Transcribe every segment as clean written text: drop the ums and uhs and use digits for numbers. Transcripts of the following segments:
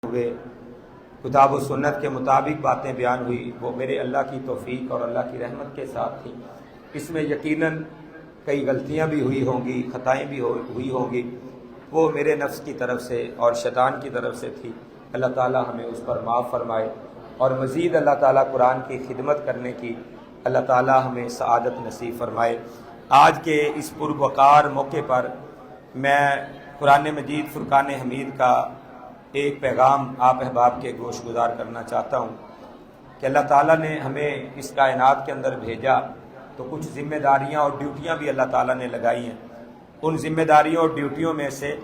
ہوئے کتاب و سنت کے مطابق باتیں بیان ہوئی وہ میرے اللہ کی توفیق اور اللہ کی رحمت کے ساتھ تھیں۔ اس میں یقیناً کئی غلطیاں بھی ہوئی ہوں گی، خطائیں بھی ہوئی ہوں گی، وہ میرے نفس کی طرف سے اور شیطان کی طرف سے تھی۔ اللہ تعالیٰ ہمیں اس پر معاف فرمائے اور مزید اللہ تعالیٰ قرآن کی خدمت کرنے کی اللہ تعالیٰ ہمیں سعادت نصیب فرمائے۔ آج کے اس پروقار موقع پر میں قرآن مجید فرقان حمید کا ایک پیغام آپ احباب کے گوش گزار کرنا چاہتا ہوں کہ اللہ تعالیٰ نے ہمیں اس کائنات کے اندر بھیجا تو کچھ ذمہ داریاں اور ڈیوٹیاں بھی اللہ تعالیٰ نے لگائی ہیں۔ ان ذمہ داریوں اور ڈیوٹیوں میں سے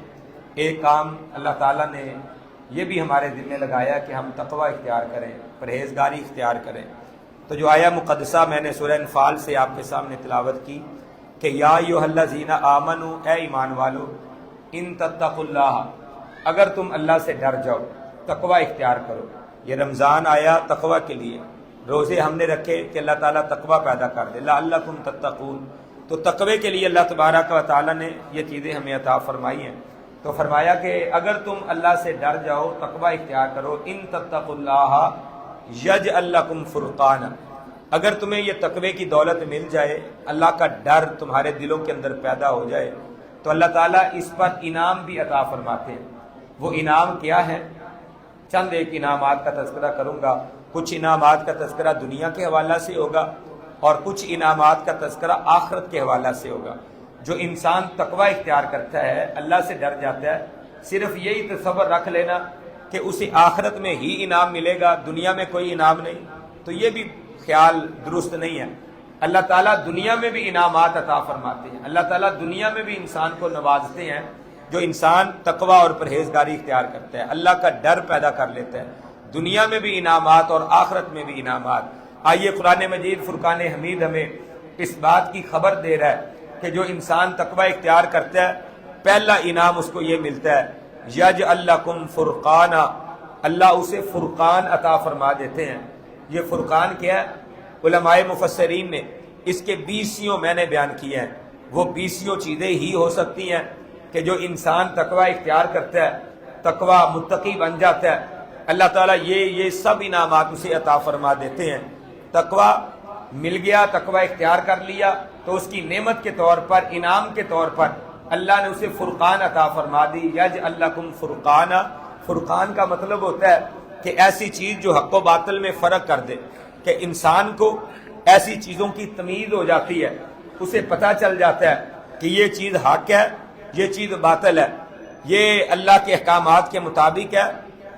ایک کام اللہ تعالیٰ نے یہ بھی ہمارے ذمہ لگایا کہ ہم تقوی اختیار کریں، پرہیزگاری اختیار کریں۔ تو جو آیہ مقدسہ میں نے سورہ انفال سے آپ کے سامنے تلاوت کی کہ یا ایھا الذین آمنوا، اے ایمان والو، ان تتقوا اللہ، اگر تم اللہ سے ڈر جاؤ، تقوی اختیار کرو۔ یہ رمضان آیا تقوی کے لیے، روزے ہم نے رکھے کہ اللہ تعالیٰ تقوی پیدا کر دے، لعلکم تتقون، تو تقوی کے لیے اللہ تبارک و تعالیٰ نے یہ چیزیں ہمیں عطا فرمائی ہیں۔ تو فرمایا کہ اگر تم اللہ سے ڈر جاؤ، تقوی اختیار کرو، ان تتقوا اللہ یجعل لکم فرقانا، اگر تمہیں یہ تقوی کی دولت مل جائے، اللہ کا ڈر تمہارے دلوں کے اندر پیدا ہو جائے، تو اللہ تعالیٰ اس پر انعام بھی عطا فرماتے ہیں۔ وہ انعام کیا ہے؟ چند ایک انعامات کا تذکرہ کروں گا۔ کچھ انعامات کا تذکرہ دنیا کے حوالہ سے ہوگا اور کچھ انعامات کا تذکرہ آخرت کے حوالہ سے ہوگا۔ جو انسان تقوی اختیار کرتا ہے، اللہ سے ڈر جاتا ہے، صرف یہی تصور رکھ لینا کہ اسے آخرت میں ہی انعام ملے گا، دنیا میں کوئی انعام نہیں، تو یہ بھی خیال درست نہیں ہے۔ اللہ تعالیٰ دنیا میں بھی انعامات عطا فرماتے ہیں، اللہ تعالیٰ دنیا میں بھی انسان کو نوازتے ہیں۔ جو انسان تقوی اور پرہیزگاری اختیار کرتا ہے، اللہ کا ڈر پیدا کر لیتا ہے، دنیا میں بھی انعامات اور آخرت میں بھی انعامات۔ آئیے قرآن مجید فرقان حمید ہمیں اس بات کی خبر دے رہا ہے کہ جو انسان تقوی اختیار کرتا ہے، پہلا انعام اس کو یہ ملتا ہے، یجعل لکم فرقانا، اللہ اسے فرقان عطا فرما دیتے ہیں۔ یہ فرقان کیا ہے؟ علماء مفسرین نے اس کے 20 معنی بیان کیے ہیں۔ وہ 20 چیزیں ہی ہو سکتی ہیں کہ جو انسان تقوی اختیار کرتا ہے، تقوی متقی بن جاتا ہے، اللہ تعالیٰ یہ سب انعامات اسے عطا فرما دیتے ہیں۔ تقوی مل گیا، تقوی اختیار کر لیا، تو اس کی نعمت کے طور پر، انعام کے طور پر اللہ نے اسے فرقان عطا فرما دی۔ یجعل لکم فرقانا، فرقان کا مطلب ہوتا ہے کہ ایسی چیز جو حق و باطل میں فرق کر دے، کہ انسان کو ایسی چیزوں کی تمیز ہو جاتی ہے، اسے پتہ چل جاتا ہے کہ یہ چیز حق ہے، یہ چیز باطل ہے، یہ اللہ کے احکامات کے مطابق ہے،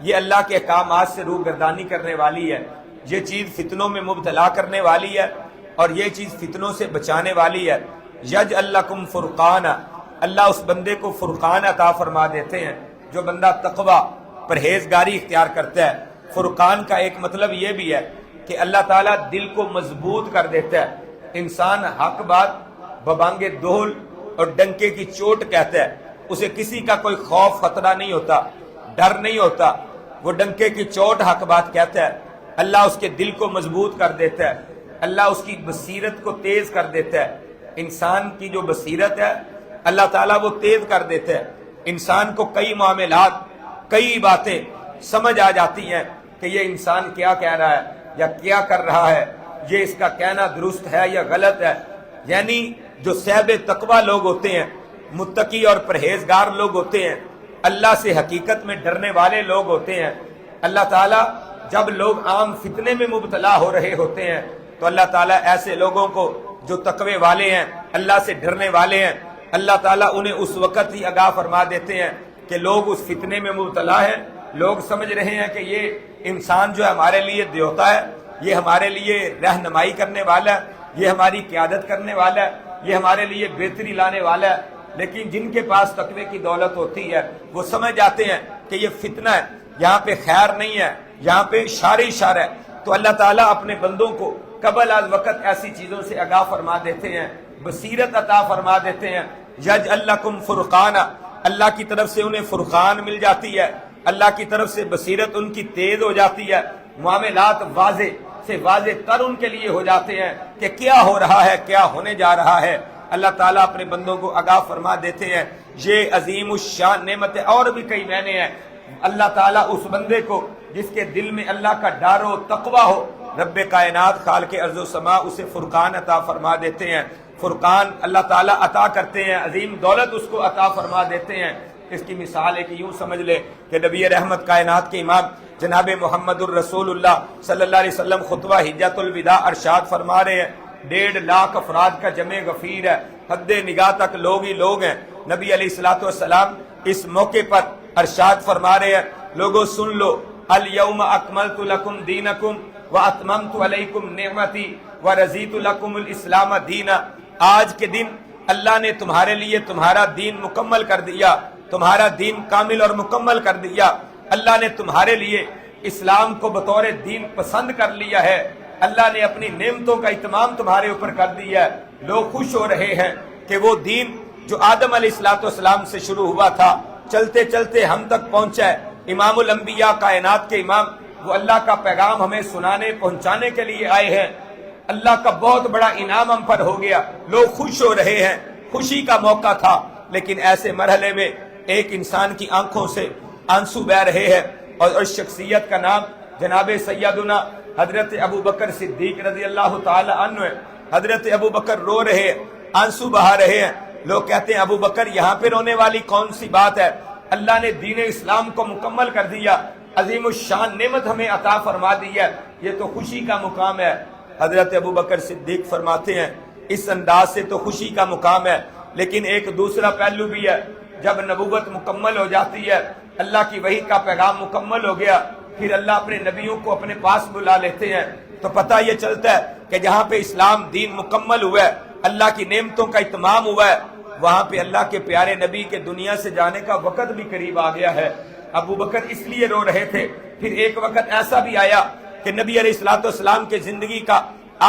یہ اللہ کے احکامات سے روگردانی کرنے والی ہے، یہ چیز فتنوں میں مبتلا کرنے والی ہے، اور یہ چیز فتنوں سے بچانے والی ہے۔ یجعل لکم فرقانا، اللہ اس بندے کو فرقان عطا فرما دیتے ہیں جو بندہ تقوی پرہیزگاری اختیار کرتا ہے۔ فرقان کا ایک مطلب یہ بھی ہے کہ اللہ تعالیٰ دل کو مضبوط کر دیتا ہے۔ انسان حق بات ببانگ دہل اور ڈنکے کی چوٹ کہتا ہے، اسے کسی کا کوئی خوف خطرہ نہیں ہوتا، ڈر نہیں ہوتا، وہ ڈنکے کی چوٹ حق بات کہتا ہے۔ اللہ اس کے دل کو مضبوط کر دیتا ہے، اللہ اس کی بصیرت کو تیز کر دیتا ہے۔ انسان کی جو بصیرت ہے اللہ تعالیٰ وہ تیز کر دیتا ہے۔ انسان کو کئی معاملات، کئی باتیں سمجھ آ جاتی ہیں کہ یہ انسان کیا کہہ رہا ہے یا کیا کر رہا ہے، یہ اس کا کہنا درست ہے یا غلط ہے۔ یعنی جو صاحب تقوی لوگ ہوتے ہیں، متقی اور پرہیزگار لوگ ہوتے ہیں، اللہ سے حقیقت میں ڈرنے والے لوگ ہوتے ہیں، اللہ تعالیٰ جب لوگ عام فتنے میں مبتلا ہو رہے ہوتے ہیں تو اللہ تعالیٰ ایسے لوگوں کو جو تقوی والے ہیں، اللہ سے ڈرنے والے ہیں، اللہ تعالیٰ انہیں اس وقت ہی آگاہ فرما دیتے ہیں کہ لوگ اس فتنے میں مبتلا ہیں، لوگ سمجھ رہے ہیں کہ یہ انسان جو ہمارے لیے دیوتا ہے، یہ ہمارے لیے رہنمائی کرنے والا ہے، یہ ہماری قیادت کرنے والا ہے، یہ ہمارے لیے بہتری لانے والا ہے۔ لیکن جن کے پاس تقوی کی دولت ہوتی ہے وہ سمجھ جاتے ہیں کہ یہ فتنہ ہے، یہاں پہ خیر نہیں ہے، یہاں پہ شر ہے۔ تو اللہ تعالیٰ اپنے بندوں کو قبل از وقت ایسی چیزوں سے آگاہ فرما دیتے ہیں، بصیرت عطا فرما دیتے ہیں۔ یجعل لکم فرقانا، اللہ کی طرف سے انہیں فرقان مل جاتی ہے، اللہ کی طرف سے بصیرت ان کی تیز ہو جاتی ہے، معاملات واضح سے واضح تر ان کے لیے ہو جاتے ہیں کہ کیا ہو رہا ہے، کیا ہونے جا رہا ہے۔ اللہ تعالیٰ اپنے بندوں کو آگاہ فرما دیتے ہیں۔ یہ عظیم الشان نعمت ہے، اور بھی کئی معنی ہیں، اللہ تعالیٰ اس بندے کو جس کے دل میں اللہ کا ڈر و تقوی ہو، رب کائنات خالق ارض و سما اسے فرقان عطا فرما دیتے ہیں۔ فرقان اللہ تعالیٰ عطا کرتے ہیں، عظیم دولت اس کو عطا فرما دیتے ہیں۔ اس کی مثال ہے کہ یوں سمجھ لے کہ نبی رحمت کائنات کے امام جناب محمد الرسول اللہ صلی اللہ علیہ وسلم خطبہ حجۃ الوداع ارشاد فرما رہے ہیں، 1.5 لاکھ افراد کا جمع غفیر ہے، حد نگاہ تک لوگ ہی لوگ ہیں۔ نبی علیہ الصلوۃ والسلام اس موقع پر ارشاد فرما رہے ہیں، لوگوں سن لو، الیوم اکملت لکم دینکم واتممت علیکم نعمتی ورضیت لکم الاسلام دینا۔ آج کے دن اللہ نے تمہارے لیے تمہارا دین مکمل کر دیا، تمہارا دین کامل اور مکمل کر دیا۔ اللہ نے تمہارے لیے اسلام کو بطور دین پسند کر لیا ہے، اللہ نے اپنی نعمتوں کا اتمام تمہارے اوپر کر دیا ہے۔ لوگ خوش ہو رہے ہیں کہ وہ دین جو آدم علیہ السلام سے شروع ہوا تھا، چلتے چلتے ہم تک پہنچا ہے۔ امام الانبیاء کائنات کے امام، وہ اللہ کا پیغام ہمیں سنانے پہنچانے کے لیے آئے ہیں۔ اللہ کا بہت بڑا انعام ہم پر ہو گیا، لوگ خوش ہو رہے ہیں، خوشی کا موقع تھا۔ لیکن ایسے مرحلے میں ایک انسان کی آنکھوں سے آنسو بہ رہے ہیں، اور اس شخصیت کا نام جناب سیدنا حضرت ابو بکر صدیق رضی اللہ تعالی عنہ ہے۔ حضرت ابو بکر رو رہے ہیں، آنسو بہا رہے ہیں۔ لوگ کہتے ہیں ابو بکر یہاں پہ رونے والی کون سی بات ہے؟ اللہ نے دین اسلام کو مکمل کر دیا، عظیم الشان نعمت ہمیں عطا فرما دی ہے، یہ تو خوشی کا مقام ہے۔ حضرت ابو بکر صدیق فرماتے ہیں اس انداز سے تو خوشی کا مقام ہے، لیکن ایک دوسرا پہلو بھی ہے۔ جب نبوت مکمل ہو جاتی ہے، اللہ کی وحی کا پیغام مکمل ہو گیا، پھر اللہ اپنے نبیوں کو اپنے پاس بلا لیتے ہیں، تو پتہ یہ چلتا ہے کہ جہاں پہ اسلام دین مکمل ہوا ہے، اللہ کی نعمتوں کا اتمام ہوا ہے، وہاں پہ اللہ کے پیارے نبی کے دنیا سے جانے کا وقت بھی قریب آ گیا ہے۔ ابو بکر اس لیے رو رہے تھے۔ پھر ایک وقت ایسا بھی آیا کہ نبی علیہ الصلوۃ والسلام کے زندگی کا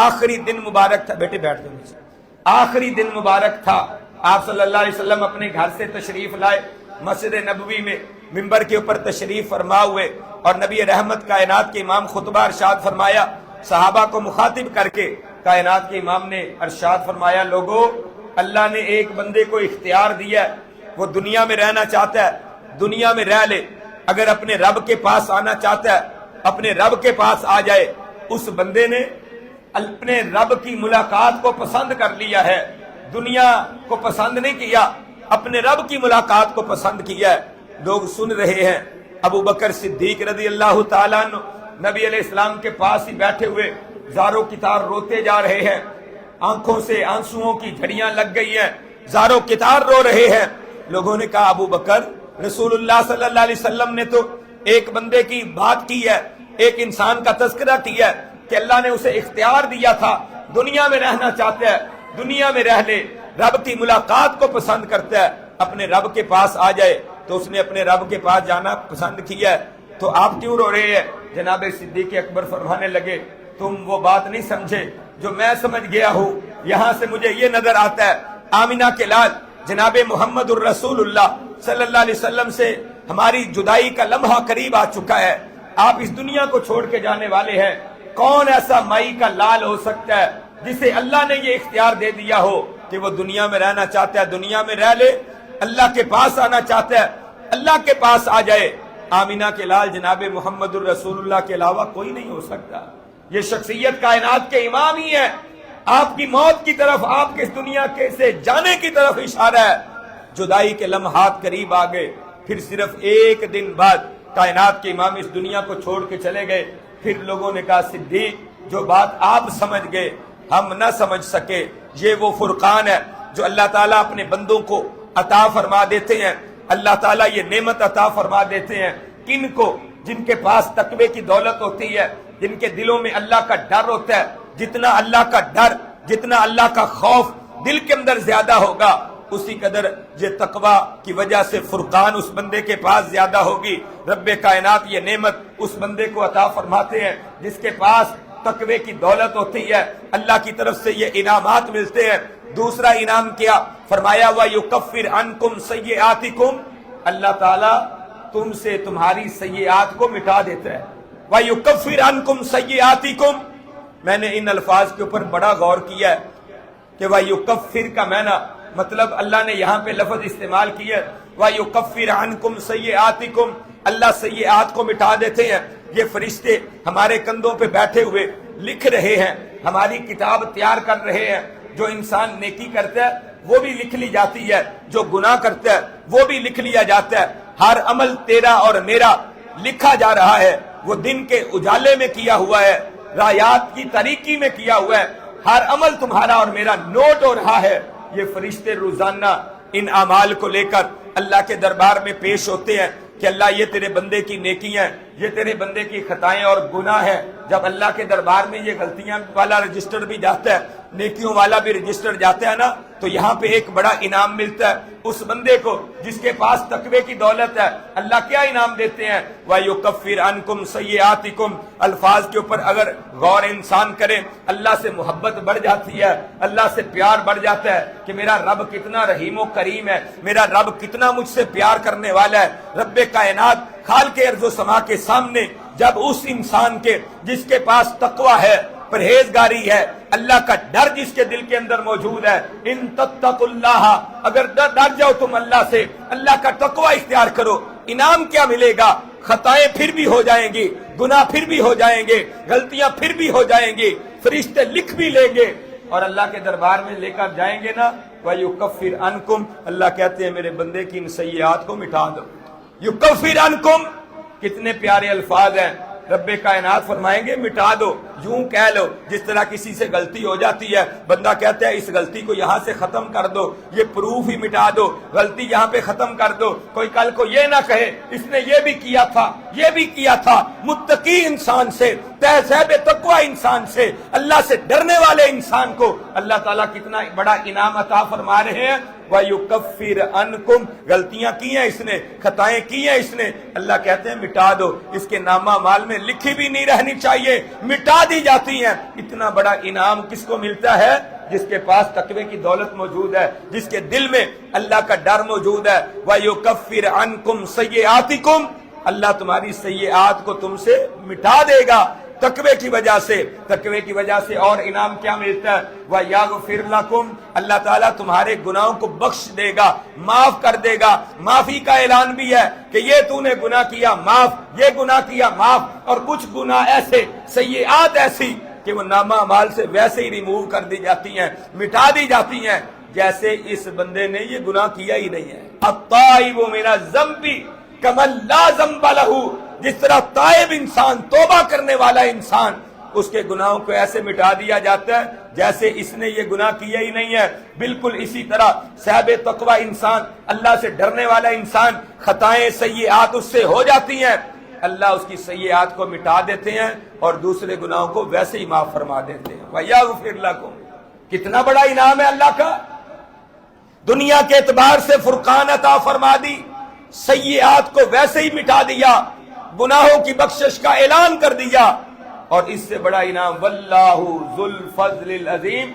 آخری دن مبارک تھا۔ بیٹے بیٹھ جائیں، آخری دن مبارک تھا۔ آپ صلی اللہ علیہ وسلم اپنے گھر سے تشریف لائے، مسجد نبوی میں ممبر کے اوپر تشریف فرما ہوئے، اور نبی رحمت کائنات کے امام خطبہ ارشاد فرمایا، صحابہ کو مخاطب کر کے کائنات کے امام نے ارشاد فرمایا، لوگوں اللہ نے ایک بندے کو اختیار دیا ہے، وہ دنیا میں رہنا چاہتا ہے، دنیا میں رہ لے، اگر اپنے رب کے پاس آنا چاہتا ہے اپنے رب کے پاس آ جائے۔ اس بندے نے اپنے رب کی ملاقات کو پسند کر لیا ہے، دنیا کو پسند نہیں کیا، اپنے رب کی ملاقات کو پسند کیا ہے۔ لوگ سن رہے ہیں، ابو بکر صدیق رضی اللہ تعالیٰ عنہ نبی علیہ السلام کے پاس ہی بیٹھے ہوئے زاروں کتار روتے جا رہے ہیں، آنکھوں سے آنسوؤں کی جھڑیاں لگ گئی ہیں، زاروں کتار رو رہے ہیں۔ لوگوں نے کہا ابو بکر، رسول اللہ صلی اللہ علیہ وسلم نے تو ایک بندے کی بات کی ہے، ایک انسان کا تذکرہ کیا ہے کہ اللہ نے اسے اختیار دیا تھا، دنیا میں رہنا چاہتا ہے، دنیا میں رہ لے، رب کی ملاقات کو پسند کرتا ہے، اپنے رب کے پاس آ جائے۔ تو اس نے اپنے رب کے پاس جانا پسند کیا ہے، تو آپ کیوں رو رہے ہیں؟ جناب صدیق اکبر فرمانے لگے، تم وہ بات نہیں سمجھے جو میں سمجھ گیا ہوں۔ یہاں سے مجھے یہ نظر آتا ہے، آمینہ کے لال جناب محمد الرسول اللہ صلی اللہ علیہ وسلم سے ہماری جدائی کا لمحہ قریب آ چکا ہے، آپ اس دنیا کو چھوڑ کے جانے والے ہیں۔ کون ایسا مائی کا لال ہو سکتا ہے جسے اللہ نے یہ اختیار دے دیا ہو کہ وہ دنیا میں رہنا چاہتا ہے، دنیا میں رہ لے، اللہ کے پاس آنا چاہتا ہے، اللہ کے پاس آ جائے۔ آمینہ کے لال جناب محمد الرسول اللہ کے علاوہ کوئی نہیں ہو سکتا۔ یہ شخصیت کائنات کے امام ہی ہے۔ آپ کی موت کی طرف، آپ کے اس دنیا کے سے جانے کی طرف اشارہ ہے۔ جدائی کے لمحات قریب آ گئے، پھر صرف ایک دن بعد کائنات کے امام اس دنیا کو چھوڑ کے چلے گئے۔ پھر لوگوں نے کہا صدیق، جو بات آپ سمجھ گئے ہم نہ سمجھ سکے، یہ وہ فرقان ہے جو اللہ تعالیٰ اپنے بندوں کو عطا فرما دیتے ہیں۔ اللہ تعالیٰ یہ نعمت عطا فرما دیتے ہیں کن کو؟ جن کے پاس تقوی کی دولت ہوتی ہے، جن کے دلوں میں اللہ کا ڈر ہوتا ہے۔ جتنا اللہ کا ڈر، جتنا اللہ کا خوف دل کے اندر زیادہ ہوگا، اسی قدر یہ تقوی کی وجہ سے فرقان اس بندے کے پاس زیادہ ہوگی۔ رب کائنات یہ نعمت اس بندے کو عطا فرماتے ہیں جس کے پاس تقوی کی دولت ہوتی ہے، اللہ کی طرف سے یہ انعامات ملتے ہیں۔ دوسرا انعام کیا فرمایا؟ وَيُكَفِّرْ عَنْكُمْ سَيِّئَاتِكُمْ، اللہ تعالیٰ تم سے تمہاری سیئات کو مٹا دیتا ہے۔ وَيُكَفِّرْ عَنْكُمْ سَيِّئَاتِكُمْ، میں نے ان الفاظ کے اوپر بڑا غور کیا ہے کہ وَيُكَفِّرْ کا معنی، مطلب اللہ نے یہاں پہ لفظ استعمال کیا ہے وَيُكَفِّرْ عَنْكُمْ سَيِّئَاتِكُمْ، اللہ سیئات کو مٹا دیتے ہیں۔ یہ فرشتے ہمارے کندھوں پہ بیٹھے ہوئے لکھ رہے ہیں، ہماری کتاب تیار کر رہے ہیں۔ جو انسان نیکی کرتا ہے وہ بھی لکھ لی جاتی ہے، جو گناہ کرتا ہے وہ بھی لکھ لیا جاتا ہے۔ ہر عمل تیرا اور میرا لکھا جا رہا ہے، وہ دن کے اجالے میں کیا ہوا ہے، رایات کی تاریکی میں کیا ہوا ہے۔ ہر عمل تمہارا اور میرا نوٹ ہو رہا ہے۔ یہ فرشتے روزانہ ان اعمال کو لے کر اللہ کے دربار میں پیش ہوتے ہیں کہ اللہ یہ تیرے بندے کی نیکیاں ہیں، یہ تیرے بندے کی خطائیں اور گناہ ہیں۔ جب اللہ کے دربار میں یہ غلطیاں والا رجسٹر بھی جاتا ہے، نیکیوں والا بھی رجسٹر جاتا ہے نا، تو یہاں پہ ایک بڑا انعام ملتا ہے اس بندے کو جس کے پاس تقوی کی دولت ہے۔ اللہ کیا انعام دیتے ہیں؟ وَيُكَفِّرْ عَنْكُمْ سَيِّئَاتِكُمْ۔ الفاظ کے اوپر اگر غور انسان کرے، اللہ سے محبت بڑھ جاتی ہے، اللہ سے پیار بڑھ جاتا ہے کہ میرا رب کتنا رحیم و کریم ہے، میرا رب کتنا مجھ سے پیار کرنے والا ہے۔ رب کائنات خالق ارض و سما کے سامنے جب اس انسان کے جس کے پاس تقوی ہے، پرہیزگاری ہے، اللہ کا ڈر جس کے دل کے اندر موجود ہے، ان تتقوا اللہ، اگر ڈر جاؤ تم اللہ سے، اللہ کا تقوی اختیار کرو، انعام کیا ملے گا؟ خطائیں پھر بھی ہو جائیں گی، گناہ پھر بھی ہو جائیں گے، غلطیاں پھر بھی ہو جائیں گی، فرشتے لکھ بھی لیں گے اور اللہ کے دربار میں لے کر جائیں گے نا۔ وَيُكَفِّرْ عَنْكُمْ، اللہ کہتے ہیں میرے بندے کی ان سیئات کو مٹا دو۔ یکفر عنکم، کتنے پیارے الفاظ ہیں۔ رب کائنات فرمائیں گے مٹا دو، یوں کہہ لو جس طرح کسی سے غلطی ہو جاتی ہے، بندہ کہتا ہے اس غلطی کو یہاں سے ختم کر دو، یہ پروف ہی مٹا دو، غلطی یہاں پہ ختم کر دو، کوئی کل کو یہ نہ کہے اس نے یہ بھی کیا تھا، یہ بھی کیا تھا۔ متقی انسان سے، صاحب تقوی انسان سے، اللہ سے ڈرنے والے انسان کو اللہ تعالیٰ کتنا بڑا انعام عطا فرما رہے ہیں۔ وَيُكَفِّرْ عَنْكُمْ، غلطیاں کی ہیں اس نے، خطائیں کی ہیں اس نے، اللہ کہتے ہیں مٹا دو، اس کے نامہ مال میں لکھی بھی نہیں رہنی چاہیے، مٹا دی جاتی ہیں۔ اتنا بڑا انعام کس کو ملتا ہے؟ جس کے پاس تقوی کی دولت موجود ہے، جس کے دل میں اللہ کا ڈر موجود ہے۔ وَيُكَفِّرْ عَنْكُمْ سَيِّئَاتِكُمْ، اللہ تمہاری سیئات کو تم سے مٹا دے گا تقوی کی وجہ سے۔ تقوی کی وجہ سے اور انعام کیا ملتا ہے؟ وَيَغْفِرْ لَكُمْ، اللہ تعالیٰ تمہارے گناہوں کو بخش دے گا، معاف کر دے گا۔ معافی کا اعلان بھی ہے کہ یہ تو نے گناہ کیا معاف، یہ گناہ کیا معاف، اور کچھ گناہ ایسے، سیئات ایسی کہ وہ نامہ اعمال سے ویسے ہی ریموو کر دی جاتی ہیں، مٹا دی جاتی ہیں جیسے اس بندے نے یہ گناہ کیا ہی نہیں ہے۔ الطائب من الذنب کمن لا ذنب لہ، جس طرح تائب انسان، توبہ کرنے والا انسان، اس کے گناہوں کو ایسے مٹا دیا جاتا ہے جیسے اس نے یہ گناہ کیا ہی نہیں ہے۔ بالکل اسی طرح صاحب تقوی انسان، اللہ سے ڈرنے والا انسان، خطائیں سیئات اس سے ہو جاتی ہیں، اللہ اس کی سیئات کو مٹا دیتے ہیں اور دوسرے گناہوں کو ویسے ہی معاف فرما دیتے ہیں۔ وَيَغْفِرْ لَكُمْ، کتنا بڑا انعام ہے اللہ کا۔ دنیا کے اعتبار سے فرقان عطا فرما دی، سیئات کو ویسے ہی مٹا دیا، گناہوں کی بخشش کا اعلان کر دیا، اور اس سے بڑا انعام واللہ ذو الفضل العظیم،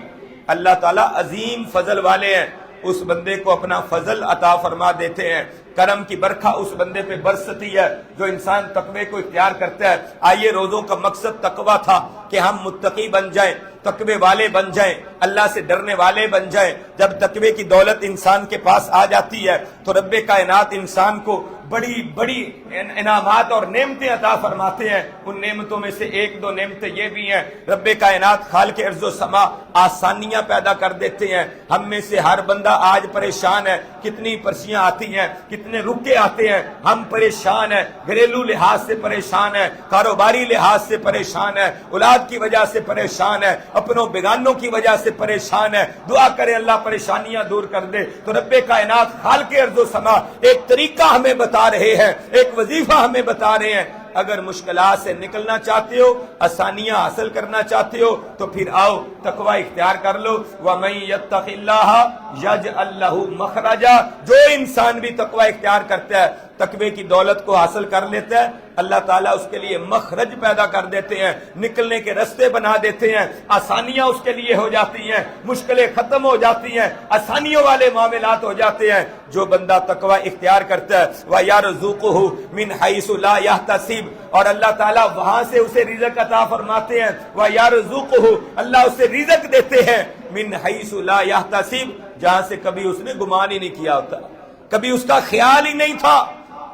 اللہ تعالیٰ عظیم فضل والے ہیں، اس بندے کو اپنا فضل عطا فرما دیتے ہیں۔ کرم کی برکھا اس بندے پہ برستی ہے جو انسان تقوی کو اختیار کرتا ہے۔ آئیے، روزوں کا مقصد تقوی تھا کہ ہم متقی بن جائیں، تقوی والے بن جائیں، اللہ سے ڈرنے والے بن جائیں۔ جب تقوی کی دولت انسان کے پاس آ جاتی ہے تو رب کائنات انسان کو بڑی بڑی انعامات اور نعمتیں عطا فرماتے ہیں۔ ان نعمتوں میں سے ایک دو نعمتیں یہ بھی ہیں، رب کائنات خالق ارض و سما آسانیاں پیدا کر دیتے ہیں۔ ہم میں سے ہر بندہ آج پریشان ہے، کتنی پرچیاں آتی ہیں، کتنے رکے آتے ہیں، ہم پریشان ہیں، گھریلو لحاظ سے پریشان ہیں، کاروباری لحاظ سے پریشان ہیں، اولاد کی وجہ سے پریشان ہے، اپنوں بیگانوں کی وجہ سے پریشان ہے۔ دعا کریں اللہ پریشانیاں دور کر دے۔ تو رب کائنات خالق ارض و سما ایک طریقہ ہمیں بتا رہے ہیں، ایک وظیفہ ہمیں بتا رہے ہیں۔ اگر مشکلات سے نکلنا چاہتے ہو، آسانیاں حاصل کرنا چاہتے ہو، تو پھر آؤ تقوی اختیار کر لو۔ وَمَن يَتَّقِ اللَّهَ يَجْعَل لَّهُ مَخْرَجًا، جو انسان بھی تقوی اختیار کرتا ہے، تقوی کی دولت کو حاصل کر لیتا ہے، اللہ تعالیٰ اس کے لیے مخرج پیدا کر دیتے ہیں، نکلنے کے رستے بنا دیتے ہیں، آسانیاں اس کے لیے ہو جاتی ہیں، مشکلیں ختم ہو جاتی ہیں، آسانیوں والے معاملات ہو جاتے ہیں۔ جو بندہ تقوی اختیار کرتا ہے وَيَرْزُقُهُ مِنْ حَيْثُ لَا يَحْتَسِبُ، اور اللہ تعالیٰ وہاں سے اسے رزق عطا فرماتے ہیں۔ وَيَرْزُقُهُ، اللہ اسے رزق دیتے ہیں، مِنْ حَيْثُ لَا يَحْتَسِبُ، جہاں سے کبھی اس نے گمان ہی نہیں کیا ہوتا، کبھی اس کا خیال ہی نہیں تھا۔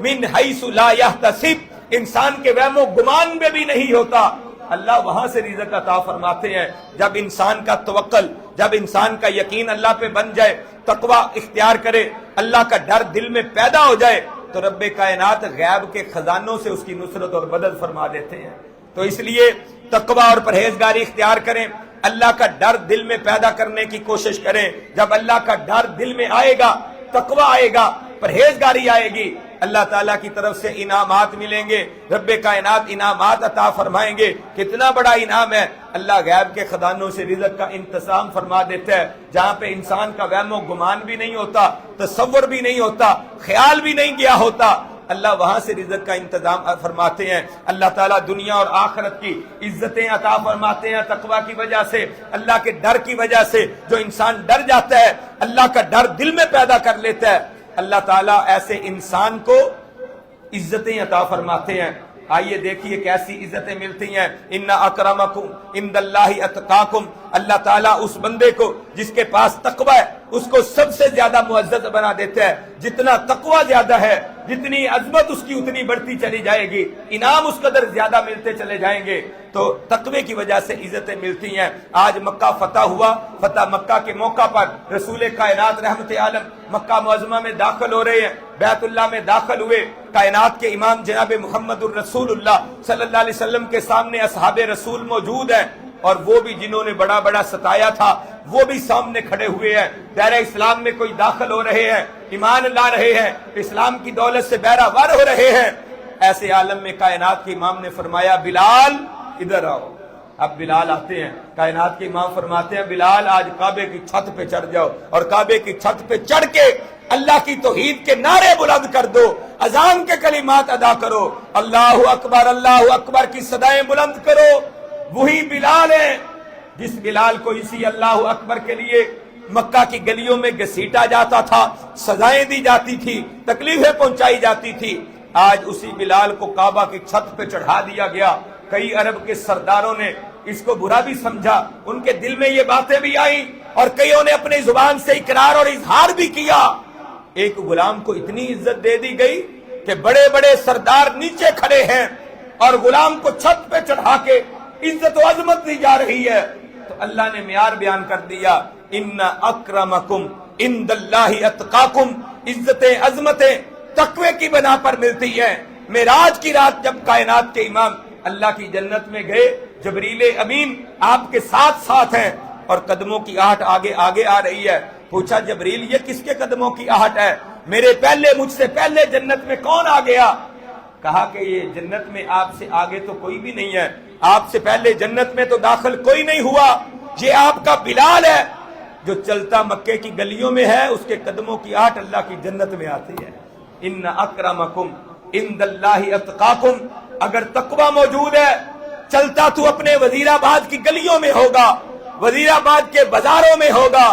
من حیث لا یحتسب، انسان کے وہم و گمان میں بھی نہیں ہوتا، اللہ وہاں سے رزق عطا فرماتے ہیں۔ جب انسان کا توکل، جب انسان کا یقین اللہ پہ بن جائے، تقوی اختیار کرے، اللہ کا ڈر دل میں پیدا ہو جائے، تو رب کائنات غیب کے خزانوں سے اس کی نصرت اور مدد فرما دیتے ہیں۔ تو اس لیے تقوی اور پرہیزگاری اختیار کریں، اللہ کا ڈر دل میں پیدا کرنے کی کوشش کریں۔ جب اللہ کا ڈر دل میں آئے گا، تقوی آئے گا، پرہیزگاری آئے گی، اللہ تعالیٰ کی طرف سے انعامات ملیں گے، رب کائنات انعامات عطا فرمائیں گے۔ کتنا بڑا انعام ہے، اللہ غیب کے خزانوں سے رزق کا انتظام فرما دیتا ہے، جہاں پہ انسان کا وہم و گمان بھی نہیں ہوتا، تصور بھی نہیں ہوتا، خیال بھی نہیں کیا ہوتا، اللہ وہاں سے رزق کا انتظام فرماتے ہیں۔ اللہ تعالیٰ دنیا اور آخرت کی عزتیں عطا فرماتے ہیں تقوی کی وجہ سے، اللہ کے ڈر کی وجہ سے۔ جو انسان ڈر جاتا ہے، اللہ کا ڈر دل میں پیدا کر لیتا ہے، اللہ تعالیٰ ایسے انسان کو عزتیں عطا فرماتے ہیں۔ آئیے دیکھیے کیسی عزتیں ملتی ہیں۔ ان اکرمکم عند اللہ اتقاکم، اللہ تعالیٰ اس بندے کو جس کے پاس تقوی ہے اس کو سب سے زیادہ معزز بنا دیتا ہے۔ جتنا تقوی زیادہ ہے، جتنی عظمت اس کی اتنی بڑھتی چلی جائے گی، انعام اس قدر زیادہ ملتے چلے جائیں گے۔ تو تقوی کی وجہ سے عزتیں ملتی ہیں۔ آج مکہ فتح ہوا، فتح مکہ کے موقع پر رسول کائنات رحمت عالم مکہ معظمہ میں داخل ہو رہے ہیں، بیت اللہ میں داخل ہوئے۔ کائنات کے امام جناب محمد الرسول اللہ صلی اللہ علیہ وسلم کے سامنے اصحاب رسول موجود ہیں، اور وہ بھی جنہوں نے بڑا بڑا ستایا تھا وہ بھی سامنے کھڑے ہوئے ہیں۔ دائرہ اسلام میں کوئی داخل ہو رہے ہیں، ایمان لا رہے ہیں، اسلام کی دولت سے بہرہ ور ہو رہے ہیں۔ ایسے عالم میں کائنات کے امام نے فرمایا بلال ادھر آؤ۔ اب بلال آتے ہیں، کائنات کے امام فرماتے ہیں بلال آج کعبے کی چھت پہ چڑھ جاؤ، اور کعبے کی چھت پہ چڑھ کے اللہ کی توحید کے نعرے بلند کر دو، اذان کے کلمات ادا کرو، اللہ اکبر کی صدائیں بلند کرو۔ وہی بلال ہے جس بلال کو اسی اللہ اکبر کے لیے مکہ کی گلیوں میں گھسیٹا جاتا تھا، سزائیں دی جاتی تھی، تکلیفیں پہنچائی جاتی تھی۔ آج اسی بلال کو کعبہ کی چھت پہ چڑھا دیا گیا۔ کئی عرب کے سرداروں نے اس کو برا بھی سمجھا، ان کے دل میں یہ باتیں بھی آئیں، اور کئیوں نے اپنی زبان سے اقرار اور اظہار بھی کیا۔ ایک غلام کو اتنی عزت دے دی گئی کہ بڑے بڑے سردار نیچے کھڑے ہیں، اور غلام کو چھت پہ چڑھا کے عزت و عظمت دی جا رہی ہے۔ تو اللہ نے معیار بیان کر دیا، ان اکرمکم عند اللہ اتقاکم، عزتیں عظمتیں تقوی کی بنا پر ملتی ہیں۔ معراج کی رات جب کائنات کے امام اللہ کی جنت میں گئے، جبریل امین آپ کے ساتھ ساتھ ہیں، اور قدموں کی آہٹ آگے آگے آ رہی ہے۔ پوچھا جبریل یہ کس کے قدموں کی آہٹ ہے؟ میرے پہلے، مجھ سے پہلے جنت میں کون آ گیا؟ کہا کہ یہ جنت میں آپ سے آگے تو کوئی بھی نہیں ہے، آپ سے پہلے جنت میں تو داخل کوئی نہیں ہوا، یہ آپ کا بلال ہے جو چلتا مکے کی گلیوں میں ہے، اس کے قدموں کی آہٹ اللہ کی جنت میں آتی ہے۔ ان اکرمکم عند اللہ اتقاکم، اگر تقوی موجود ہے، چلتا تو اپنے وزیر آباد کی گلیوں میں ہوگا، وزیر آباد کے بازاروں میں ہوگا،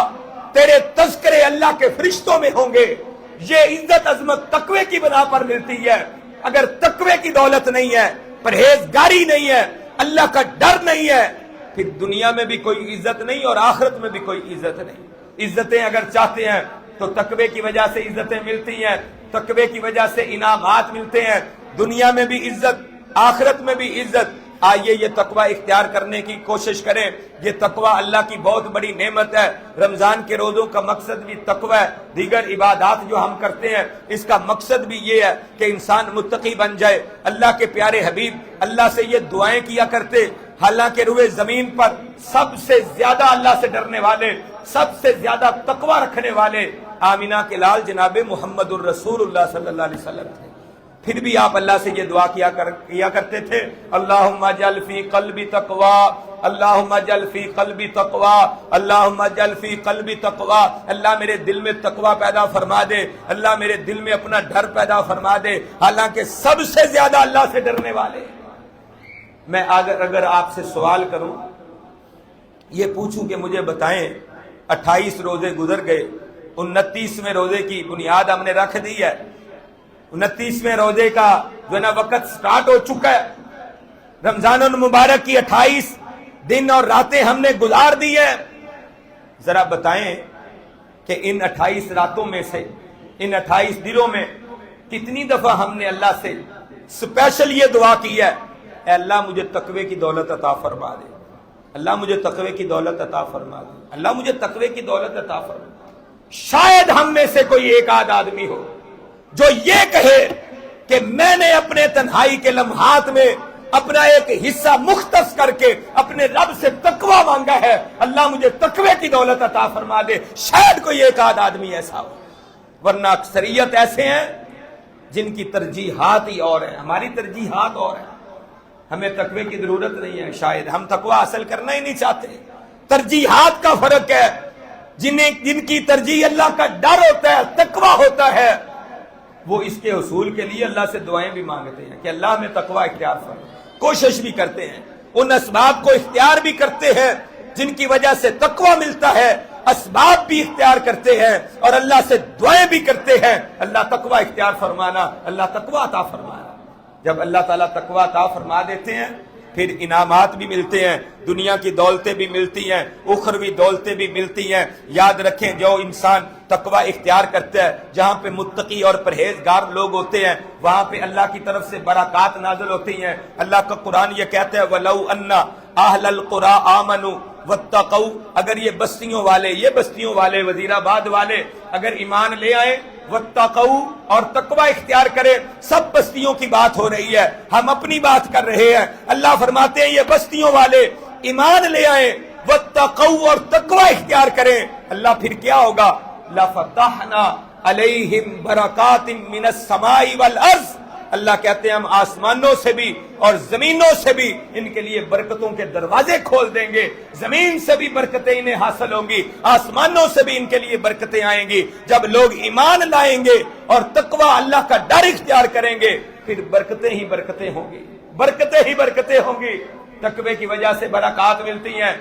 تیرے تذکرے اللہ کے فرشتوں میں ہوں گے۔ یہ عزت عظمت تقوی کی بنا پر ملتی ہے۔ اگر تقوی کی دولت نہیں ہے، پرہیزگاری نہیں ہے، اللہ کا ڈر نہیں ہے، پھر دنیا میں بھی کوئی عزت نہیں اور آخرت میں بھی کوئی عزت نہیں۔ عزتیں اگر چاہتے ہیں تو تقوی کی وجہ سے عزتیں ملتی ہیں، تقوی کی وجہ سے انعامات ملتے ہیں، دنیا میں بھی عزت، آخرت میں بھی عزت۔ آئیے یہ تقوی اختیار کرنے کی کوشش کریں۔ یہ تقوی اللہ کی بہت بڑی نعمت ہے۔ رمضان کے روزوں کا مقصد بھی تقوی ہے، دیگر عبادات جو ہم کرتے ہیں اس کا مقصد بھی یہ ہے کہ انسان متقی بن جائے۔ اللہ کے پیارے حبیب اللہ سے یہ دعائیں کیا کرتے، حالانکہ روئے زمین پر سب سے زیادہ اللہ سے ڈرنے والے، سب سے زیادہ تقوی رکھنے والے آمینہ کے لال جناب محمد الرسول اللہ صلی اللہ علیہ وسلم تھے۔ پھر بھی آپ اللہ سے یہ دعا کیا کرتے تھے، اللہم اجعل فی قلبی تقوی، اللہم اجعل فی قلبی تقوی، اللہم اجعل فی قلبی تقوی، اللہ میرے دل میں تقوی پیدا فرما دے، اللہ میرے دل میں اپنا ڈر پیدا فرما دے۔ حالانکہ سب سے زیادہ اللہ سے ڈرنے والے۔ میں اگر آپ سے سوال کروں، یہ پوچھوں کہ مجھے بتائیں 28 روزے گزر گئے، 29ویں روزے کی بنیاد ہم نے رکھ دی ہے، 29ویں روزے کا جو ہے نا وقت سٹارٹ ہو چکا ہے، رمضان المبارک کی 28 دن اور راتیں ہم نے گزار دی ہیں۔ ذرا بتائیں کہ ان 28 راتوں میں سے، ان 28 دنوں میں کتنی دفعہ ہم نے اللہ سے اسپیشل یہ دعا کی ہے، اے اللہ مجھے تقوی کی دولت عطا فرما دے، اللہ مجھے تقوی کی دولت عطا فرما دے، اللہ مجھے تقوی کی دولت عطا فرما دے۔ شاید ہم میں سے کوئی ایک آدھ آدمی ہو جو یہ کہے کہ میں نے اپنے تنہائی کے لمحات میں اپنا ایک حصہ مختص کر کے اپنے رب سے تقوی مانگا ہے، اللہ مجھے تقوی کی دولت عطا فرما دے۔ شاید کوئی ایک آدھ آدمی ایسا ہو، ورنہ اکثریت ایسے ہیں جن کی ترجیحات ہی اور ہیں، ہماری ترجیحات اور ہیں۔ ہمیں تقوی کی ضرورت نہیں ہے، شاید ہم تقوی حاصل کرنا ہی نہیں چاہتے، ترجیحات کا فرق ہے۔ جن کی ترجیح اللہ کا ڈر ہوتا ہے، تقوی ہوتا ہے، وہ اس کے حصول کے لیے اللہ سے دعائیں بھی مانگتے ہیں کہ اللہ ہمیں تقوی اختیار فرما، کوشش بھی کرتے ہیں، ان اسباب کو اختیار بھی کرتے ہیں جن کی وجہ سے تقوی ملتا ہے، اسباب بھی اختیار کرتے ہیں اور اللہ سے دعائیں بھی کرتے ہیں، اللہ تقوی اختیار فرمانا، اللہ تقوی عطا فرمانا۔ جب اللہ تعالیٰ تقوی عطا فرما دیتے ہیں پھر انعامات بھی ملتے ہیں، دنیا کی دولتیں بھی ملتی ہیں، اخروی دولتیں بھی ملتی ہیں۔ یاد رکھیں جو انسان تقوی اختیار کرتا ہے، جہاں پہ متقی اور پرہیزگار لوگ ہوتے ہیں وہاں پہ اللہ کی طرف سے برکات نازل ہوتی ہیں۔ اللہ کا قرآن یہ کہتا ہے وَلَوْ أَنَّ أَهْلَ الْقُرَىٰ آمَنُوا وَاتَّقَوْا، اگر یہ بستیوں والے وزیر آباد والے اگر ایمان لے آئے، وَاتَّقَوْا اور تقوی اختیار کرے۔ سب بستیوں کی بات ہو رہی ہے، ہم اپنی بات کر رہے ہیں۔ اللہ فرماتے ہیں یہ بستیوں والے ایمان لے آئے، وَاتَّقَوْا اور تقوی اختیار کریں، اللہ پھر کیا ہوگا؟ لَفَتَحْنَا عَلَيْهِمْ بَرَكَاتٍ مِّنَ السَّمَاءِ وَالْأَرْضِ، اللہ کہتے ہیں ہم آسمانوں سے بھی اور زمینوں سے بھی ان کے لیے برکتوں کے دروازے کھول دیں گے۔ زمین سے بھی برکتیں انہیں حاصل ہوں گی، آسمانوں سے بھی ان کے لیے برکتیں آئیں گی۔ جب لوگ ایمان لائیں گے اور تقوی اللہ کا ڈر اختیار کریں گے پھر برکتیں ہی برکتیں ہوں گی، برکتیں ہی برکتیں ہوں گی۔ تقوی کی وجہ سے برکات ملتی ہیں۔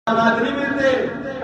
نہیں ملتے،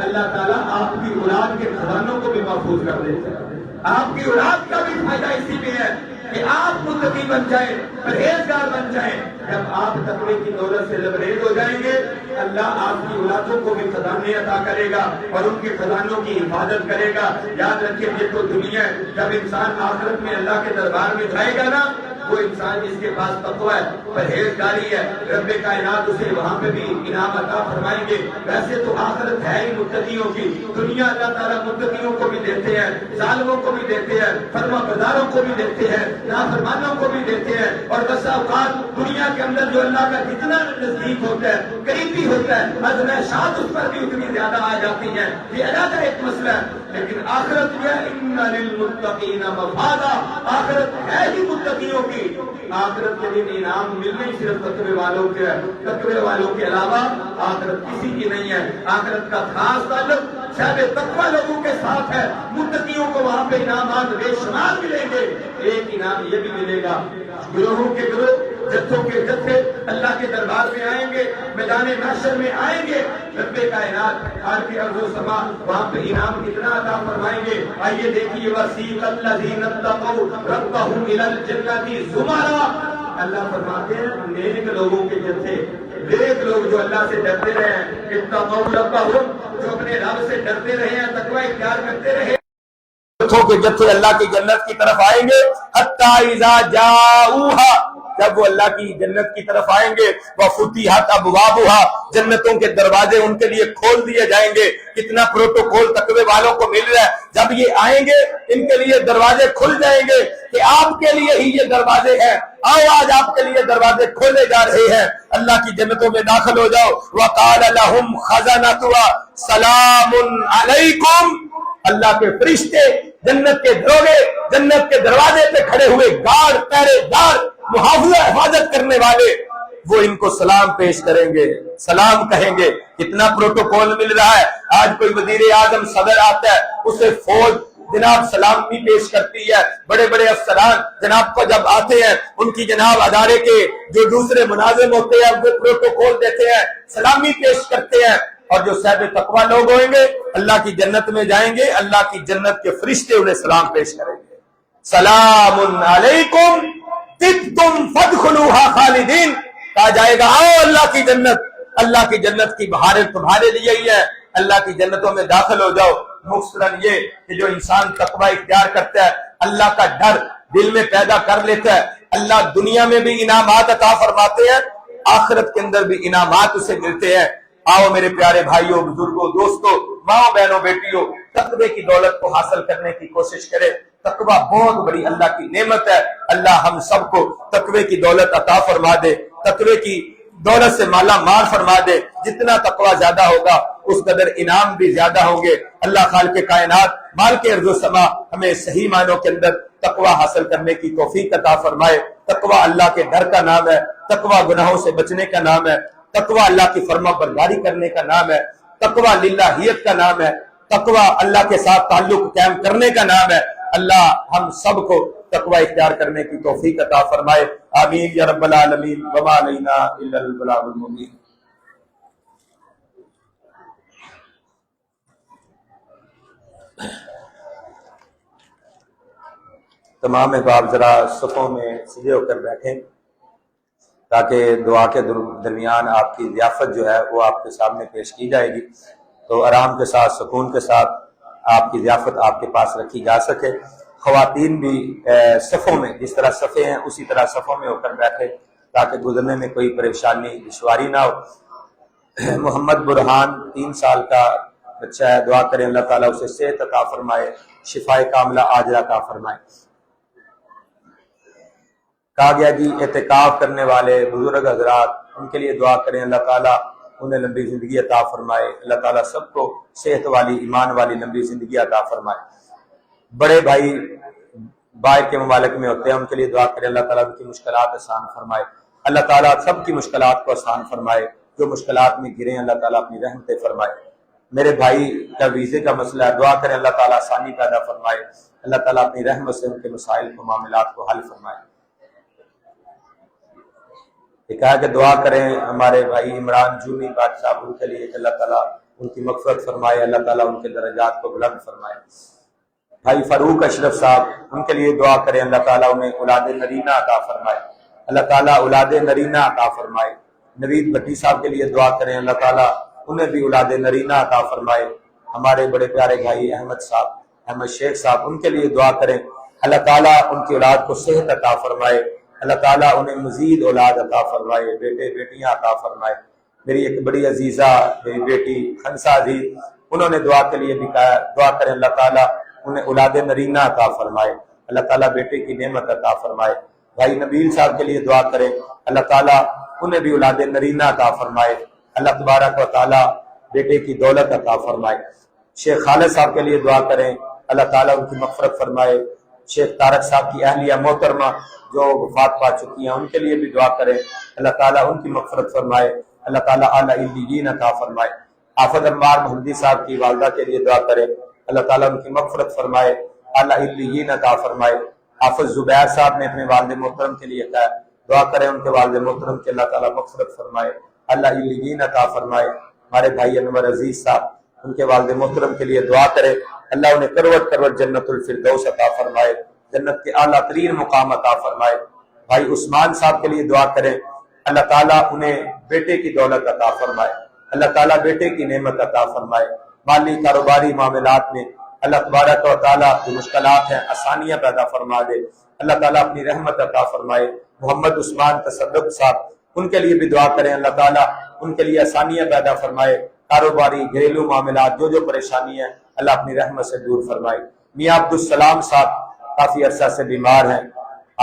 اللہ تعالیٰ آپ کی اولاد کے خزانوں کو بھی محفوظ کر دیتے ہیں۔ آپ کی اولاد کا بھی فائدہ اسی میں ہے کہ آپ متقی بن جائیں، پرہیزگار بن جائیں۔ جب آپ تقوی کی دولت سے لبریز ہو جائیں گے اللہ آپ کی اولادوں کو بھی خزانے عطا کرے گا اور ان کے خزانوں کی حفاظت کرے گا۔ یاد رکھیے یہ تو دنیا ہے، جب انسان آخرت میں اللہ کے دربار میں جائے گا نا وہ انسان جس کے پاس تقوی ہے، پرہیزگاری ہے، رب کائنات اسے وہاں پہ بھی انعام عطا فرمائیں گے۔ ویسے تو آخرت ہے ہی متقیوں کی، دنیا اللہ تعالیٰ متقیوں کو بھی دیتے ہیں، ظالموں کو بھی دیتے ہیں، فرما برداروں کو بھی دیتے ہیں، نافرمانوں کو بھی دیتے ہیں۔ اور بس اوقات دنیا کے اندر جو اللہ کا جتنا نزدیک ہوتا ہے، قریبی ہوتا ہے، ازمائشات اس پر بھی اتنی زیادہ آ جاتی ہیں، یہ علیحدہ ایک مسئلہ ہے۔ لیکن آخرت جو ہے ان للمتقین مفازا، آخرت ہے ہی متقیوں کی۔ آخرت کے دن انعام ملنے صرف تقوی والوں کے ہے، تقوی والوں کے علاوہ آخرت کسی کی نہیں ہے۔ آخرت کا خاص تعلق صاحب تقوی لوگوں کے ساتھ ہے، متقیوں کو وہاں پہ انعامات بے شمار ملیں گے۔ ایک انعام یہ بھی ملے گا، گروہوں کے گروہ جتھوں کے جتھے اللہ کے دربار میں آئیں گے، میدان محشر میں آئیں گے، رب کائنات آج کے ارض و سما وہاں پہ انعام کتنا عطا فرمائیں گے۔ آئیے دیکھیے وسیق الذین اتقوا ربهم الی الجنۃ زمرا، اللہ فرماتے ہیں نیک لوگوں کے جتھے، نیک لوگ جو اللہ سے ڈرتے رہے ہیں، اتقوا ربهم، جو اپنے رب سے ڈرتے رہے ہیں، تقوی اختیار کرتے رہے، جتھوں کے جتھے اللہ کی جنت کی طرف آئیں گے، حتی اذا جاؤہا، جب وہ اللہ کی جنت کی طرف آئیں گے، وفتحت ابوابہا، جنتوں کے دروازے ان کے لیے کھول دیے جائیں گے۔ کتنا پروٹوکول تقوی والوں کو مل رہا ہے، جب یہ آئیں گے ان کے لیے دروازے کھل جائیں گے کہ آپ کے لیے ہی یہ دروازے ہیں، آؤ آج آپ کے لیے دروازے کھولے جا رہے ہیں، اللہ کی جنتوں میں داخل ہو جاؤ۔ وقال لهم خزنتها سلام علیکم، اللہ کے فرشتے، جنت کے دروگے، جنت کے دروازے پہ کھڑے ہوئے گارڈ، پہرے دار، محافظہ حفاظت کرنے والے، وہ ان کو سلام پیش کریں گے، سلام کہیں گے۔ کتنا پروٹوکول مل رہا ہے، آج کوئی وزیر اعظم صدر آتا ہے، اسے فوج جناب سلامی پیش کرتی ہے، بڑے بڑے افسران جناب کو جب آتے ہیں، ان کی جناب ادارے کے جو دوسرے مناظم ہوتے ہیں وہ پروٹوکول دیتے ہیں، سلامی پیش کرتے ہیں، اور جو صاحب تقوی لوگ ہوئیں گے اللہ کی جنت میں جائیں گے، اللہ کی جنت کے فرشتے انہیں سلام پیش کریں گے، سلام علیکم طبتم فادخلوها خالدین، کہا جائے گا آؤ اللہ کی جنت، اللہ کی جنت کی بہاریں تمہارے لیے ہی ہے، اللہ کی جنتوں میں داخل ہو جاؤ۔ مختصراً یہ کہ جو انسان تقوی اختیار کرتا ہے، اللہ کا ڈر دل میں پیدا کر لیتا ہے، اللہ دنیا میں بھی انعامات عطا فرماتے ہیں، آخرت کے اندر بھی انعامات اسے ملتے ہیں۔ آؤ میرے پیارے بھائیوں، بزرگوں، دوستوں، ماں بہنوں، بیٹیوں، تقوی کی دولت کو حاصل کرنے کی کوشش کریں۔ تقوی بہت بڑی اللہ کی نعمت ہے، اللہ ہم سب کو تقوی کی دولت عطا فرما دے، تقوی کی دولت سے مالا مال فرما دے۔ جتنا تقوی زیادہ ہوگا اس قدر انعام بھی زیادہ ہوں گے۔ اللہ خالق کائنات مالک ارض و سما ہمیں صحیح معنوں کے اندر تقوی حاصل کرنے کی توفیق عطا فرمائے۔ تقوی اللہ کے ڈر کا نام ہے، تقوی گناہوں سے بچنے کا نام ہے، تقوی اللہ کی فرما برداری کرنے کا نام ہے، تقوی للہیت کا نام ہے، تقوی اللہ کے ساتھ تعلق قائم کرنے کا نام ہے۔ اللہ ہم سب کو تقوی اختیار کرنے کی توفیق عطا فرمائے، آمین یا رب العالمین، وما علینا الا البلاغ المبین۔ تمام احباب ذرا صفوں میں سجے ہو کر بیٹھیں تاکہ دعا کے درمیان آپ کی ضیافت جو ہے وہ آپ کے سامنے پیش کی جائے گی، تو آرام کے ساتھ سکون کے ساتھ آپ کی ضیافت آپ کے پاس رکھی جا سکے۔ خواتین بھی صفوں میں جس طرح صفے ہیں اسی طرح صفوں میں ہو کر بیٹھے تاکہ گزرنے میں کوئی پریشانی دشواری نہ ہو۔ محمد برہان 3 سال کا بچہ ہے، دعا کریں اللہ تعالیٰ اسے صحت عطا فرمائے، شفائے کاملہ عاجلہ عطا فرمائے۔ کہا گیا جی اعتکاف کرنے والے بزرگ حضرات ان کے لیے دعا کریں، اللہ تعالیٰ انہیں لمبی زندگی عطا فرمائے، اللہ تعالیٰ سب کو صحت والی ایمان والی لمبی زندگی عطا فرمائے۔ بڑے بھائی باہر کے ممالک میں ہوتے ہیں، ان کے لیے دعا کریں اللہ تعالیٰ ان کی مشکلات آسان فرمائے، اللہ تعالیٰ سب کی مشکلات کو آسان فرمائے، جو مشکلات میں گرے ہیں اللہ تعالیٰ اپنی رحمتیں فرمائے۔ میرے بھائی کا ویزے کا مسئلہ ہے، دعا کریں اللہ تعالیٰ آسانی پیدا فرمائے، اللہ تعالیٰ اپنی رحمت سے ان کے مسائل کو معاملات کو حل فرمائے۔ یہ کہا کہ دعا کریں ہمارے بھائی عمران جونی بادشاہ ان کے لیے کہ اللہ تعالیٰ ان کی مغفرت فرمائے، اللہ تعالیٰ ان کے درجات کو بلند فرمائے۔ بھائی فاروق اشرف صاحب ان کے لیے دعا کریں اللہ تعالیٰ انہیں اولاد نرینہ عطا فرمائے، اللہ تعالیٰ اولاد نرینہ عطا فرمائے۔ نوید بھٹی صاحب کے لیے دعا کریں اللہ تعالیٰ انہیں بھی اولاد نرینہ عطا فرمائے۔ ہمارے بڑے پیارے بھائی احمد صاحب، احمد شیخ صاحب ان کے لیے دعا کریں اللہ تعالیٰ ان کی اولاد کو صحت عطا فرمائے، اللہ تعالیٰ انہیں مزید اولاد عطا فرمائے، بیٹے بیٹیاں عطا فرمائے۔ میری ایک بڑی عزیزہ میری بیٹی خنسا عزیز انہوں نے دعا کے لیے بھی کہا دعا کریں اللہ تعالیٰ انہیں اولاد نرینہ عطا فرمائے، اللہ تعالیٰ بیٹے کی نعمت عطا فرمائے۔ بھائی نبیل صاحب کے لیے دعا کریں اللہ تعالیٰ انہیں بھی اولاد نرینہ عطا فرمائے، اللہ تبارک و تعالیٰ بیٹے کی دولت عطا فرمائے۔ شیخ خالد صاحب کے لیے دعا کریں اللہ تعالیٰ ان کی مغفرت فرمائے۔ شیخ طارق صاحب کی اہلیہ محترمہ جو وفات پا چکی ہیں ان کے لیے بھی دعا کریں اللہ تعالیٰ ان کی مغفرت فرمائے، اللہ تعالیٰ اعلیٰ علیین عطا فرمائے۔ آفت عمار محمدی صاحب کی والدہ کے لیے دعا کریں اللہ تعالیٰ ان کی مغفرت فرمائے، اعلیٰ علیین عطا فرمائے۔ حافظ زبیر صاحب نے اپنے والد محترم کے لیے کہا دعا کریں ان کے والد محترم کے اللہ تعالیٰ مغفرت فرمائے، اللہ علیین عطا فرمائے۔ ہمارے بھائی انور عزیز صاحب ان کے والد محترم کے لیے دعا کریں، اللہ انہیں کروٹ کروٹ جنت الفردوس عطا فرمائے، جنت کے اعلیٰ ترین مقام عطا فرمائے۔ بھائی عثمان صاحب کے لیے دعا کریں، اللہ تعالیٰ انہیں بیٹے کی دولت عطا فرمائے، اللہ تعالیٰ بیٹے کی نعمت عطا فرمائے، مالی کاروباری معاملات میں اللہ تبارک و تعالیٰ جو مشکلات ہیں آسانیاں پیدا فرما دے، اللہ تعالیٰ اپنی رحمت عطا فرمائے۔ محمد عثمان تصدق صاحب ان کے لیے بھی دعا کریں، اللہ تعالیٰ ان کے لیے آسانیاں پیدا فرمائے، کاروباری گھریلو معاملات جو پریشانی ہے اللہ اپنی رحمت سے دور فرمائے۔ میاں عبدالسلام صاحب کافی عرصہ سے بیمار ہیں،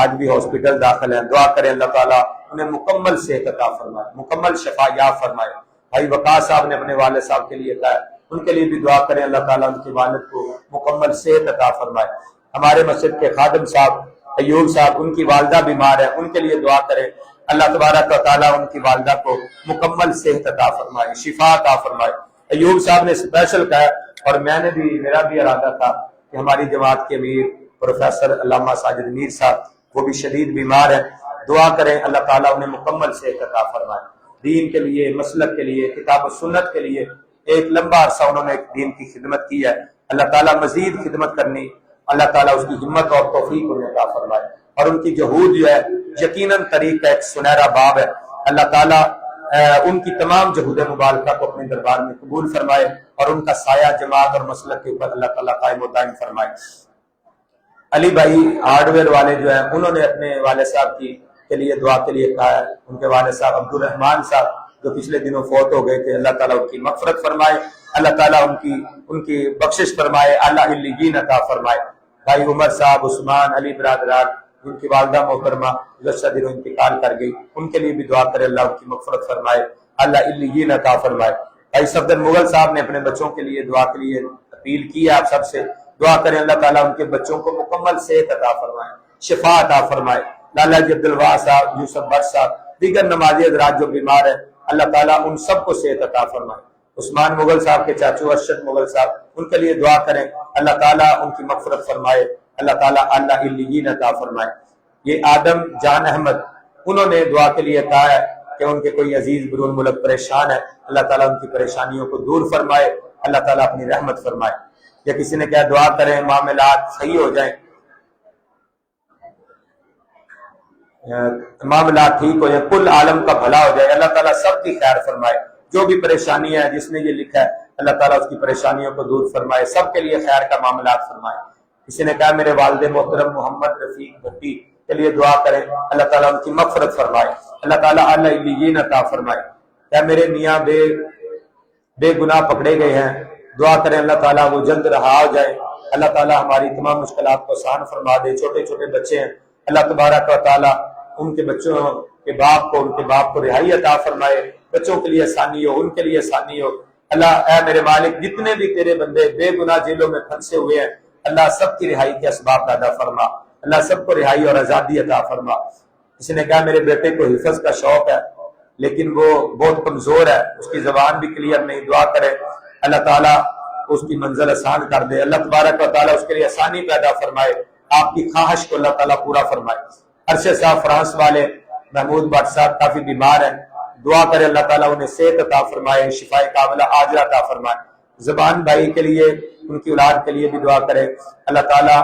آج بھی ہاسپٹل داخل ہیں، دعا کریں اللہ تعالیٰ انہیں مکمل صحت عطا فرمائے، مکمل شفا یاب فرمائے۔ بھائی وقاص صاحب نے اپنے والد صاحب کے لیے کہا ہے، ان کے لیے بھی دعا کریں اللہ تعالیٰ ان کے والد کو مکمل صحت عطا فرمائے۔ ہمارے مسجد کے خادم صاحب ایوب صاحب ان کی والدہ بیمار ہے، ان کے لیے دعا کریں اللہ تبارک و تعالیٰ ان کی والدہ کو مکمل صحت عطا فرمائے، شفا عطا فرمائے۔ ایوب صاحب نے اسپیشل کہا، اور میں نے بھی، میرا بھی ارادہ تھا کہ ہماری جماعت کے امیر پروفیسر علامہ ساجد میر صاحب وہ بھی شدید بیمار ہیں، دعا کریں اللہ تعالیٰ انہیں مکمل صحت عطا فرمائے۔ دین کے لیے، مسلک کے لیے، کتاب و سنت کے لیے ایک لمبا عرصہ انہوں نے دین کی خدمت کی ہے، اللہ تعالیٰ مزید خدمت کرنی اللہ تعالیٰ اس کی ہمت اور توفیق انہیں عطا فرمائے، اور ان کی جہود جو ہے یقیناً طریق کا ایک سنہرا باب ہے، اللہ تعالیٰ ان کی تمام جہود مبارکہ کو اپنے دربار میں قبول فرمائے، اور ان کا سایہ جماعت اور مسلک کے اوپر اللہ تعالیٰ قائم و دائم فرمائے۔ علی بھائی ہارڈ ویئر والے جو ہیں انہوں نے اپنے والد صاحب کے لیے دعا کے لیے کہا ہے، ان کے والد صاحب عبد الرحمان صاحب جو پچھلے دنوں فوت ہو گئے تھے، اللہ تعالیٰ ان کی مغفرت فرمائے، اللہ تعالیٰ ان کی بخشش فرمائے، اللہ علیین عطا فرمائے۔ بھائی عمر صاحب، عثمان، علی برادران ان کی والدہ محترمہ گزشتہ دنوں انتقال کر گئی، ان کے لیے بھی دعا کرے اللہ ان کی مغفرت فرمائے، اللہ علیین عطا فرمائے۔ بھائی صفدر مغل صاحب نے اپنے بچوں کے لیے دعا کے لیے اپیل کی ہے، آپ سب سے دعا کریں اللہ تعالیٰ ان کے بچوں کو مکمل صحت عطا فرمائے، شفا عطا فرمائے۔ لالا جی عبدالواہ صاحب، یوسف بٹ صاحب، دیگر نمازی حضرات جو بیمار ہیں اللہ تعالیٰ ان سب کو صحت عطا فرمائے۔ عثمان مغل صاحب کے چاچو ارشد مغل صاحب ان کے لیے دعا کریں اللہ تعالیٰ ان کی مغفرت فرمائے، اللہ تعالیٰ اللہ علیین عطا فرمائے۔ یہ آدم جان احمد انہوں نے دعا کے لیے کہا ہے کہ ان کے کوئی عزیز برون ملک پریشان ہے، اللہ تعالیٰ ان کی پریشانیوں کو دور فرمائے، اللہ تعالیٰ اپنی رحمت فرمائے۔ یا کسی نے کہا دعا کریں معاملات صحیح ہو جائیں، معاملات ٹھیک ہو جائیں، کل عالم کا بھلا ہو جائے، اللہ تعالیٰ سب کی خیر فرمائے۔ جو بھی پریشانی ہے جس نے یہ لکھا ہے اللہ تعالیٰ اس کی پریشانیوں کو دور فرمائے، سب کے لیے خیر کا معاملات فرمائے۔ کسی نے کہا میرے والد محترم محمد رفیق بھٹی کے لیے دعا کریں اللہ تعالیٰ ان کی مغفرت فرمائے، اللہ تعالیٰ اللہ علیین عطا فرمائے۔ کیا میرے میاں بے گناہ پکڑے گئے ہیں، دعا کریں اللہ تعالیٰ وہ جلد رہا ہو جائے، اللہ تعالیٰ ہماری تمام مشکلات کو آسان فرما دے۔ چھوٹے چھوٹے بچے ہیں، اللہ تبارک و تعالیٰ ان کے بچوں کے باپ کو رہائی عطا فرمائے، بچوں کے لیے آسانی ہو، ان کے لیے آسانی ہو۔ اللہ اے میرے مالک جتنے بھی تیرے بندے بے گناہ جیلوں میں پھنسے ہوئے ہیں اللہ سب کی رہائی کے اسباب پیدا فرما، اللہ سب کو رہائی اور آزادی عطا فرما۔ کسی نے کہا میرے بیٹے کو حفظ کا شوق ہے لیکن وہ بہت کمزور ہے، اس کی زبان بھی کلیئر نہیں، دعا کرے اللہ تعالیٰ اس کی منزل آسان کر دے، اللہ تبارک و تعالیٰ اس کے لیے آسانی پیدا فرمائے، آپ کی خواہش کو اللہ تعالیٰ پورا فرمائے۔ ارشد صاحب فرانس والے محمود بٹ صاحب کافی بیمار ہیں، دعا کرے اللہ تعالیٰ انہیں صحت عطا فرمائے، شفائے کاملہ عاجلہ عطا فرمائے۔ زبان بھائی کے لیے، ان کی اولاد کے لیے بھی دعا کرے اللہ تعالیٰ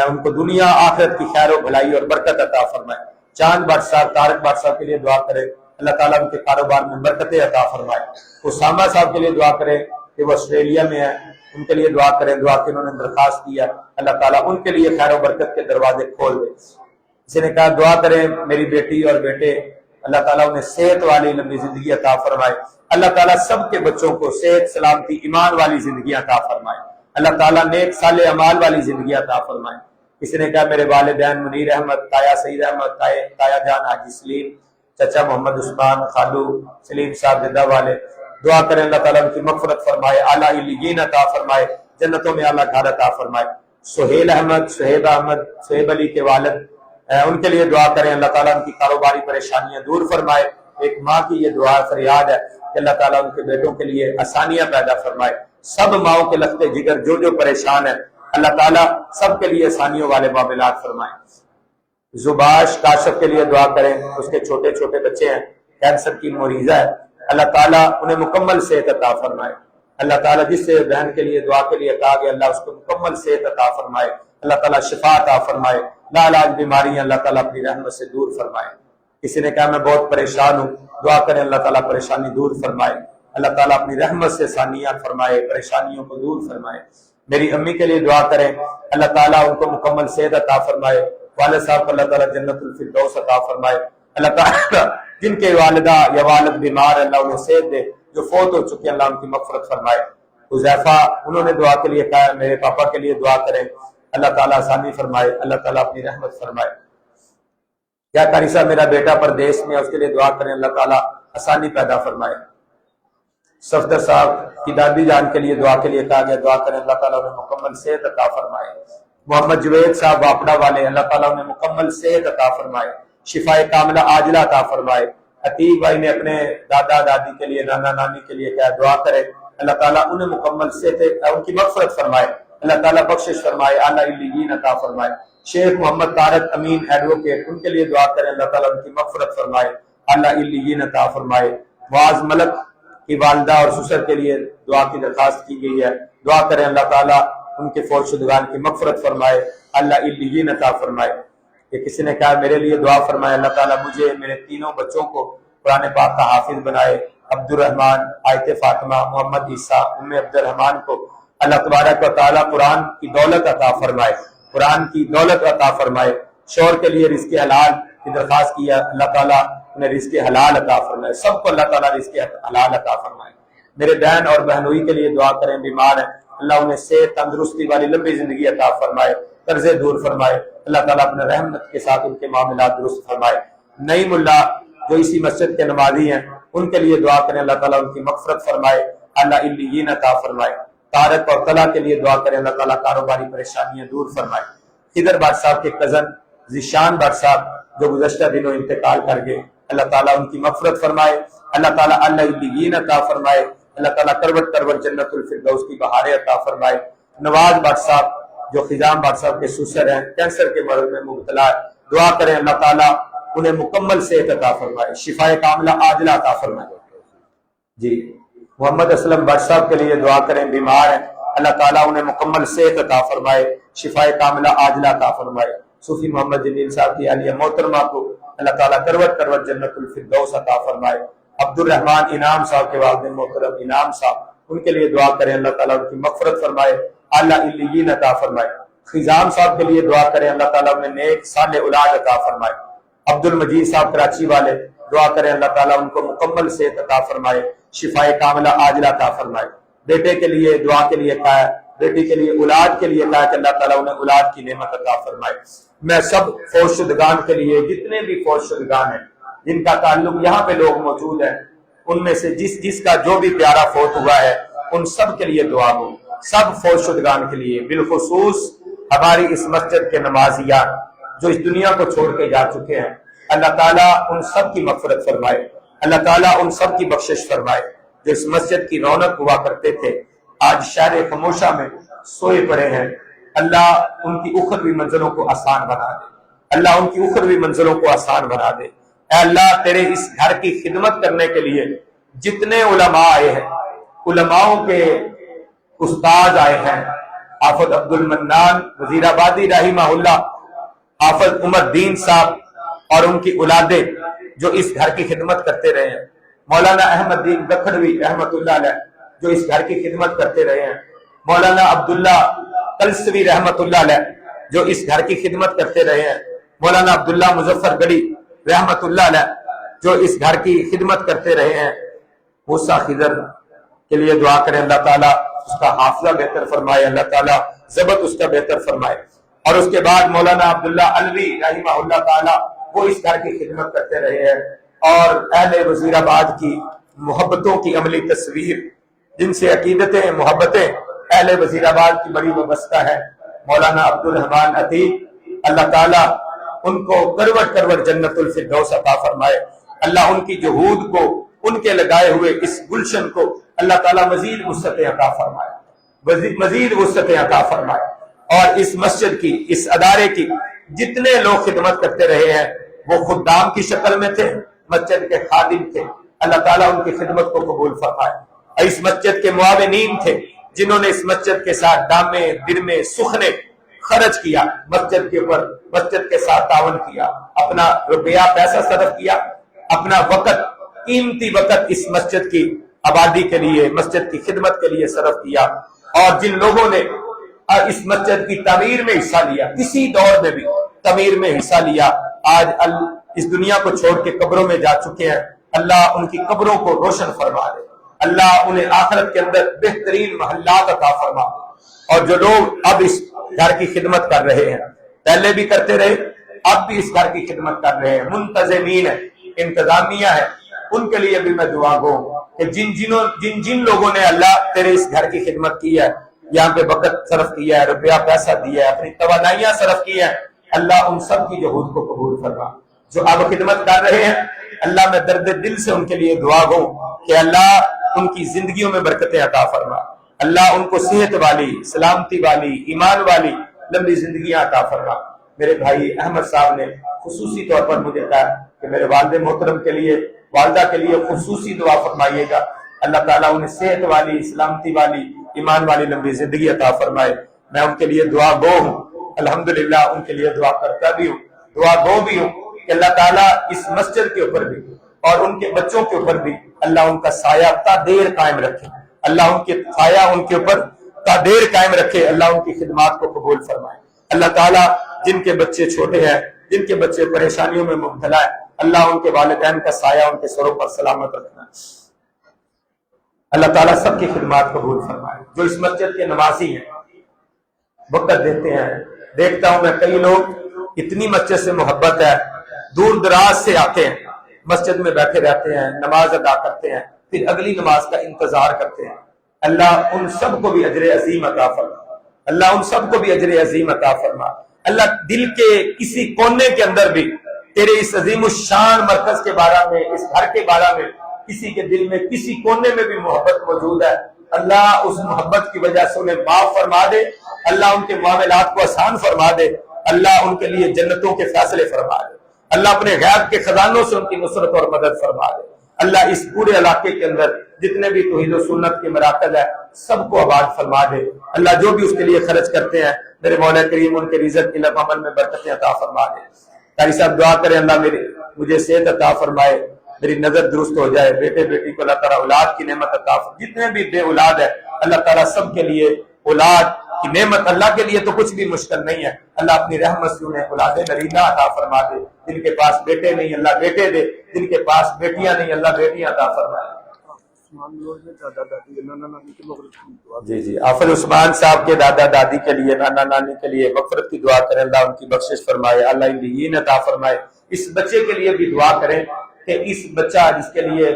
ان کو دنیا آخرت کی خیر و بھلائی اور برکت عطا فرمائے۔ چاند بٹ صاحب، طارق بٹ صاحب کے لیے دعا کرے اللہ تعالیٰ ان کے کاروبار میں برکتیں عطا فرمائے۔ اسامہ صاحب کے لیے دعا کرے کہ وہ آسٹریلیا میں ہیں، ان کے لیے دعا کریں، دعا کی انہوں نے درخواست کی ہے، اللہ تعالیٰ ان کے لیے خیر و برکت کے دروازے کھول دے۔ کسی نے کہا دعا کریں میری بیٹی اور بیٹے اللہ تعالیٰ انہیں صحت والی لمبی زندگی عطا فرمائے، اللہ تعالیٰ سب کے بچوں کو صحت، سلامتی، ایمان والی زندگی عطا فرمائے، اللہ تعالیٰ نیک صالح اعمال والی زندگی عطا فرمائے۔ کسی نے کہا میرے والدین منیر احمد، تایا سعید احمد، تایا جان حاجی سلیم، چچا محمد عثمان، خالو سلیم صاحب جدہ والے، دعا کریں اللہ تعالیٰ ان کی مغفرت فرمائے، اعلیٰ علیین عطا فرمائے، جنتوں میں اعلیٰ گھر عطا فرمائے۔ سہیل احمد، سہیب احمد، سہیب علی کے والد ان کے لیے دعا کریں اللہ تعالیٰ ان کی کاروباری پریشانیاں دور فرمائے۔ ایک ماں کی یہ دعا فریاد ہے کہ اللہ تعالیٰ ان کے بیٹوں کے لیے آسانیاں پیدا فرمائے۔ سب ماؤں کے لختے جگر جو پریشان ہے اللہ تعالیٰ سب کے لیے آسانیوں والے معاملات فرمائے۔ زباش کاشف کے لیے دعا کریں، اس کے چھوٹے چھوٹے بچے ہیں، کینسر کی مریضہ ہے، اللہ تعالیٰ انہیں مکمل صحت عطا فرمائے۔ اللہ تعالیٰ جس سے بہن کے لیے دعا کے لیے کہا گیا اللہ اس کو مکمل صحت عطا فرمائے، اللہ تعالیٰ شفا عطا فرمائے، لا علاج بیماریاں اللہ تعالیٰ اپنی رحمت سے دور فرمائے۔ کسی نے کہا میں بہت پریشان ہوں، دعا کریں اللہ تعالیٰ پریشانی دور فرمائے، اللہ تعالیٰ اپنی رحمت سے آسانیاں فرمائے، پریشانیوں کو دور فرمائے۔ میری امی کے لیے دعا کریں اللہ تعالیٰ ان کو مکمل صحت عطا فرمائے، والد صاحب کو اللہ تعالیٰ جنت الفردوس عطا فرمائے، اللہ تعالیٰ جن کے والدہ یا والد بیمار اللہ انہیں صحت دے، جو فوت ہو چکے اللہ ان کی مغفرت فرمائے۔ حذیفہ انہوں نے دعا کے لیے کہا میرے پاپا کے لیے دعا کریں اللہ تعالیٰ آسانی فرمائے، اللہ تعالیٰ اپنی رحمت فرمائے۔ کیا قاری صاحب میرا بیٹا پردیس میں اس کے لیے دعا کریں اللہ تعالیٰ آسانی پیدا فرمائے۔ صفدر صاحب کی دادی جان کے لیے دعا کے لیے کہا گیا دعا کریں اللہ تعالیٰ انہیں مکمل صحت عطا فرمائے۔ محمد جوید صاحب واپڑا والے اللہ تعالیٰ انہیں مکمل صحت عطا فرمائے، شفا کاملہ عاجلہ عطا فرمائے۔ عتیق بھائی نے اپنے دادا دادی کے لیے نانا نانی کے لیے کہا دعا کرے اللہ تعالیٰ انہیں مکمل صحت ان کی مغفرت فرمائے، اللہ تعالیٰ بخشش فرمائے، اعلیٰ علیین عطا فرمائے۔ شیخ محمد طارق امین ایڈوکیٹ ان کے لیے دعا کریں اللہ تعالیٰ ان کی مغفرت فرمائے، اعلیٰ علیین عطا فرمائے۔ معاذ ملک کی والدہ اور سسر کے لیے دعا کی درخواست کی گئی ہے، دعا کریں اللہ تعالیٰ ان کے فوت شدگان کی مغفرت فرمائے، اللہ علیین عطا فرمائے۔ کہ کسی نے کہا میرے لیے دعا فرمائے اللہ تعالیٰ مجھے میرے تینوں بچوں کو قرآن پاک کا حافظ بنائے، عبد الرحمن، آیت فاطمہ، محمد عیسیٰ، عبد الرحمن کو اللہ تبارک و تعالیٰ قرآن کی دولت عطا فرمائے، قرآن کی دولت عطا فرمائے۔ شور کے لیے رزق حلال کی درخواست کیا اللہ تعالیٰ انہیں رزق حلال عطا فرمائے، سب کو اللہ تعالیٰ رزق حلال عطا فرمائے۔ میرے بہن اور بہنوئی کے لیے دعا کریں بیمار ہیں اللہ انہیں صحت تندرستی والی لمبی زندگی عطا فرمائے، قرضے دور فرمائے، اللہ تعالیٰ اپنے رحمت کے ساتھ ان کے معاملات درست فرمائے۔ نعیم اللہ جو اسی مسجد کے نمازی ہیں ان کے لیے دعا کریں اللہ تعالیٰ ان کی مغفرت فرمائے، اللہ علیین عطا فرمائے۔ طارق اور طلحہ کے لیے دعا کریں اللہ تعالیٰ کاروباری پریشانیاں دور فرمائے۔ خضر بٹ صاحب کے کزن ذیشان بٹ صاحب جو گزشتہ دنوں انتقال کر گئے اللہ تعالیٰ ان کی مغفرت فرمائے، اللہ تعالیٰ علیین عطا فرمائے، اللہ تعالیٰ کروٹ کروٹ جنت الفردوس کی بہاریں عطا فرمائے۔ نواز بٹ صاحب جو خزام بٹ صاحب کے سسر ہیں کینسر کے مرض میں مبتلا ہے، دعا کریں اللہ تعالیٰ انہیں مکمل صحت عطا فرمائے، شفا کاملہ عاجلہ عطا فرمائے۔ جی محمد اسلم بٹ صاحب کے لیے دعا کریں بیمار ہیں اللہ تعالیٰ انہیں مکمل صحت عطا فرمائے، شفا کاملہ عاجلہ عطا فرمائے۔ صوفی محمد جمیل صاحب کی اہلیہ محترمہ کو اللہ تعالیٰ کروٹ کروٹ جنت الفردوس عطا فرمائے۔ عبد الرحمن انعام صاحب کے والد محترم انعام صاحب ان کے لیے دعا کریں اللہ تعالیٰ ان کی مغفرت فرمائے، اعلیٰ علیین عطا فرمائے۔ خزام صاحب کے لیے دعا کریں اللہ تعالیٰ انہیں نیک صالح اولاد عطا فرمائے۔ عبد المجید صاحب کراچی والے دعا کریں اللہ تعالیٰ ان کو مکمل صحت عطا فرمائے، شفا کاملہ عاجلہ عطا فرمائے۔ بیٹے کے لیے دعا کے لیے کہا ہے، بیٹی کے لیے اولاد کے لیے کہا کہ اللہ تعالیٰ انہیں اولاد کی نعمت عطا فرمائے۔ میں سب فوت شدگان کے لیے جتنے بھی فوت شدگان ہیں جن کا تعلق یہاں پہ لوگ موجود ہیں ان میں سے جس کا جو بھی پیارا فوت ہوا ہے ان سب کے لیے دعا ہو، سب فوت شدگان کے لیے، بالخصوص ہماری اس مسجد کے نمازیان جو اس دنیا کو چھوڑ کے جا چکے ہیں، اللہ تعالیٰ ان سب کی مغفرت فرمائے، اللہ تعالیٰ ان سب کی بخشش فرمائے۔ جو اس مسجد کی رونق ہوا کرتے تھے آج شہر خموشہ میں سوئے پڑے ہیں، اللہ ان کی اخروی منزلوں کو آسان بنا دے، اللہ ان کی اخروی منزلوں کو آسان بنا دے۔ اے اللہ تیرے اس گھر کی خدمت کرنے کے لیے جتنے علماء آئے ہیں، علماؤں کے استاد آئے ہیں، حافظ عبد المنان وزیر آبادی رحمہ اللہ، حافظ عمر دین صاحب اور ان کی اولادیں جو اس گھر کی خدمت کرتے رہے ہیں، مولانا احمد دین دکھڑوی رحمت اللہ علیہ جو اس گھر کی خدمت کرتے رہے ہیں، مولانا عبداللہ کلسوی رحمت اللہ علیہ جو اس گھر کی خدمت کرتے رہے ہیں، مولانا عبداللہ مظفر گڑی رحمت اللہ علیہ جو اس گھر کی خدمت کرتے رہے ہیں۔ موسیٰ خضر کے لیے دعا کریں اللہ تعالیٰ اس کا حافظہ بہتر فرمائے، اللہ تعالیٰ ضبط اس کا بہتر فرمائے۔ اور اس کے بعد مولانا عبداللہ علوی رحمہ اللہ تعالیٰ وہ اس گھر کی خدمت کرتے رہے ہیں، اور اہل وزیر آباد کی محبتوں کی عملی تصویر جن سے عقیدتیں محبتیں اہل وزیر آباد کی بڑی وابستہ ہے، مولانا عبد الرحمن عتیق، اللہ تعالیٰ ان کو کروٹ کروٹ جنت الفردوس عطا فرمائے، اللہ ان کی جہود کو، ان کے لگائے ہوئے اس گلشن کو اللہ تعالیٰ مزید وسعتیں عطا فرمائے، مزید وسعتیں عطا فرمائے، اور اس مسجد کی، اس ادارے کی جتنے لوگ خدمت کرتے رہے ہیں وہ خدام کی شکل میں تھے، مسجد کے خادم تھے، اللہ تعالیٰ ان کی خدمت کو قبول فرمائے۔ اس مسجد کے معاونین تھے جنہوں نے اس مسجد کے ساتھ ڈامے درمے سخنے خرچ کیا، مسجد کے اوپر مسجد کے ساتھ تعاون کیا، اپنا روپیہ پیسہ صرف کیا، اپنا وقت قیمتی وقت اس مسجد کی آبادی کے لیے، مسجد کی خدمت کے لیے صرف کیا۔ اور جن لوگوں نے اس مسجد کی تعمیر میں حصہ لیا، کسی دور میں بھی تعمیر میں حصہ لیا، آج اس دنیا کو چھوڑ کے قبروں میں جا چکے ہیں، اللہ ان کی قبروں کو روشن فرما دے، اللہ انہیں آخرت کے اندر بہترین محلات عطا فرما دے۔ اور جو لوگ اب اس گھر کی خدمت کر رہے ہیں، پہلے بھی کرتے رہے، اب بھی اس گھر کی خدمت کر رہے ہیں، منتظمین ہیں، انتظامیہ ہے، ان کے لیے بھی میں دعا گو کہ جن لوگوں نے اللہ تیرے اس گھر کی خدمت کی ہے، یہاں پہ وقت صرف کیا ہے، روپیہ پیسہ دیا ہے، اپنی توانائیاں صرف کی ہیں، اللہ ان سب کی جہود کو قبول فرما۔ جو اب خدمت کر رہے ہیں، اللہ میں درد دل سے ان کے لیے دعا گو کہ اللہ ان کی زندگیوں میں برکتیں عطا فرما، اللہ ان کو صحت والی، سلامتی والی، ایمان والی لمبی زندگیاں عطا فرما۔ میرے بھائی احمد صاحب نے خصوصی طور پر مجھے کہا کہ میرے والد محترم کے لیے، والدہ کے لیے خصوصی دعا فرمائیے گا، اللہ تعالیٰ انہیں صحت والی، سلامتی والی، ایمان والی لمبی زندگی عطا فرمائے۔ میں ان کے لیے دعا گو ہوں، الحمدللہ ان کے لیے دعا کرتا بھی ہوں، دعا گو بھی ہوں کہ اللہ تعالیٰ اس مسجد کے اوپر بھی اور ان کے بچوں کے اوپر بھی اللہ ان کا سایہ تا دیر قائم رکھے، اللہ ان کے سایہ ان کے اوپر تا دیر قائم رکھے، اللہ ان کی خدمات کو قبول فرمائے۔ اللہ تعالیٰ جن کے بچے چھوٹے ہیں، جن کے بچے پریشانیوں میں مبتلا ہے، اللہ ان کے والدین کا سایہ ان کے سروں پر سلامت رکھنا۔ اللہ تعالیٰ سب کی خدمات قبول فرمائے۔ جو اس مسجد کے نمازی ہیں، وقت دیتے ہیں، دیکھتا ہوں میں کئی لوگ اتنی مسجد سے محبت ہے، دور دراز سے آتے ہیں، مسجد میں بیٹھے رہتے ہیں، نماز ادا کرتے ہیں، پھر اگلی نماز کا انتظار کرتے ہیں۔ اللہ ان سب کو بھی اجر عظیم عطا فرما، اللہ ان سب کو بھی اجر عظیم عطا فرما۔ اللہ دل کے کسی کونے کے اندر بھی تیرے اس عظیم الشان مرکز کے بارے میں، اس گھر کے بارے میں کسی کے دل میں کسی کونے میں بھی محبت موجود ہے، اللہ اس محبت کی وجہ سے انہیں معاف فرما دے، اللہ ان کے معاملات کو آسان فرما دے، اللہ ان کے لیے جنتوں کے فیصلے فرما دے، اللہ اپنے غیب کے خزانوں سے ان کی نصرت اور مدد فرما دے۔ اللہ اس پورے علاقے کے اندر جتنے بھی توحید و سنت کے مراکز ہے سب کو آباد فرما دے، اللہ جو بھی اس کے لیے خرچ کرتے ہیں میرے مولا کریم ان کے رزق علم عمل میں برکتیں عطا فرما دے۔ قاری صاحب دعا کریں اللہ مجھے صحت عطا فرمائے، میری نظر درست ہو جائے، بیٹے بیٹی کو اللہ تعالیٰ اولاد کی نعمت عطا فرمائے، جتنے بھی بے اولاد ہے اللہ تعالیٰ سب کے لیے اولاد کی نعمت، اللہ کے لیے تو کچھ بھی مشکل نہیں ہے، اللہ اپنی رحمت سے انہیں اولاد نرینہ عطا فرما دے، جن کے پاس بیٹے نہیں اللہ بیٹے دے، جن کے پاس بیٹیاں نہیں اللہ بیٹیاں عطا فرمائے۔ جی حافظ عثمان صاحب کے دادا دادی کے لیے، نانا نانی کے لیے مغفرت کی دعا کریں، اللہ ان کی بخشش فرمائے، اللہ علیین عطا فرمائے۔ اس بچے کے لیے بھی دعا کریں کہ اس بچہ جس کے لیے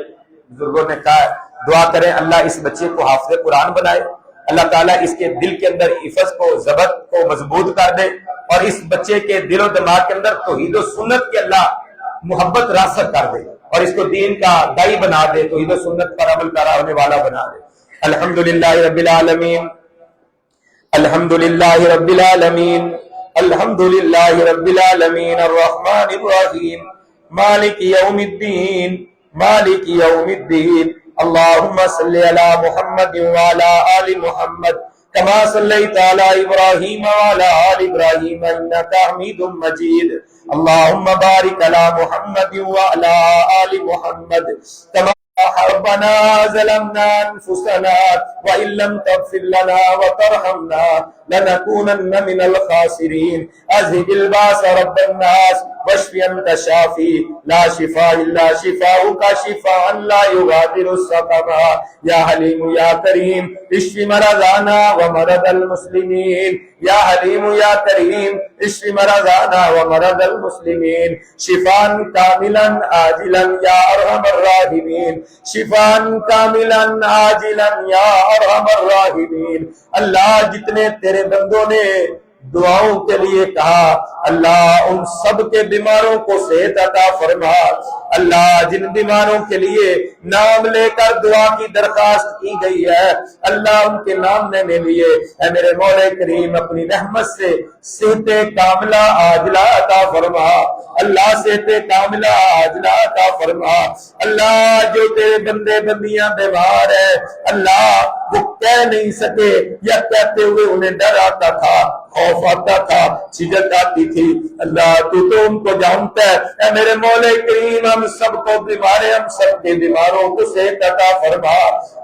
بزرگوں نے کہا دعا کریں اللہ اس بچے کو حافظ قرآن بنائے، اللہ تعالیٰ اس کے دل کے اندر حفظ کو ضبط کو مضبوط کر دے، اور اس بچے کے دل و دماغ کے اندر توحید و سنت کے اللہ محبت راسخ کر دے، اور اس کو دین کا دائی بنا دے، توحید و سنت پر عمل کرا ہونے والا بنا دے۔ الحمدللہ رب العالمین، الحمدللہ رب العالمین، الحمدللہ رب العالمین، الرحمن الرحیم، مالک یوم الدین، مالک یوم الدین، اللہم صلی علی محمد وعلی آل محمد کما صلیت علی ابراہیم وعلی آل ابراہیم انکا حمید مجید، اللہم بارک علی محمد وعلی آل محمد کما ربنا ظلمنا انفسنا وان لم تغفر لنا وترحمنا لنكونن من الخاسرين، اذهب الباس رب الناس واشف انت شافي لا شفاء الا شفاؤك شفاء لا يغادر سقما، يا حليم يا كريم اشف مرضانا ومرض المسلمين، يا حليم يا كريم اشف مرضانا ومرض المسلمين شفاء كاملا عاجلا يا ارحم الراحمين، شفاء كاملا عاجلا يا ارحم الراحمين۔ اللہ جتنے تیرے بندوں نے دعاؤں کے لیے کہا، اللہ ان سب کے بیماروں کو صحت عطا فرما۔ اللہ جن بیماروں کے لیے نام لے کر دعا کی درخواست کی گئی ہے، اللہ ان کے نام لینے لیے اے میرے مولا کریم اپنی رحمت سے صحت کاملہ عاجلہ عطا فرما۔ اللہ صحت کاملہ عاجلہ عطا فرما۔ اللہ جو تیرے بندے بندیاں بیمار ہیں، اللہ وہ کہہ نہیں سکے یا کہتے ہوئے انہیں ڈر آتا تھا، خوف آتا تھا، جھجک آتی تھی، اللہ تو ان کو جانتا ہے۔ اے میرے مولا کریم ہم سب کو بیمار ہیں، ہم سب کے بیماروں کو صحت عطا فرما۔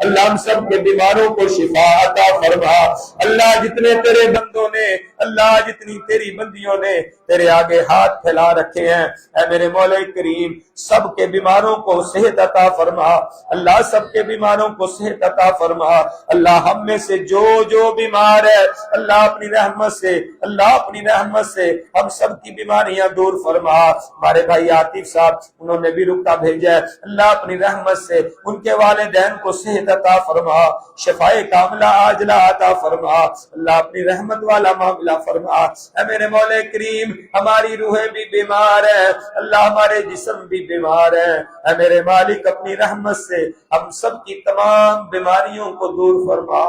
اللہ ہم سب کے بیماروں کو شفا عطا فرما۔ اللہ جتنے تیرے بندوں نے، اللہ جتنی تیری بندیوں نے تیرے آگے ہاتھ پھیلا رکھے ہیں، اے میرے مولا کریم سب کے بیماروں کو صحت عطا فرما۔ اللہ سب کے بیماروں کو صحت عطا فرما۔ اللہ ہم میں سے جو جو بیمار ہے، اللہ اپنی رحمت سے، اللہ اپنی رحمت سے ہم سب کی بیماریاں دور فرما۔ ہمارے بھائی عاطف صاحب انہوں نے بھی رکا بھیجا ہے، اللہ اپنی رحمت سے ان کے والدین کو صحت عطا فرما، شفائے کاملہ عاجلہ عطا فرما۔ اللہ اپنی رحمت والا معاملہ فرما۔ اے میرے مولا کریم ہماری روحیں بھی بیمار ہیں، اللہ ہمارے جسم بھی بیمار ہیں، اے میرے مالک اپنی رحمت سے ہم سب کی تمام بیماریوں کو دور فرما۔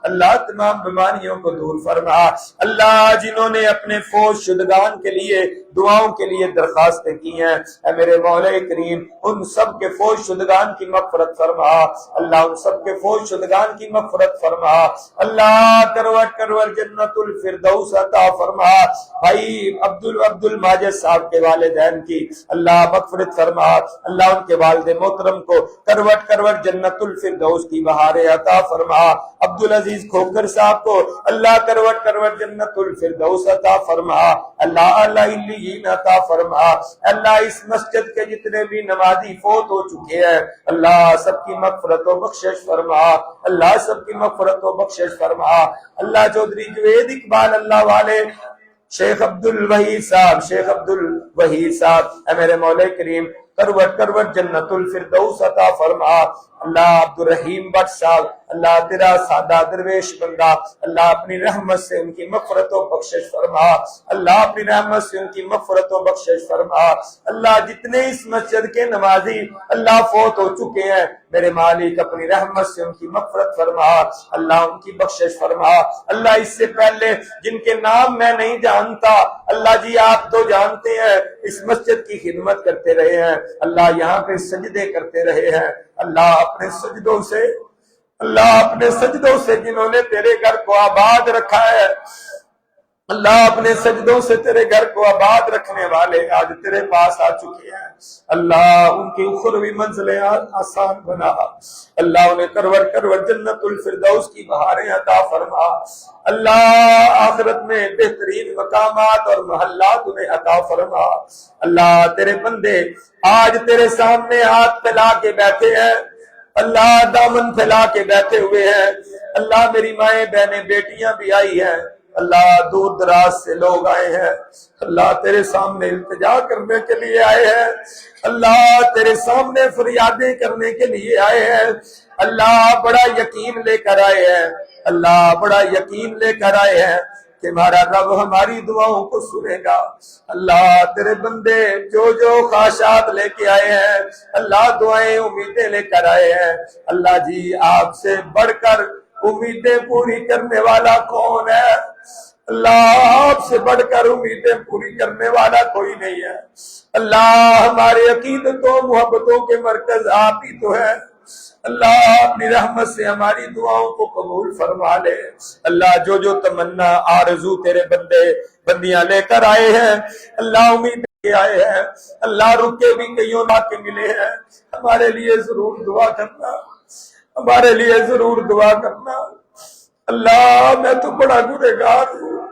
اللہ تمام بیماریوں کو دور فرما۔ اللہ جنہوں نے اپنے فوت شدگان کے لیے دعاؤں کے لیے درخواستیں کی ہیں، اے میرے مولا کریم ان سب کے فوت شدگان کی مغفرت فرما۔ اللہ ان سب کے فوت شدگان کی مغفرت فرما۔ اللہ کروٹ کروٹ جنت الفردوس عطا فرما۔ بھائی عبد الماجد صاحب کے والدین کی اللہ مغفرت فرما۔ اللہ ان کے والد محترم کو کروٹ کروٹ جنت الفردوس کی بہاریں عطا فرما۔ عبدالعزیز کھوکر صاحب کو اللہ کروٹ کروٹ جنت الفردوس عطا فرما۔ اللہ علیہ عطا فرما۔ اللہ اس مسجد کے جتنے بھی نمازی فوت ہو چکے ہیں، اللہ سب کی مغفرت و بخشش فرما۔ اللہ سب کی مغفرت و بخشش فرما۔ اللہ چودھری جوید اقبال اللہ والے، شیخ عبد الوحید صاحب، شیخ عبد الوحید صاحب، اے میرے مولا کریم کروٹ کروٹ جنت الفردوس عطا فرما۔ اللہ عبد الرحیم بٹ صاحب، اللہ تیرا سادہ درویش بندہ، اللہ اپنی رحمت سے ان کی مغفرت و بخشش فرما۔ اللہ اپنی رحمت سے ان کی مغفرت و بخشش فرما۔ اللہ جتنے اس مسجد کے نمازی اللہ فوت ہو چکے ہیں، میرے مالک اپنی رحمت سے ان کی مغفرت فرما، اللہ ان کی بخشش فرما۔ اللہ اس سے پہلے جن کے نام میں نہیں جانتا، اللہ جی آپ تو جانتے ہیں، اس مسجد کی خدمت کرتے رہے ہیں، اللہ یہاں پہ سجدے کرتے رہے ہیں، اللہ اپنے سجدوں سے، اللہ اپنے سجدوں سے جنہوں نے تیرے گھر کو آباد رکھا ہے، اللہ اپنے سجدوں سے تیرے گھر کو آباد رکھنے والے آج تیرے پاس آ چکے ہیں، اللہ ان کی اخروی منزلیں آسان بنا، اللہ انہیں کروٹ کروٹ جنت الفردوس کی بہاریں عطا فرما، اللہ آخرت میں بہترین مقامات اور محلات انہیں عطا فرما۔ اللہ تیرے بندے آج تیرے سامنے ہاتھ پھیلا کے بیٹھے ہیں، اللہ دامن پھیلا کے بیٹھے ہوئے ہیں، اللہ میری مائیں بہنیں بیٹیاں بھی آئی ہیں، اللہ دور دراز سے لوگ آئے ہیں، اللہ تیرے سامنے التجا کرنے کے لیے آئے ہیں، اللہ تیرے سامنے فریادیں کرنے کے لیے آئے ہیں، اللہ بڑا یقین لے کر آئے ہیں، اللہ بڑا یقین لے کر آئے ہیں کہ ہمارا رب ہماری دعاؤں کو سنے گا۔ اللہ تیرے بندے جو جو خواہشات لے کے آئے ہیں، اللہ دعائیں امیدیں لے کر آئے ہیں، اللہ جی آپ سے بڑھ کر امیدیں پوری کرنے والا کون ہے؟ اللہ آپ سے بڑھ کر امیدیں پوری کرنے والا کوئی نہیں ہے، اللہ ہمارے عقیدتوں محبتوں کے مرکز آپ ہی تو ہے، اللہ اپنی رحمت سے ہماری دعاؤں کو قبول فرما لے۔ اللہ جو جو تمنا آرزو تیرے بندے بندیاں لے کر آئے ہیں، اللہ امید کے آئے ہیں، اللہ رکے بھی کئیوں لا کے ملے ہیں، ہمارے لیے ضرور دعا کرنا، ہمارے لیے ضرور دعا کرنا۔ اللہ میں تو بڑا گنہگار ہوں،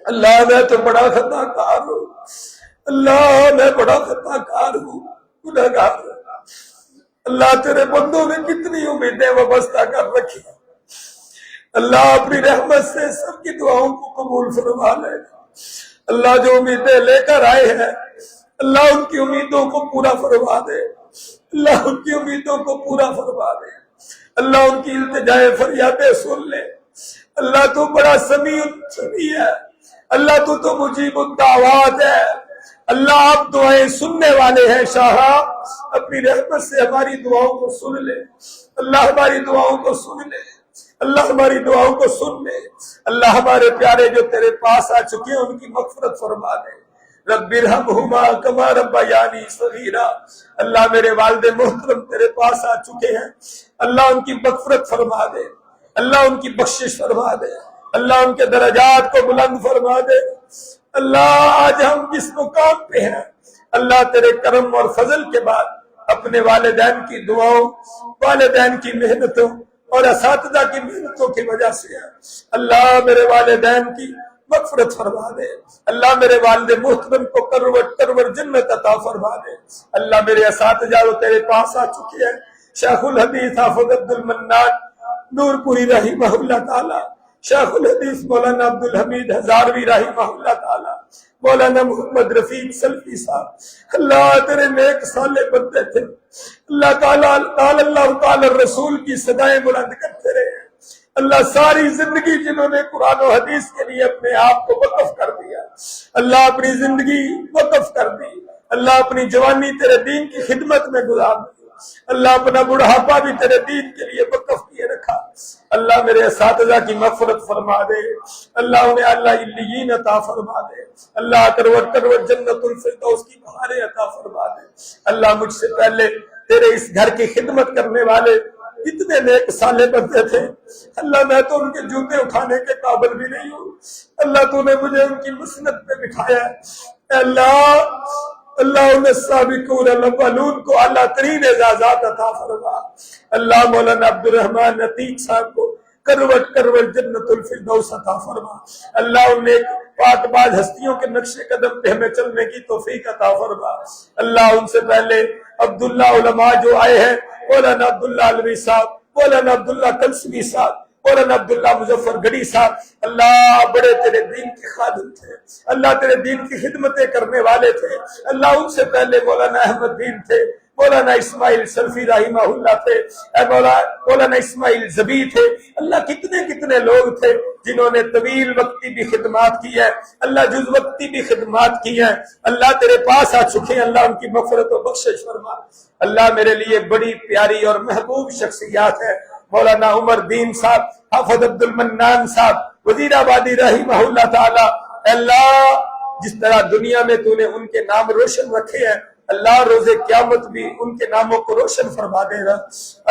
اللہ میں تو بڑا خطا کار ہوں، اللہ میں بڑا خطا کار ہوں، گنہگار ہوں، اللہ تیرے بندوں نے کتنی امیدیں وابستہ کر رکھی، اللہ اپنی رحمت سے سب کی دعاؤں کو قبول فرما لے، اللہ جو امیدیں لے کر آئے ہیں اللہ ان کی امیدوں کو پورا فرما دے، اللہ ان کی امیدوں کو پورا فرما دے، اللہ ان کی التجائے فریادیں سن لے، اللہ تو بڑا سمیع ہے، اللہ تو مجیب الدعوات ہے، اللہ آپ دعائیں سننے والے ہیں۔ شاہ اپنی رحمت سے ہماری دعاؤں کو سن لے، اللہ ہماری دعاؤں کو سن لے، اللہ ہماری دعاؤں کو سن لے۔ اللہ ہمارے پیارے جو تیرے پاس آ چکے ہیں ان کی مغفرت فرما دے۔ رب ارحمہما کما ربیانی صغیرا، اللہ میرے والد محترم تیرے پاس آ چکے ہیں، اللہ ان کی مغفرت فرما دے، اللہ ان کی بخشش فرما دے، اللہ ان کے درجات کو بلند فرما دے۔ اللہ آج ہم جس مقام پہ ہیں، اللہ تیرے کرم اور فضل کے بعد اپنے والدین کی دعاؤں، والدین کی محنتوں اور اساتذہ کی محنتوں کی وجہ سے ہے۔ اللہ میرے والدین کی مغفرت فرما دے، اللہ میرے والد محترم کو کروڑ جنت عطا فرما دے۔ اللہ میرے اساتذہ جو تیرے پاس آ چکے ہیں، شیخ الحدیث حافظ عبد المنان نور پوری رحمہ اللہ تعالی، شیخ الحدیث مولانا عبد الحمید ہزاروی رحمہ اللہ تعالی، مولانا محمد رفیق سلفی صاحب، اللہ تیرے نیک صالح بندے تھے، اللہ تعالی اللہ تعالی رسول کی صدائیں بلند کرتے رہے۔ اللہ ساری زندگی جنہوں نے قرآن و حدیث کے لیے اپنے آپ کو وقف کر دیا، اللہ اپنی زندگی وقف کر دی، اللہ اپنی جوانی تیرے دین کی خدمت میں گزار دی، اللہ اپنا بڑھاپا بھی تیرے دین کے لیے وقف کیے رکھا۔ اللہ میرے اساتذہ کی مغفرت فرما دے، اللہ انہیں اللہ علیین عطا فرما دے، اللہ کروڑ جنت الفردوس کی بہاریں عطا فرما دے۔ اللہ مجھ سے پہلے تیرے اس گھر کی خدمت کرنے والے اتنے نیک صالح بندے تھے، اللہ میں تو ان کے جوتے اٹھانے کے قابل بھی نہیں ہوں، اللہ تو نے مجھے ان کی مسند پہ بٹھایا ہے۔ اللہ انہیں سابقون الاولون کو اعلیٰ ترین اعزازات عطا فرما۔ اللہ مولانا عبد الرحمن عتیق صاحب کو کروڑ جنت الفردوس عطا فرما۔ اللہ انہیں پاک باز ہستیوں کے نقش قدم پہ ہمیں چلنے کی توفیق عطا فرما۔ اللہ ان سے پہلے عبداللہ علماء جو آئے ہیں، مولانا عبداللہ علوی صاحب، مولانا عبداللہ کلسوی صاحب، مولانا عبداللہ مظفر گڑھی صاحب، اللہ بڑے تیرے دین کے خادم تھے، اللہ تیرے دین کی خدمتیں کرنے والے تھے۔ اللہ ان سے پہلے مولانا احمد دین تھے، مولانا اسماعیل سلفی رحمہ اللہ تھے، مولانا اسماعیل زبی تھے، اللہ کتنے لوگ تھے جنہوں نے طویل وقتی بھی خدمات کی ہے، اللہ جز وقتی بھی خدمات کی ہیں، اللہ تیرے پاس آ چکے ہیں، اللہ ان کی مغفرت و بخشش فرما۔ اللہ میرے لیے بڑی پیاری اور محبوب شخصیات ہے، مولانا عمر دین صاحب، حافظ عبد المنان صاحب، وزیر آبادی رحمہ اللہ تعالی۔ اللہ جس طرح دنیا میں تو نے ان کے نام روشن رکھے ہیں، اللہ روز قیامت بھی ان کے ناموں کو روشن فرما دے گا۔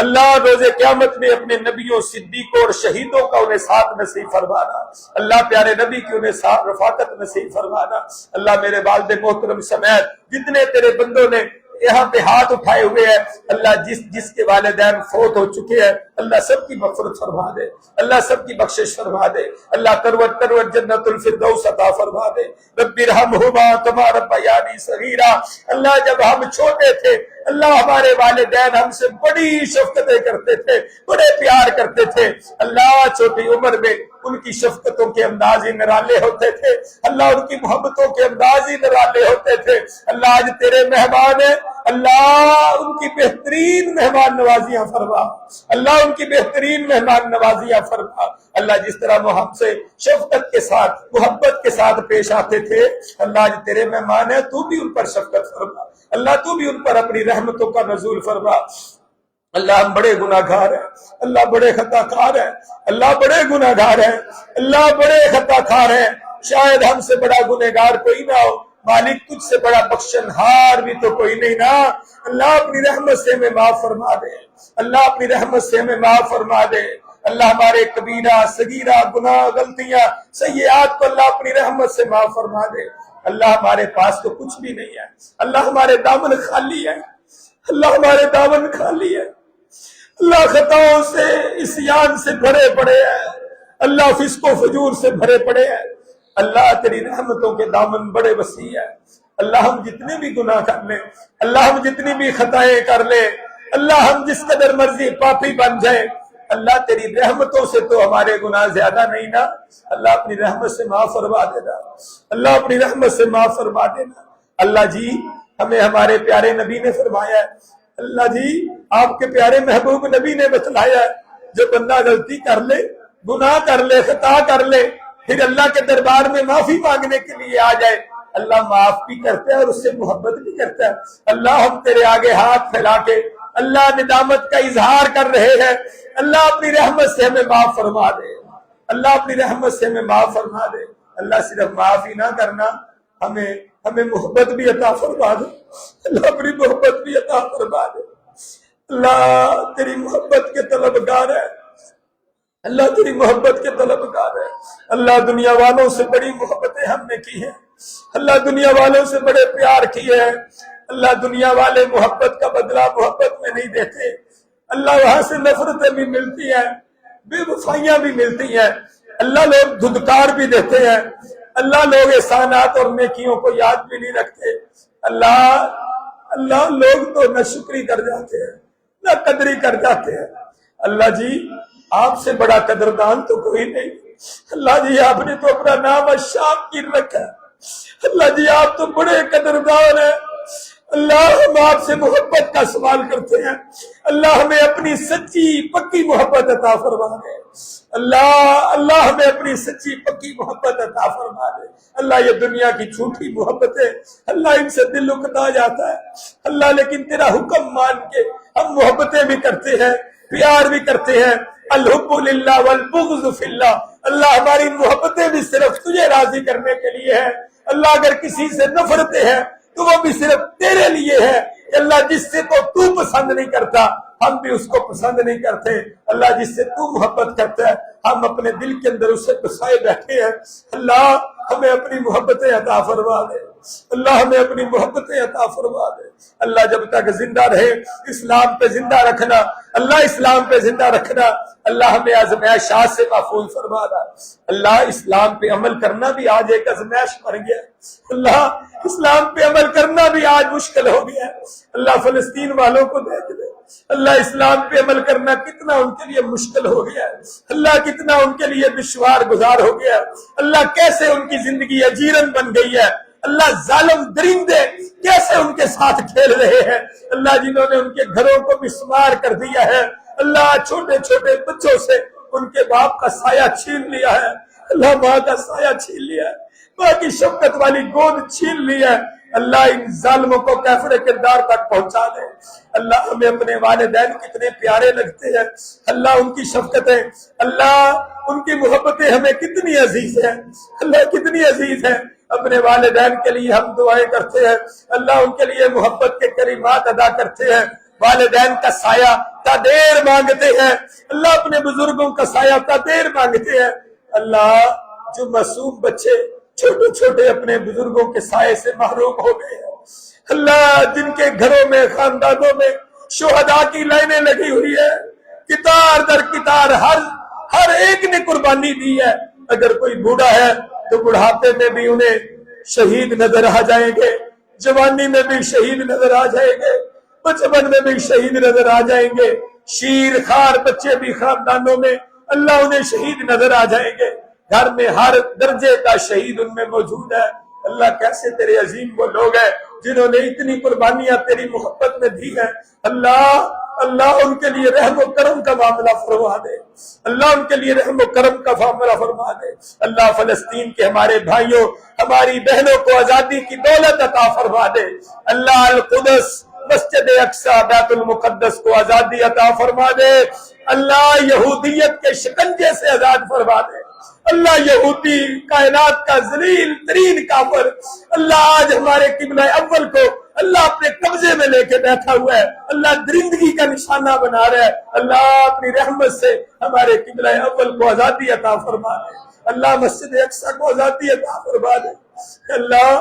اللہ روز قیامت میں اپنے نبیوں، صدیقوں اور شہیدوں کا انہیں ساتھ نصیب فرمانا، اللہ پیارے نبی کی انہیں ساتھ رفاقت نصیب فرمانا۔ اللہ میرے والد محترم سمیت جتنے تیرے بندوں نے یہاں پہ ہاتھ اٹھائے ہوئے ہیں، اللہ جس کے والدین فوت ہو چکے ہیں، اللہ سب کی مغفرت فرما دے، اللہ سب کی بخشش فرما دے، اللہ کروڑ جنت الفردوس عطا فرما دے۔ رب ارحمہما کما ربیانی صغیرا، اللہ جب ہم چھوٹے تھے، اللہ ہمارے والدین ہم سے بڑی شفقتیں کرتے تھے، بڑے پیار کرتے تھے، اللہ چھوٹی عمر میں ان کی شفقتوں کے انداز ہی نرالے ہوتے تھے، اللہ ان کی محبتوں کے انداز ہی نرالے ہوتے تھے۔ اللہ آج تیرے مہمان ہیں، اللہ ان کی بہترین مہمان نوازیاں فرما، اللہ ان کی بہترین مہمان نوازیاں فرما۔ اللہ جس طرح وہ ہم سے شفقت کے ساتھ، محبت کے ساتھ پیش آتے تھے، اللہ آج تیرے مہمان ہیں، تو بھی ان پر شفقت فرما، اللہ تو بھی ان پر اپنی رحمتوں کا نزول فرما۔ اللہ ہم بڑے گناہگار ہیں، اللہ بڑے خطا کار ہیں، اللہ بڑے گناہگار ہیں، اللہ بڑے خطا کار ہیں، شاید ہم سے بڑا گنہگار کوئی نہ ہو، مالک تجھ سے بڑا بخشن ہار بھی تو کوئی نہیں نا۔ اللہ اپنی رحمت سے ہمیں معاف فرما دے، اللہ اپنی رحمت سے ہمیں معاف فرما دے۔ اللہ ہمارے کبیرہ صغیرہ گناہ غلطیاں سیئات کو اللہ اپنی رحمت سے معاف فرما دے۔ اللہ ہمارے پاس تو کچھ بھی نہیں ہے، اللہ ہمارے دامن خالی ہے، اللہ ہمارے دامن خالی ہے، اللہ خطاؤں سے عصیان سے بھرے پڑے ہیں، اللہ فسق و فجور سے بھرے پڑے ہیں۔ اللہ تیری رحمتوں کے دامن بڑے وسیع ہے، اللہ ہم جتنے بھی گناہ کر لیں، اللہ ہم جتنی بھی خطائیں کر لیں، اللہ ہم جس قدر مرضی پاپی بن جائیں، اللہ تیری رحمتوں سے تو ہمارے گناہ زیادہ نہیں نا، اللہ اپنی رحمت سے معاف فرما دینا، اللہ اپنی رحمت سے معاف فرما دینا۔ اللہ جی ہمیں ہمارے پیارے نبی نے فرمایا ہے، اللہ جی آپ کے پیارے محبوب نبی نے بتلایا ہے، جو بندہ غلطی کر لے گناہ کر لے، خطا کر لے، پھر اللہ کے دربار میں معافی مانگنے کے لیے آ جائے، اللہ معاف بھی کرتا ہے اور اس سے محبت بھی کرتا ہے۔ اللہ ہم تیرے آگے ہاتھ پھیلا کے اللہ ندامت کا اظہار کر رہے ہیں، اللہ اپنی رحمت سے ہمیں معاف فرما دے، اللہ اپنی رحمت سے ہمیں معاف فرما دے۔ اللہ صرف معاف ہی نہ کرنا، ہمیں محبت بھی عطا فرما دے، اللہ اپنی محبت بھی عطا فرما دے۔ اللہ تیری محبت کے طلبگار ہے، اللہ تیری محبت کے طلبگار ہے۔ اللہ دنیا والوں سے بڑی محبتیں ہم نے کی ہیں، اللہ دنیا والوں سے بڑے پیار کیے ہیں۔ اللہ دنیا والے محبت کا بدلہ محبت میں نہیں دیتے، اللہ وہاں سے نفرتیں بھی ملتی ہیں، بے وفائیاں بھی ملتی ہیں، اللہ لوگ دھدکار بھی دیتے ہیں، اللہ لوگ احسانات اور نیکیوں کو یاد بھی نہیں رکھتے۔ اللہ لوگ تو نہ شکری کر جاتے ہیں نہ قدری کر جاتے ہیں۔ اللہ جی آپ سے بڑا قدردان تو کوئی نہیں، اللہ جی آپ نے تو اپنا نام الشاکر رکھا ہے، اللہ جی آپ تو بڑے قدردان ہیں۔ اللہ ہم آپ سے محبت کا سوال کرتے ہیں، اللہ ہمیں اپنی سچی پکی محبت عطا فرما دے، اللہ ہمیں اپنی سچی پکی محبت عطا فرما دے۔ اللہ یہ دنیا کی جھوٹی محبتیں اللہ ان سے دل اکتا جاتا ہے، اللہ لیکن تیرا حکم مان کے ہم محبتیں بھی کرتے ہیں، پیار بھی کرتے ہیں۔ الحب للہ والبغض فی اللہ، اللہ ہماری محبتیں بھی صرف تجھے راضی کرنے کے لیے ہے۔ اللہ اگر کسی سے نفرتیں ہیں تو وہ بھی صرف تیرے لیے ہے، اللہ جس سے تو پسند نہیں کرتا ہم بھی اس کو پسند نہیں کرتے، اللہ جس سے تو محبت کرتا ہے ہم اپنے دل کے اندر اسے بسائے بیٹھے ہیں۔ اللہ ہمیں اپنی محبتیں عطا فرما دے، اللہ ہمیں اپنی محبتیں عطا فرما دے۔ اللہ جب تک زندہ رہے اسلام پہ زندہ رکھنا، اللہ اسلام پہ زندہ رکھنا، اللہ ہمیں آزمائشات سے محفوظ فرما دے۔ اللہ اسلام پہ عمل کرنا بھی آج ایک آزمائش بن گیا، اللہ اسلام پہ عمل کرنا بھی آج مشکل ہو گیا۔ اللہ فلسطین والوں کو دیکھ لے، اللہ اسلام پہ عمل کرنا کتنا ان کے لیے مشکل ہو گیا ہے، اللہ کتنا ان کے لیے دشوار گزار ہو گیا، اللہ کیسے ان کی زندگی اجیرن بن گئی ہے، اللہ ظالم درندے کیسے ان کے ساتھ کھیل رہے ہیں، اللہ جنہوں نے ان کے گھروں کو مسمار کر دیا ہے، اللہ چھوٹے چھوٹے بچوں سے ان کے باپ کا سایہ چھین لیا ہے، اللہ ماں کا سایہ چھین لیا ہے، ماں کی شفقت والی گود چھین لی ہے۔ اللہ ان ظالموں کو کیفر کردار تک پہنچا دے۔ اللہ ہمیں اپنے والدین کتنے پیارے لگتے ہیں، اللہ ان کی شفقتیں، اللہ ان کی محبتیں ہمیں کتنی عزیز ہیں، اللہ کتنی عزیز ہیں۔ اپنے والدین کے لیے ہم دعائیں کرتے ہیں، اللہ ان کے لیے محبت کے کلمات ادا کرتے ہیں، والدین کا سایہ تا دیر مانگتے ہیں، اللہ اپنے بزرگوں کا سایہ تا دیر مانگتے ہیں۔ اللہ جو معصوم بچے چھوٹے چھوٹے اپنے بزرگوں کے سائے سے محروم ہو گئے ہیں، اللہ جن کے گھروں میں خاندانوں میں شہداء کی لائنیں لگی ہوئی ہے، کتار در کتار ہر ایک نے قربانی دی ہے، اگر کوئی بوڑھا ہے تو بڑھاپے میں بھی انہیں شہید نظر آ جائیں گے، جوانی میں بھی شہید نظر آ جائیں گے، بچپن میں بھی شہید نظر آ جائیں گے، شیر خار بچے بھی خاندانوں میں اللہ انہیں شہید نظر آ جائیں گے، گھر میں ہر درجے کا شہید ان میں موجود ہے۔ اللہ کیسے تیرے عظیم وہ لوگ ہیں جنہوں نے اتنی قربانیاں تیری محبت میں دی ہیں، اللہ ان کے لیے رحم و کرم کا معاملہ فرما دے، اللہ ان کے لیے رحم و کرم کا معاملہ فرما دے۔ اللہ فلسطین کے ہمارے بھائیوں ہماری بہنوں کو آزادی کی دولت عطا فرما دے، اللہ القدس مسجد اقصی بیت المقدس کو آزادی عطا فرما دے، اللہ یہودیت کے شکنجے سے آزاد فرما دے، اللہ یہودی کائنات کا ذلیل ترین کافر اللہ آج ہمارے قبلہ اول کو اللہ اپنے قبضے میں لے کے بیٹھا ہوا ہے، اللہ درندگی کا نشانہ بنا رہا ہے، اللہ اپنی رحمت سے ہمارے قبلہ اول کو آزادی عطا فرما دے، اللہ مسجد اقصی کو آزادی عطا فرما دے۔ اللہ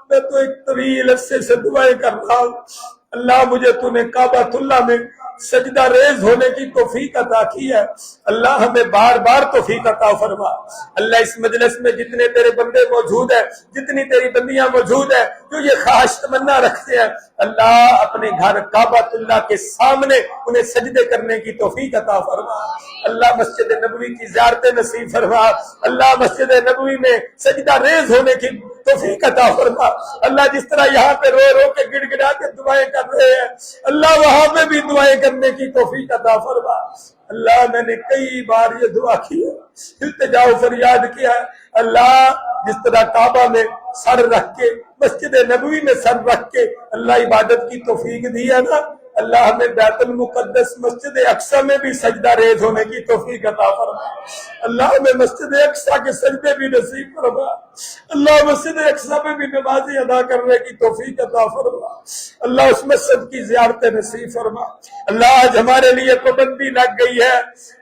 میں تو ایک طویل عرصے سے دعائیں کر رہا ہوں، اللہ مجھے تو نے کعبۃ اللہ میں سجدہ ریز ہونے کی توفیق عطا کی ہے، اللہ ہمیں بار بار توفیق عطا فرما۔ اللہ اس مجلس میں جتنے تیرے بندے موجود ہیں، جتنی تیری بندیاں موجود ہیں جو یہ خواہش تمنا رکھتے ہیں، اللہ اپنے گھر کعبۃ اللہ کے سامنے انہیں سجدے کرنے کی توفیق عطا فرما، اللہ مسجد نبوی کی زیارت نصیب فرما، اللہ مسجد نبوی میں سجدہ ریز ہونے کی توفیق عطا فرما اللہ جس طرح یہاں پہ رو رو کے گڑ گڑا کے دعائیں کر رہے ہیں اللہ وہاں پہ بھی دعائیں کرنے کی توفیق عطا فرما اللہ میں نے کئی بار یہ دعا کی ہے التجا و فریاد کیا ہے اللہ جس طرح کعبہ میں سر رکھ کے مسجد نبوی میں سر رکھ کے اللہ عبادت کی توفیق دی ہے نا اللہ ہمیں بیت المقدس مسجد اقصی میں بھی سجدہ ریز ہونے کی توفیق عطا فرما اللہ ہمیں مسجد اقصی کے سجدے بھی نصیب فرما اللہ مسجد اقصی میں بھی نمازی ادا کرنے کی توفیق عطا فرما اللہ اس مسجد کی زیارت نصیب فرما اللہ آج ہمارے لیے پابندی لگ گئی ہے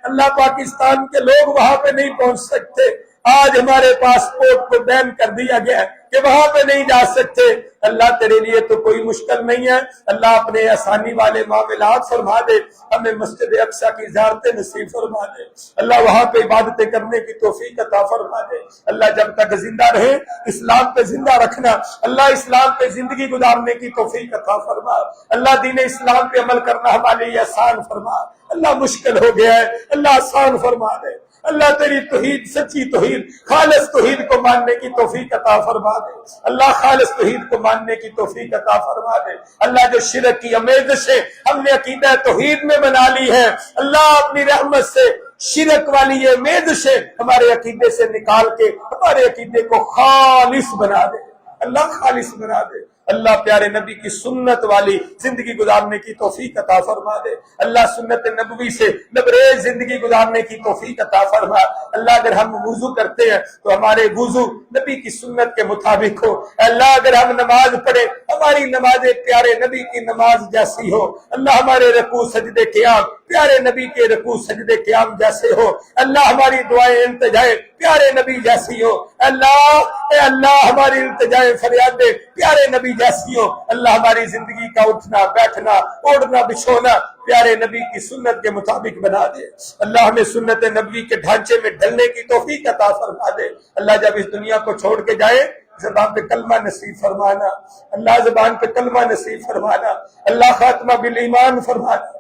اللہ پاکستان کے لوگ وہاں پہ نہیں پہنچ سکتے آج ہمارے پاسپورٹ کو بین کر دیا گیا ہے کہ وہاں پہ نہیں جا سکتے اللہ تیرے لیے تو کوئی مشکل نہیں ہے اللہ اپنے آسانی والے معاملات فرما دے ہمیں مسجد اقصی کی زیارت نصیب فرما دے اللہ وہاں پہ عبادتیں کرنے کی توفیق عطا فرما دے اللہ جب تک زندہ رہے اسلام پہ زندہ رکھنا اللہ اسلام پہ زندگی گزارنے کی توفیق عطا فرما اللہ دین اسلام پہ عمل کرنا ہمارے لیے آسان فرما اللہ مشکل ہو گیا ہے اللہ آسان فرما دے اللہ تیری توحید سچی توحید خالص توحید کو ماننے کی توفیق عطا فرما دے اللہ خالص توحید کو ماننے کی توفیق عطا فرما دے اللہ جو شرک کی آمیزشیں ہم نے عقیدہ توحید میں بنا لی ہے اللہ اپنی رحمت سے شرک والی یہ آمیزشیں ہمارے عقیدے سے نکال کے ہمارے عقیدے کو خالص بنا دے اللہ خالص بنا دے اللہ پیارے نبی کی سنت والی زندگی گزارنے کی توفیق عطا فرما دے اللہ سنت نبوی سے لبریز زندگی گزارنے کی توفیق عطا فرما اللہ اگر ہم وضو کرتے ہیں تو ہمارے وضو نبی کی سنت کے مطابق ہو اللہ اگر ہم نماز پڑھے ہماری نماز پیارے نبی کی نماز جیسی ہو اللہ ہمارے رکوع سجدے قیام پیارے نبی کے رکوع سجدے قیام جیسے ہو اللہ ہماری دعائیں التجائیں پیارے نبی جیسی ہو اللہ ہماری التجائیں فریادیں پیارے نبی جیسی ہو اللہ ہماری زندگی کا اٹھنا بیٹھنا اوڑھنا بچھونا پیارے نبی کی سنت کے مطابق بنا دے اللہ ہمیں سنت نبوی کے ڈھانچے میں ڈھلنے کی توفیق عطا فرما دے اللہ جب اس دنیا کو چھوڑ کے جائے زبان پہ کلمہ نصیب فرمانا اللہ زبان پہ کلمہ نصیب فرمانا اللہ خاتمہ بالایمان فرمانا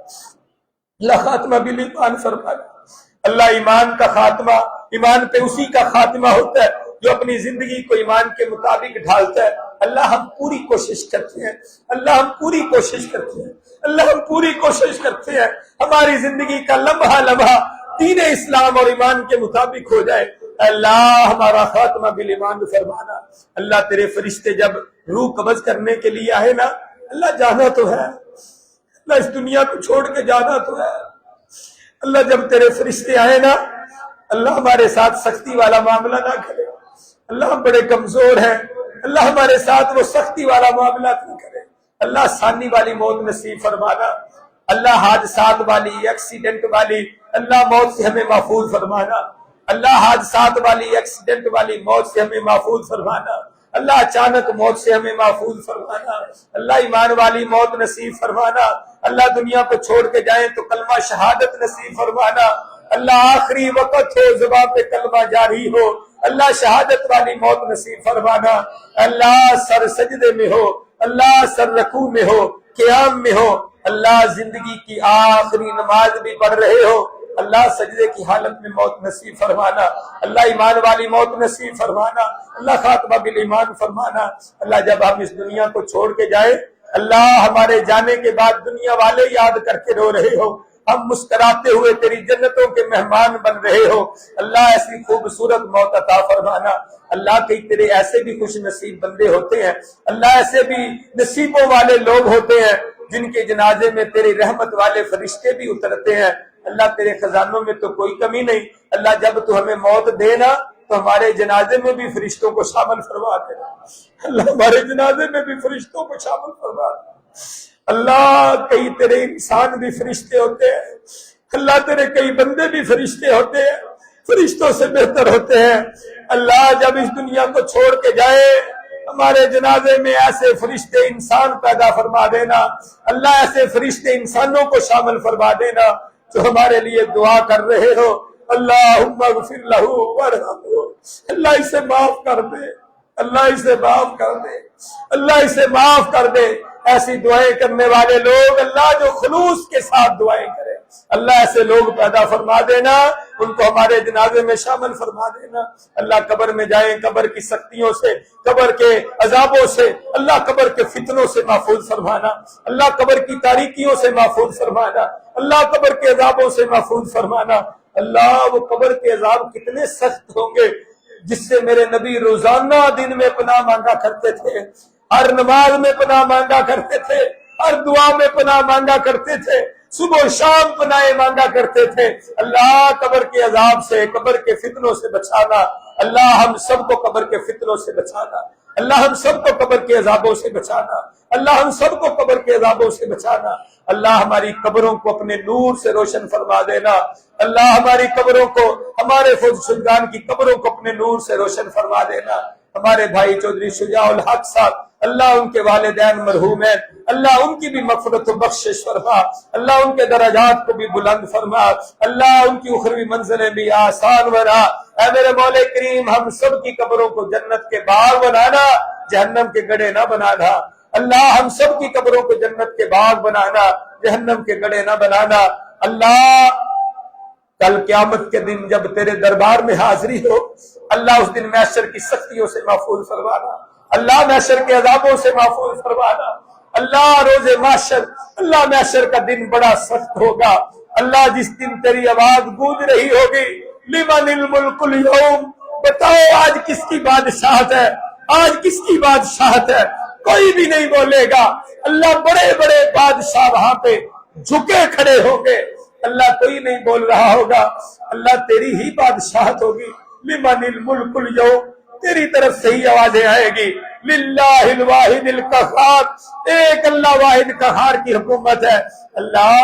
اللہ خاتمہ بالایمان فرمانا اللہ ایمان کا خاتمہ ایمان پہ اسی کا خاتمہ ہوتا ہے جو اپنی زندگی کو ایمان کے مطابق ڈھالتا ہے اللہ ہم پوری کوشش کرتے ہیں اللہ ہم پوری کوشش کرتے ہیں اللہ ہم پوری کوشش کرتے ہیں ہماری زندگی کا لمحہ لمحہ دین اسلام اور ایمان کے مطابق ہو جائے اللہ ہمارا خاتمہ بالایمان فرمانا اللہ تیرے فرشتے جب روح قبض کرنے کے لیے آئے نا اللہ جانا تو ہے اللہ اس دنیا کو چھوڑ کے جانا تو ہے اللہ جب تیرے فرشتے آئے نا اللہ ہمارے ساتھ سختی والا معاملہ نہ کرے اللہ ہم بڑے کمزور ہیں اللہ ہمارے ساتھ وہ سختی والا معاملہ نہ کرے اللہ آسانی والی موت نصیب فرمانا اللہ حادثات والی ایکسیڈنٹ والی اللہ موت سے ہمیں محفوظ فرمانا اللہ حادثات والی ایکسیڈنٹ والی موت سے ہمیں محفوظ فرمانا اللہ اچانک موت سے ہمیں محفوظ فرمانا اللہ ایمان والی موت نصیب فرمانا اللہ دنیا کو چھوڑ کے جائیں تو کلمہ شہادت نصیب فرمانا اللہ آخری وقت ہو زبان پہ کلمہ جاری ہو اللہ شہادت والی موت نصیب فرمانا اللہ سر سجدے میں ہو اللہ سر رکوع میں ہو قیام میں ہو اللہ زندگی کی آخری نماز بھی پڑھ رہے ہو اللہ سجدے کی حالت میں موت نصیب فرمانا اللہ ایمان والی موت نصیب فرمانا اللہ خاتمہ بالایمان فرمانا اللہ جب ہم اس دنیا کو چھوڑ کے جائے اللہ ہمارے جانے کے بعد دنیا والے یاد کر کے رو رہے ہو ہم مسکراتے ہوئے تیری جنتوں کے مہمان بن رہے ہو اللہ ایسی خوبصورت موت عطا فرمانا اللہ کئی تیرے ایسے بھی خوش نصیب بندے ہوتے ہیں اللہ ایسے بھی نصیبوں والے لوگ ہوتے ہیں جن کے جنازے میں تیری رحمت والے فرشتے بھی اترتے ہیں اللہ تیرے خزانوں میں تو کوئی کمی نہیں اللہ جب تو ہمیں موت دینا تو ہمارے جنازے میں بھی فرشتوں کو شامل فرما دینا اللہ ہمارے جنازے میں بھی فرشتوں کو شامل فرما دینا اللہ کئی تیرے انسان بھی فرشتے ہوتے ہیں اللہ تیرے کئی بندے بھی فرشتے ہوتے ہیں فرشتوں سے بہتر ہوتے ہیں اللہ جب اس دنیا کو چھوڑ کے جائے ہمارے جنازے میں ایسے فرشتے انسان پیدا فرما دینا اللہ ایسے فرشتے انسانوں کو شامل فرما دینا جو ہمارے لیے دعا کر رہے ہو اللہم اغفر لہ وارحمہ اللہ اسے معاف کر دے اللہ اسے معاف کر دے اللہ اسے معاف کر دے ایسی دعائیں کرنے والے لوگ اللہ جو خلوص کے ساتھ دعائیں کریں اللہ ایسے لوگ پیدا فرما دینا، ان کو ہمارے جنازے میں شامل فرما دینا۔ اللہ قبر میں جائیں، قبر کی سختیوں سے، قبر کے عذابوں سے، اللہ قبر کے فتنوں سے محفوظ فرمانا، اللہ قبر کی تاریکیوں سے محفوظ فرمانا، اللہ قبر کے عذابوں سے محفوظ فرمانا۔ اللہ وہ قبر کے عذاب کتنے سخت ہوں گے جس سے میرے نبی روزانہ دن میں پناہ مانگا کرتے تھے، ہر نماز میں پناہ مانگا کرتے تھے، ہر دعا میں پناہ مانگا کرتے تھے، صبح و شام پناہ مانگا کرتے تھے۔ اللہ قبر کے عذاب سے، قبر کے فتنوں سے بچانا، اللہ ہم سب کو قبر کے فتنوں سے بچانا، اللہ ہم سب کو قبر کے عذابوں سے بچانا، اللہ ہم سب کو قبر کے عذابوں سے بچانا۔ اللہ ہماری قبروں کو اپنے نور سے روشن فرما دینا، اللہ ہماری قبروں کو، ہمارے فوج شدگان کی قبروں کو اپنے نور سے روشن فرما دینا۔ ہمارے بھائی چودھری شجاع الحق صاحب، اللہ ان کے والدین مرحوم ہیں، اللہ ان کی بھی مغفرت و بخشش فرما، اللہ ان کے درجات کو بھی بلند فرما، اللہ ان کی اخروی منزلیں بھی آسان بنا۔ اے میرے مولا کریم، ہم سب کی قبروں کو جنت کے باغ بنانا، جہنم کے گڑھے نہ بنانا۔ اللہ ہم سب کی قبروں کو جنت کے باغ بنانا، جہنم کے گڑھے نہ بنانا۔ اللہ کل قیامت کے دن جب تیرے دربار میں حاضری ہو، اللہ اس دن محشر کی سختیوں سے محفوظ فرمانا، اللہ محشر کے عذابوں سے محفوظ فرمانا۔ اللہ روز محشر، اللہ محشر کا دن بڑا سخت ہوگا۔ اللہ جس دن تیری آواز گونج رہی ہوگی، لمن الملک اليوم، بتاؤ آج کس کی بادشاہت ہے، آج کس کی بادشاہت ہے؟ کوئی بھی نہیں بولے گا۔ اللہ بڑے بڑے بادشاہ وہاں پہ جھکے کھڑے ہوں گے، اللہ کوئی نہیں بول رہا ہوگا، اللہ تیری ہی بادشاہت ہوگی۔ لمن الملک اليوم، تیری طرف سے ہی آوازیں آئے گی، للہ الواحد القہار، ایک اللہ واحد قہار کی حکومت ہے۔ اللہ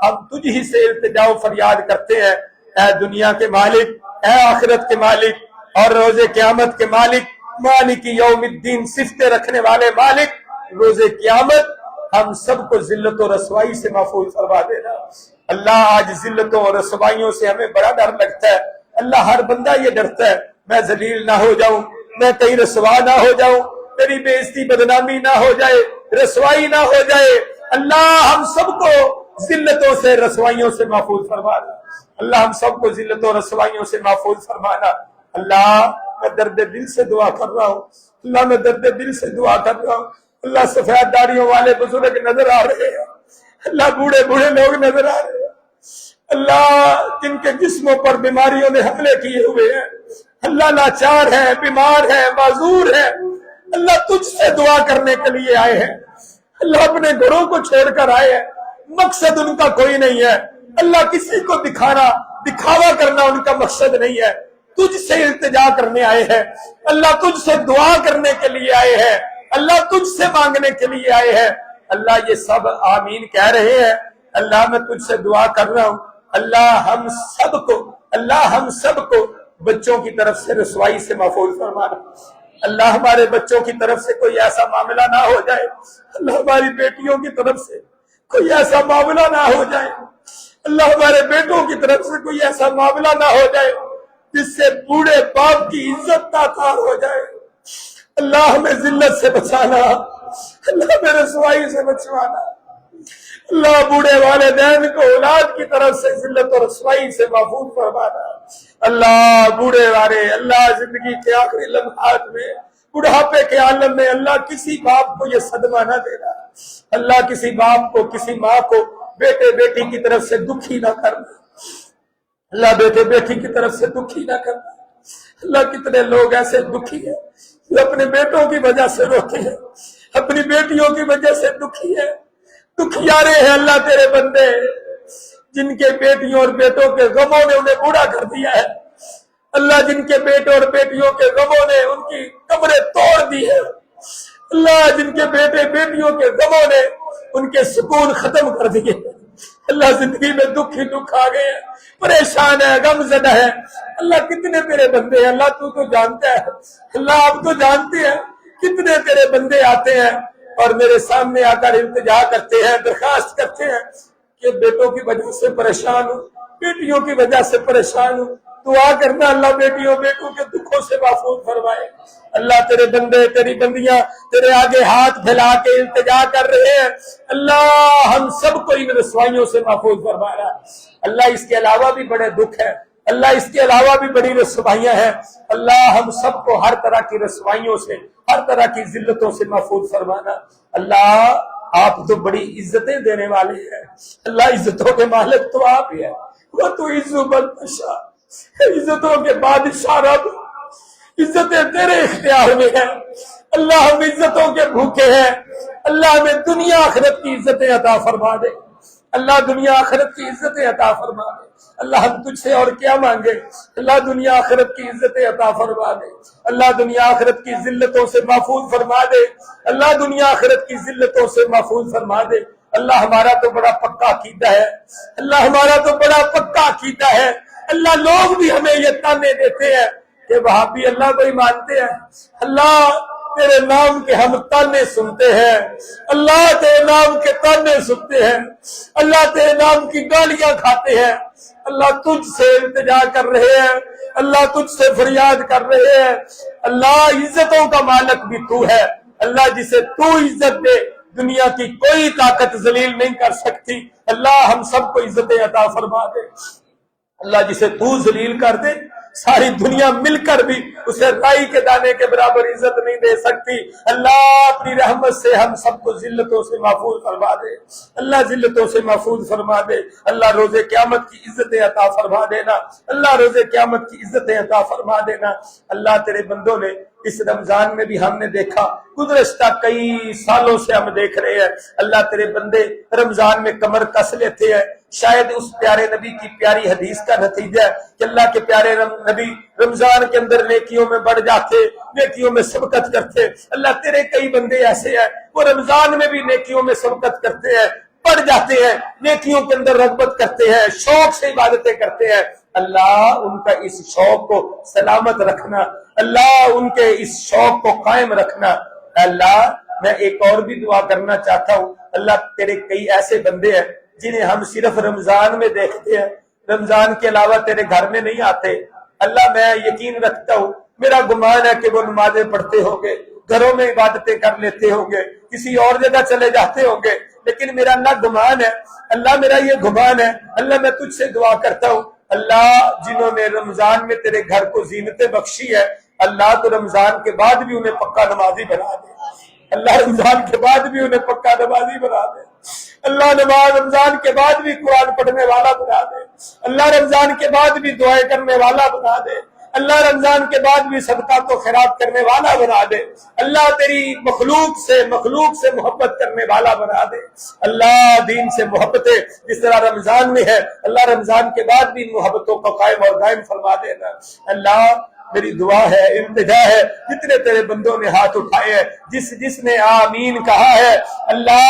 ہم تجھ ہی سے التجا و فریاد کرتے ہیں، اے دنیا کے مالک، اے آخرت کے مالک اور روز قیامت کے مالک، مالک یوم الدین، صفتیں رکھنے والے مالک، روز قیامت ہم سب کو ذلت و رسوائی سے محفوظ فرما دینا۔ اللہ آج ذلتوں اور رسوائیوں سے ہمیں بڑا ڈر لگتا ہے، اللہ ہر بندہ یہ ڈرتا ہے میں ذلیل نہ ہو جاؤں، میں کہیں رسوا نہ ہو جاؤں، تیری بے عزتی بدنامی نہ ہو جائے، رسوائی نہ ہو جائے۔ اللہ ہم سب کو ذلتوں سے رسوائیوں سے محفوظ فرمانا، اللہ ہم سب کو ذلتوں رسوائیوں سے محفوظ فرمانا۔ اللہ میں درد دل سے دعا کر رہا ہوں، اللہ میں درد دل سے دعا کر رہا ہوں۔ اللہ سفید داڑھیوں والے بزرگ نظر آ رہے ہیں، اللہ بوڑھے بوڑھے لوگ نظر آ رہے ہیں، اللہ جن کے جسموں پر بیماریوں نے حملے کیے ہوئے ہیں، اللہ لاچار ہے، بیمار ہے، معذور ہے، اللہ تجھ سے دعا کرنے کے لیے آئے ہیں، اللہ اپنے گھروں کو چھوڑ کر آئے ہیں، مقصد ان کا کوئی نہیں ہے، اللہ کسی کو دکھاوا کرنا ان کا مقصد نہیں ہے، تجھ سے التجا کرنے آئے ہیں، اللہ تجھ سے دعا کرنے کے لیے آئے ہیں، اللہ تجھ سے مانگنے کے لیے آئے ہیں۔ اللہ یہ سب آمین کہہ رہے ہیں، اللہ میں تجھ سے دعا کر رہا ہوں، اللہ ہم سب کو بچوں کی طرف سے رسوائی سے محفوظ فرمانا، اللہ ہمارے بچوں کی طرف سے کوئی ایسا معاملہ نہ ہو جائے، اللہ ہماری بیٹیوں کی طرف سے کوئی ایسا معاملہ نہ ہو جائے، اللہ ہمارے بیٹوں کی طرف سے کوئی ایسا معاملہ نہ ہو جائے جس سے بوڑھے باپ کی عزت تاثار ہو جائے۔ اللہ ہمیں ذلت سے بچانا، اللہ ہمیں رسوائی سے بچوانا، اللہ بوڑھے والدین کو اولاد کی طرف سے ذلت اور رسوائی سے محفوظ فرمانا۔ اللہ بوڑھے والے، اللہ زندگی کے آخری لمحات میں، بڑھاپے کے عالم میں، اللہ کسی باپ کو یہ صدمہ نہ دینا، اللہ کسی باپ کو، کسی ماں کو بیٹے بیٹی کی طرف سے دکھی نہ کرنا، اللہ بیٹے بیٹی کی طرف سے دکھی نہ کرنا۔ اللہ کتنے لوگ ایسے دکھی ہیں جو اپنے بیٹوں کی وجہ سے روتے ہیں، اپنی بیٹیوں کی وجہ سے دکھی ہے، دکھیارے ہیں اللہ تیرے بندے جن کے بیٹیوں اور بیٹوں کے غموں نے انہیں بوڑھا کر دیا ہے، اللہ جن کے بیٹوں اور بیٹیوں کے غموں نے ان کی کمریں توڑ دی ہے، اللہ جن کے بیٹے بیٹیوں کے غموں نے ان کے سکون ختم کر دیے، اللہ زندگی میں دکھ ہی دکھ آ گئے ہیں، پریشان ہے، غم زدہ ہے۔ اللہ کتنے تیرے بندے ہیں، اللہ تو جانتا ہے، اللہ آپ تو جانتے ہیں کتنے تیرے بندے آتے ہیں اور میرے سامنے آ کر التجا کرتے ہیں، درخواست کرتے ہیں کہ بیٹوں کی وجہ سے پریشان ہوں، بیٹیوں کی وجہ سے پریشان ہوں، دعا کرنا اللہ بیٹیوں بیٹوں کے دکھوں سے محفوظ فرمائے۔ اللہ تیرے بندے تیری بندیاں تیرے آگے ہاتھ پھیلا کے التجا کر رہے ہیں، اللہ ہم سب کو ان رسوائیوں سے محفوظ فرما رہا ہے۔ اللہ اس کے علاوہ بھی بڑے دکھ ہیں، اللہ اس کے علاوہ بھی بڑی رسوائیاں ہیں، اللہ ہم سب کو ہر طرح کی رسوائیوں سے ہر طرح کی ذلتوں سے محفوظ فرمانا۔ اللہ آپ تو بڑی عزتیں دینے والے ہیں، اللہ عزتوں کے مالک تو آپ ہی ہیں، وہ تو عزو بلتشا، عزتوں کے بادشاہ رب، عزتیں تیرے اختیار میں ہیں، اللہ ہم عزتوں کے بھوکے ہیں، اللہ ہمیں دنیا آخرت کی عزتیں عطا فرما دے، اللہ دنیا آخرت کی عزتیں عطا فرما دے، اللہ ہم تجھ سے اور کیا مانگے، اللہ دنیا آخرت کی عزتیں عطا فرما دے، اللہ دنیا آخرت کی ذلتوں سے محفوظ فرما دے، اللہ دنیا آخرت کی ذلتوں سے محفوظ فرما دے۔ اللہ ہمارا تو بڑا پکا عقیدہ ہے، اللہ ہمارا تو بڑا پکا عقیدہ ہے، اللہ لوگ بھی ہمیں یہ تانے دیتے ہیں کہ وہابی اللہ کو ہی مانتے ہیں، اللہ تیرے نام کے ہم تانے سنتے ہیں، اللہ تیرے نام کے تانے سنتے ہیں، اللہ تیرے نام کی گالیاں کھاتے ہیں، اللہ تجھ سے التجا کر رہے ہیں، اللہ تجھ سے فریاد کر رہے ہیں، اللہ عزتوں کا مالک بھی تو ہے، اللہ جسے تو عزت دے دنیا کی کوئی طاقت ذلیل نہیں کر سکتی، اللہ ہم سب کو عزتیں عطا فرما دے، اللہ جسے تو ذلیل کر دے ساری دنیا مل کر بھی اسے رائی کے دانے کے برابر عزت نہیں دے سکتی، اللہ اپنی رحمت سے ہم سب کو ذلتوں سے محفوظ فرما دے، اللہ ذلتوں سے محفوظ فرما دے، اللہ روز قیامت کی عزتیں عطا فرما دینا، اللہ روز قیامت کی عزتیں عطا فرما دینا۔ اللہ تیرے بندوں نے اس رمضان میں بھی ہم نے دیکھا، گزشتہ کئی سالوں سے ہم دیکھ رہے ہیں، اللہ تیرے بندے رمضان میں کمر کس لیتے ہیں، شاید اس پیارے نبی کی پیاری حدیث کا نتیجہ ہے کہ اللہ کے پیارے نبی رمضان کے اندر نیکیوں میں بڑھ جاتے، نیکیوں میں سبقت کرتے، اللہ تیرے کئی بندے ایسے ہیں وہ رمضان میں بھی نیکیوں میں سبقت کرتے ہیں، بڑھ جاتے ہیں، نیکیوں کے اندر رغبت کرتے ہیں، شوق سے عبادتیں کرتے ہیں، اللہ ان کا اس شوق کو سلامت رکھنا، اللہ ان کے اس شوق کو قائم رکھنا۔ اللہ میں ایک اور بھی دعا کرنا چاہتا ہوں، اللہ تیرے کئی ایسے بندے ہیں جنہیں ہم صرف رمضان میں دیکھتے ہیں، رمضان کے علاوہ تیرے گھر میں نہیں آتے، اللہ میں یقین رکھتا ہوں، میرا گمان ہے کہ وہ نمازیں پڑھتے ہوں گے، گھروں میں عبادتیں کر لیتے ہوں گے، کسی اور جگہ چلے جاتے ہوں گے، لیکن میرا اللہ گمان ہے، اللہ میرا یہ گمان ہے، اللہ میں تجھ سے دعا کرتا ہوں، اللہ جنہوں نے رمضان میں تیرے گھر کو زینتیں بخشی ہے، اللہ تو رمضان کے بعد بھی انہیں پکا نمازی بنا دے، اللہ رمضان کے بعد بھی انہیں پکا نمازی بنا دے، اللہ نماز رمضان کے بعد بھی قرآن پڑھنے والا بنا دے، اللہ رمضان کے بعد بھی دعائیں کرنے والا بنا دے، اللہ رمضان کے بعد بھی صدقات و خیرات کرنے والا بنا دے، اللہ تیری مخلوق سے محبت کرنے والا بنا دے، اللہ دین سے محبت جس طرح رمضان میں ہے اللہ رمضان کے بعد بھی محبتوں کو قائم اور دائم فرما دینا۔ اللہ میری دعا ہے، التجا ہے، جتنے تیرے بندوں نے ہاتھ اٹھائے ہیں، جس نے آمین کہا ہے، اللہ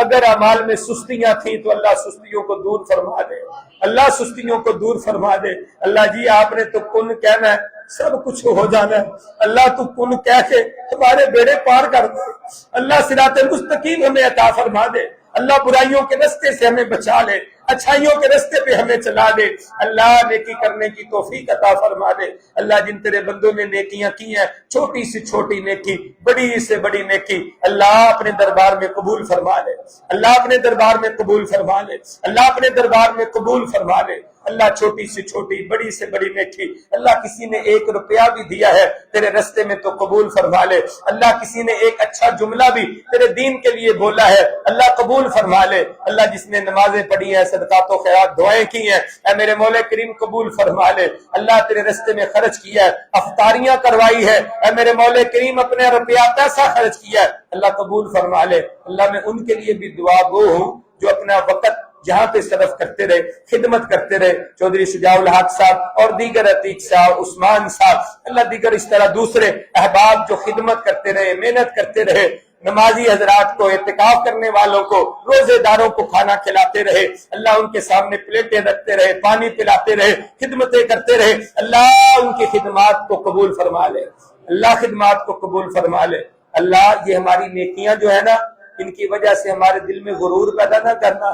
اگر اعمال میں سستیاں تھیں تو اللہ سستیوں کو دور فرما دے، اللہ سستیوں کو دور فرما دے، اللہ جی آپ نے تو کن کہنا ہے سب کچھ ہو جانا ہے، اللہ تو کن کہہ کے ہمارے بیڑے پار کر دے، اللہ صراط مستقیم ہمیں عطا فرما دے، اللہ برائیوں کے رستے سے ہمیں بچا لے، اچھائیوں کے رستے پہ ہمیں چلا دے، اللہ نیکی کرنے کی توفیق عطا فرما دے، اللہ جن تیرے بندوں نے نیکیاں کی ہیں، چھوٹی سے چھوٹی نیکی، بڑی سے بڑی نیکی، اللہ اپنے دربار میں قبول فرما لے، اللہ اپنے دربار میں قبول فرما لے، اللہ اپنے دربار میں قبول فرما لے، اللہ چھوٹی سے چھوٹی بڑی سے بڑی نیکی، اللہ کسی نے 1 روپیہ بھی دیا ہے تیرے رستے میں تو قبول فرما لے، اللہ کسی نے ایک اچھا جملہ بھی تیرے دین کے لیے بولا ہے اللہ قبول فرما لے، اللہ جس نے نمازیں پڑھی ہیں، صدقات و خیرات دعائیں کی ہیں، اے میرے مولا کریم قبول فرما لے، اللہ تیرے رستے میں خرچ کیا ہے، افطاریاں کروائی ہے، اے میرے مولا کریم اپنے روپیہ پیسہ خرچ کیا ہے، اللہ قبول فرما لے، اللہ میں ان کے لیے بھی دعا گو ہوں جو اپنا وقت جہاں پہ صرف کرتے رہے، خدمت کرتے رہے، چودھری شجاع الحق صاحب اور دیگر عتیق صاحب، عثمان صاحب، اللہ دیگر اس طرح دوسرے احباب جو خدمت کرتے رہے، محنت کرتے رہے، نمازی حضرات کو، اعتکاف کرنے والوں کو، روزے داروں کو کھانا کھلاتے رہے، اللہ ان کے سامنے پلیٹیں رکھتے رہے، پانی پلاتے رہے، خدمتیں کرتے رہے، اللہ ان کی خدمات کو قبول فرما لے، اللہ خدمات کو قبول فرما لے، اللہ یہ ہماری نیکیاں جو ہے نا ان کی وجہ سے ہمارے دل میں غرور پیدا نہ کرنا،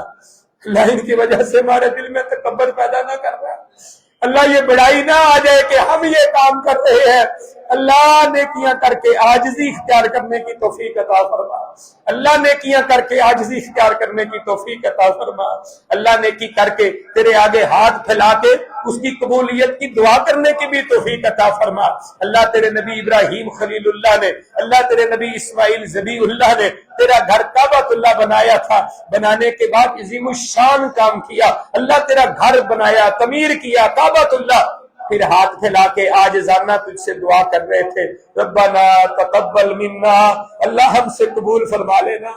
اللہ ان کی وجہ سے ہمارے دل میں تکبر پیدا نہ کر رہا، اللہ یہ بڑائی نہ آ جائے کہ ہم یہ کام کر رہے ہیں، اللہ نیکیاں کر کے عاجزی اختیار کرنے کی توفیق عطا فرما، اللہ نیکیاں کر کے عاجزی اختیار کرنے کی توفیق عطا فرما، اللہ نیکی کر کے تیرے آگے ہاتھ پھیلا کے اس کی قبولیت کی دعا کرنے کی بھی توفیق عطا فرما۔ اللہ تیرے نبی ابراہیم خلیل اللہ نے، اللہ تیرے نبی اسماعیل ذبیح اللہ نے تیرا گھر کعبۃ اللہ بنایا تھا، بنانے کے بعد عظیم الشان کام کیا، اللہ تیرا گھر بنایا، تعمیر کیا کعبۃ اللہ، پھر ہاتھ پھیلا کے عاجزانہ تجھ سے دعا کر رہے تھے، ربنا تقبل منا، اللہ ہم سے قبول فرما لینا،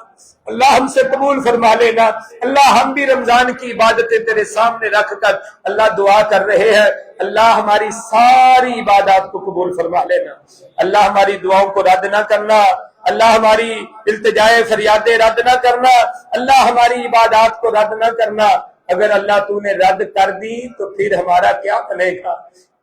اللہ ہم سے قبول فرما لینا۔ اللہ ہم بھی رمضان کی عبادتیں تیرے سامنے رکھ کر اللہ دعا کر رہے ہیں، اللہ ہماری ساری عبادات کو قبول فرما لینا، اللہ ہماری دعاؤں کو رد نہ کرنا، اللہ ہماری التجائے فریادیں رد نہ کرنا، اللہ ہماری عبادات کو رد نہ کرنا۔ اگر اللہ تو نے رد کر دی تو پھر ہمارا کیا بنے گا؟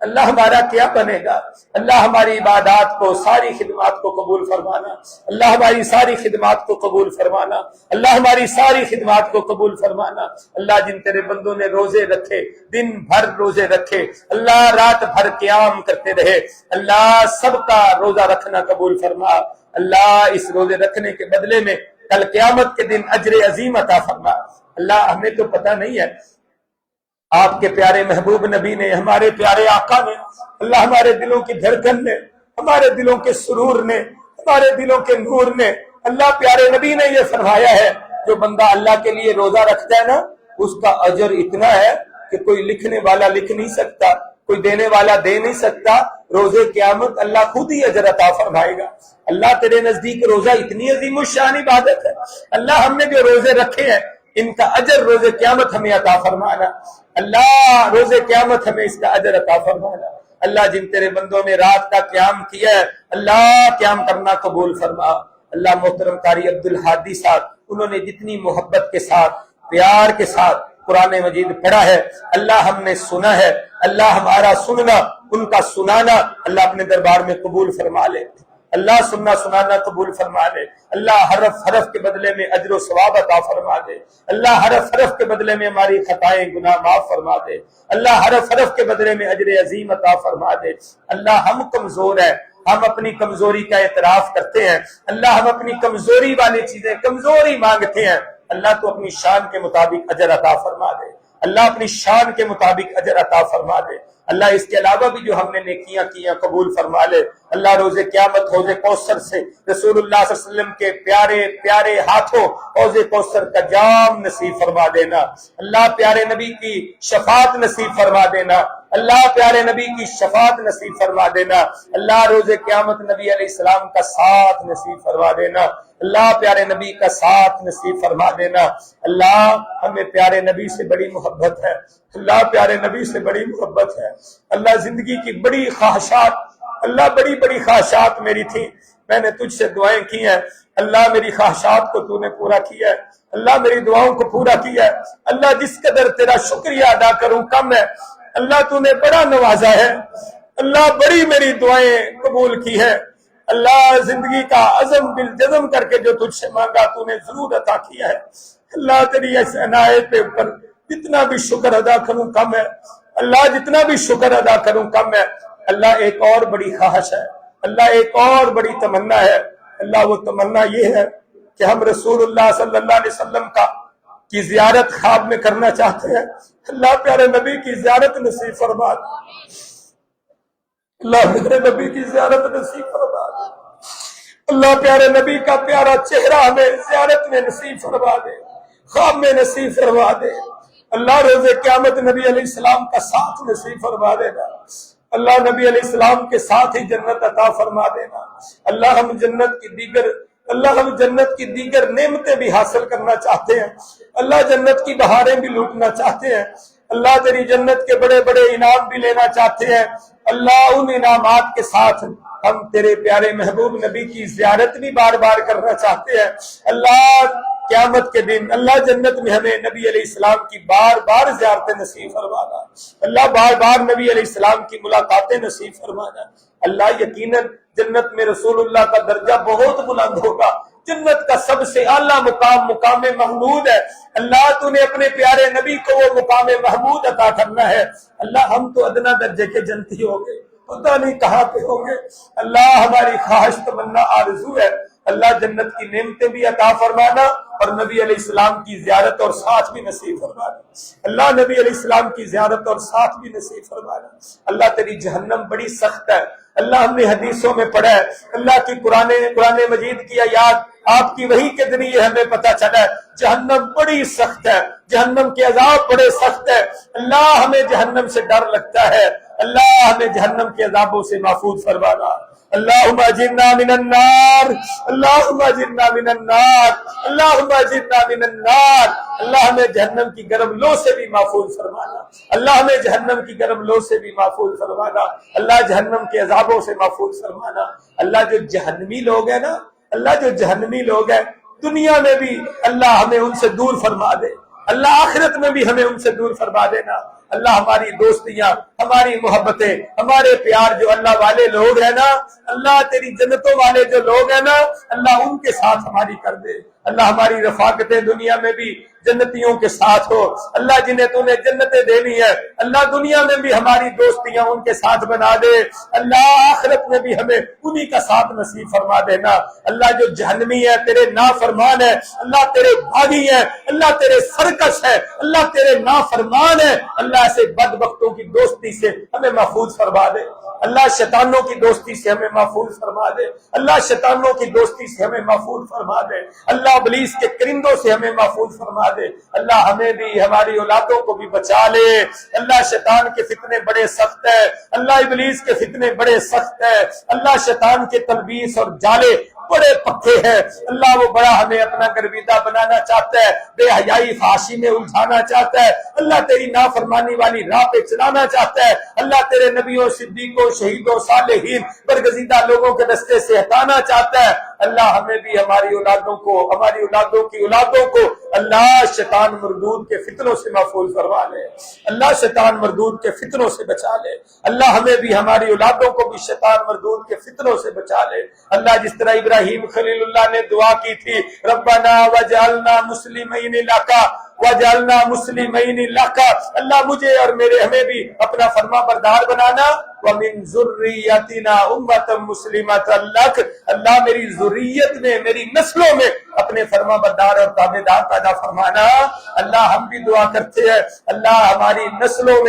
اللہ ہمارا کیا بنے گا؟ اللہ ہماری عبادات کو، ساری خدمات کو قبول فرمانا، اللہ ہماری ساری خدمات کو قبول فرمانا، اللہ ہماری ساری خدمات کو قبول فرمانا۔ اللہ جن تیرے بندوں نے روزے رکھے، دن بھر روزے رکھے، اللہ رات بھر قیام کرتے رہے، اللہ سب کا روزہ رکھنا قبول فرما، اللہ اس روزے رکھنے کے بدلے میں کل قیامت کے دن اجر عظیم عطا فرما۔ اللہ ہمیں تو پتہ نہیں ہے، آپ کے پیارے محبوب نبی نے، ہمارے پیارے آقا نے، اللہ ہمارے دلوں کی دھڑکن نے، ہمارے دلوں کے سرور نے، ہمارے دلوں کے نور نے، اللہ پیارے نبی نے یہ فرمایا ہے، جو بندہ اللہ کے لیے روزہ رکھتا ہے نا، اس کا اجر اتنا ہے کہ کوئی لکھنے والا لکھ نہیں سکتا، کوئی دینے والا دے نہیں سکتا، روزے قیامت اللہ خود ہی اجر عطا فرمائے گا۔ اللہ تیرے نزدیک روزہ اتنی عظیم الشان عبادت ہے، اللہ ہم نے جو روزے رکھے ہیں ان کا اجر روزے قیامت ہمیں عطا فرمانا، اللہ روزے قیامت ہمیں اس کا اجر عطا فرمانا۔ اللہ جن تیرے بندوں نے رات کا قیام کیا ہے، اللہ قیام کرنا قبول فرما۔ اللہ محترم قاری عبدالہادی صاحب، انہوں نے جتنی محبت کے ساتھ، پیار کے ساتھ قرآن مجید پڑھا ہے، اللہ ہم نے سنا ہے، اللہ ہمارا سننا، ان کا سنانا اللہ اپنے دربار میں قبول فرما لے، اللہ سننا سنانا قبول فرما دے، اللہ حرف حرف کے بدلے میں اجر و ثواب عطا فرما دے، اللہ حرف حرف کے بدلے میں ہماری خطائیں گناہ معاف فرما دے، اللہ حرف حرف کے بدلے میں اجر عظیم عطا فرما دے۔ اللہ ہم کمزور ہیں، ہم اپنی کمزوری کا اعتراف کرتے ہیں، اللہ ہم اپنی کمزوری والی چیزیں کمزوری مانگتے ہیں، اللہ تو اپنی شان کے مطابق اجر عطا فرما دے، اللہ اپنی شان کے مطابق اجر عطا فرما دے۔ اللہ اس کے علاوہ بھی جو ہم نے نیکیاں کیاں قبول فرما لے، اللہ روز قیامت حوض کوثر سے رسول اللہ صلی اللہ علیہ وسلم کے پیارے پیارے ہاتھوں حوض کوثر کا جام نصیب فرما دینا، اللہ پیارے نبی کی شفاعت نصیب فرما دینا، اللہ پیارے نبی کی شفاعت نصیب فرما دینا، اللہ روز قیامت نبی علیہ السلام کا ساتھ نصیب فرما دینا، اللہ پیارے نبی کا ساتھ نصیب فرما دینا۔ اللہ ہمیں پیارے نبی سے بڑی محبت ہے، اللہ پیارے نبی سے بڑی محبت ہے، اللہ زندگی کی بڑی خواہشات، اللہ بڑی بڑی خواہشات میری تھی، میں نے تجھ سے دعائیں کی ہیں، اللہ میری خواہشات کو تو نے پورا کیا ہے، اللہ میری دعاؤں کو پورا کیا ہے، اللہ جس قدر تیرا شکریہ ادا کروں کم ہے، اللہ تو نے بڑا نوازا ہے، اللہ بڑی میری دعائیں قبول کی ہے، اللہ زندگی کا عزم بالجزم کر کے جو تجھ سے مانگا تو نے ضرور عطا کیا ہے، اللہ تیری اس عنایت پہ اوپر جتنا بھی شکر ادا کروں کم ہے، اللہ جتنا بھی شکر ادا کروں کم ہے۔ اللہ ایک اور بڑی خواہش ہے، اللہ ایک اور بڑی تمنا ہے، اللہ وہ تمنا یہ ہے کہ ہم رسول اللہ صلی اللہ علیہ وسلم کی زیارت خواب میں کرنا چاہتے ہیں، اللہ پیارے نبی کی زیارت نصیب فرما دے، اللہ پیارے نبی کی زیارت نصیب فرما دے، اللہ پیارے نبی کا پیارا چہرہ ہمیں زیارت میں نصیب فرما دے، خواب میں نصیب فرما دے، اللہ روز قیامت نبی علیہ السلام کا ساتھ نصیب فرما دینا، اللہ نبی علیہ السلام کے ساتھ ہی جنت عطا فرما دینا، اللہ ہم جنت کی دیگر نعمتیں بھی حاصل کرنا چاہتے ہیں، اللہ جنت کی بہاریں بھی لوٹنا چاہتے ہیں، اللہ تیری جنت کے بڑے بڑے انعام بھی لینا چاہتے ہیں، اللہ ان انعامات کے ساتھ ہم تیرے پیارے محبوب نبی کی زیارت بھی بار بار کرنا چاہتے ہیں، اللہ قیامت کے دن اللہ جنت میں ہمیں نبی علیہ السلام کی بار بار زیارتیں نصیب فرمانا، اللہ بار بار نبی علیہ السلام کی ملاقاتیں نصیب فرمانا، اللہ یقیناً جنت میں رسول اللہ کا درجہ بہت بلند ہوگا، جنت کا سب سے اعلیٰ مقام مقام محمود ہے۔ اللہ تو نے اپنے پیارے نبی کو وہ مقام محمود عطا کرنا ہے۔ اللہ ہم تو ادنا درجے کے جنتی ہو گئے، پتہ نہیں کہاں پہ ہوں گے۔ اللہ ہماری خواہش تمنا آرزو ہے اللہ جنت کی نعمتیں بھی عطا فرمانا اور نبی علیہ السلام کی زیارت اور ساتھ بھی نصیب فرمانا۔ اللہ نبی علیہ السلام کی زیارت اور ساتھ بھی نصیب فرمانا۔ اللہ تیری جہنم بڑی سخت ہے، اللہ ہم نے حدیثوں میں پڑھا ہے، اللہ کی قرآن مجید کی آیات آپ کی وحی کے ذریعے ہمیں پتہ چلا ہے جہنم بڑی سخت ہے، جہنم کے عذاب بڑے سخت ہے۔ اللہ ہمیں جہنم سے ڈر لگتا ہے، اللہ ہمیں جہنم کے عذابوں سے محفوظ فرمانا۔ اللہم اجرنا من النار، اللہم اجرنا من النار، اللہم اجرنا من النار۔ اللہ ہمیں جہنم کی گرم لو سے بھی محفوظ فرمانا، اللہ ہمیں جہنم کی گرم لو سے بھی محفوظ فرمانا، اللہ جہنم کے عذابوں سے محفوظ فرمانا۔ اللہ جو جہنمی لوگ ہیں نا، اللہ جو جہنمی لوگ ہیں دنیا میں بھی اللہ ہمیں ان سے دور فرما دے، اللہ آخرت میں بھی ہمیں ان سے دور فرما دینا۔ اللہ ہماری دوستیاں، ہماری محبتیں، ہمارے پیار جو اللہ والے لوگ ہیں نا، اللہ تیری جنتوں والے جو لوگ ہیں نا، اللہ ان کے ساتھ ہماری کر دے۔ اللہ ہماری رفاقتیں دنیا میں بھی جنتیوں کے ساتھ ہو، اللہ جنہیں تو نے جنتیں دینی ہے اللہ دنیا میں بھی ہماری دوستیاں ان کے ساتھ بنا دے، اللہ آخرت میں بھی ہمیں انہی کا ساتھ نصیب فرما دینا۔ اللہ جو جہنمی ہے تیرے نافرمان ہے، اللہ تیرے باغی ہے، اللہ تیرے سرکش ہے، اللہ تیرے نافرمان ہے، اللہ ایسے بدبختوں کی دوستی سے ہمیں محفوظ فرما دے، اللہ شیطانوں کی دوستی سے ہمیں محفوظ فرما دے، اللہ شیطانوں کی دوستی سے ہمیں محفوظ فرما دے، اللہ ابلیس کے کرندوں سے ہمیں محفوظ فرما دے، اللہ ہمیں بھی ہماری اولادوں کو بھی بچا لے۔ اللہ شیطان کے فتنے بڑے سخت ہے، اللہ ابلیس کے فتنے بڑے سخت ہے، اللہ شیطان کے تلبیس اور جالے بڑے پکے ہیں، اللہ وہ بڑا ہمیں اپنا گرویدہ بنانا چاہتا ہے، بے حیائی فحاشی میں الجھانا چاہتا ہے، اللہ تیری نافرمانی والی راہ پہ چلانا چاہتا ہے، اللہ تیرے نبیوں صدیقوں شہیدوں صالحین برگزیدہ لوگوں کے رستے سے ہٹانا چاہتا ہے۔ اللہ ہمیں بھی ہماری اولادوں کو، ہماری اولادوں کی اولادوں کو اللہ شیطان مردود کے فتنوں سے محفوظ فرما لے، اللہ شیطان مردود کے فتنوں سے بچا لے، اللہ ہمیں بھی ہماری اولادوں کو بھی شیطان مردود کے فتنوں سے بچا لے۔ اللہ جس طرح ابراہیم خلیل اللہ نے دعا کی تھی ربنا وجعلنا مسلمین لک وجعلنا مسلمین لک، اللہ مجھے اور ہمیں بھی اپنا فرما بردار بنانا، ومن ذریتنا امۃ مسلمۃ لک، اللہ میری ذریت میں میری نسلوں میں اپنے فرما بردار اور تابع دار پیدا فرمانا۔ اللہ ہم بھی دعا کرتے ہیں اللہ ہماری نسلوں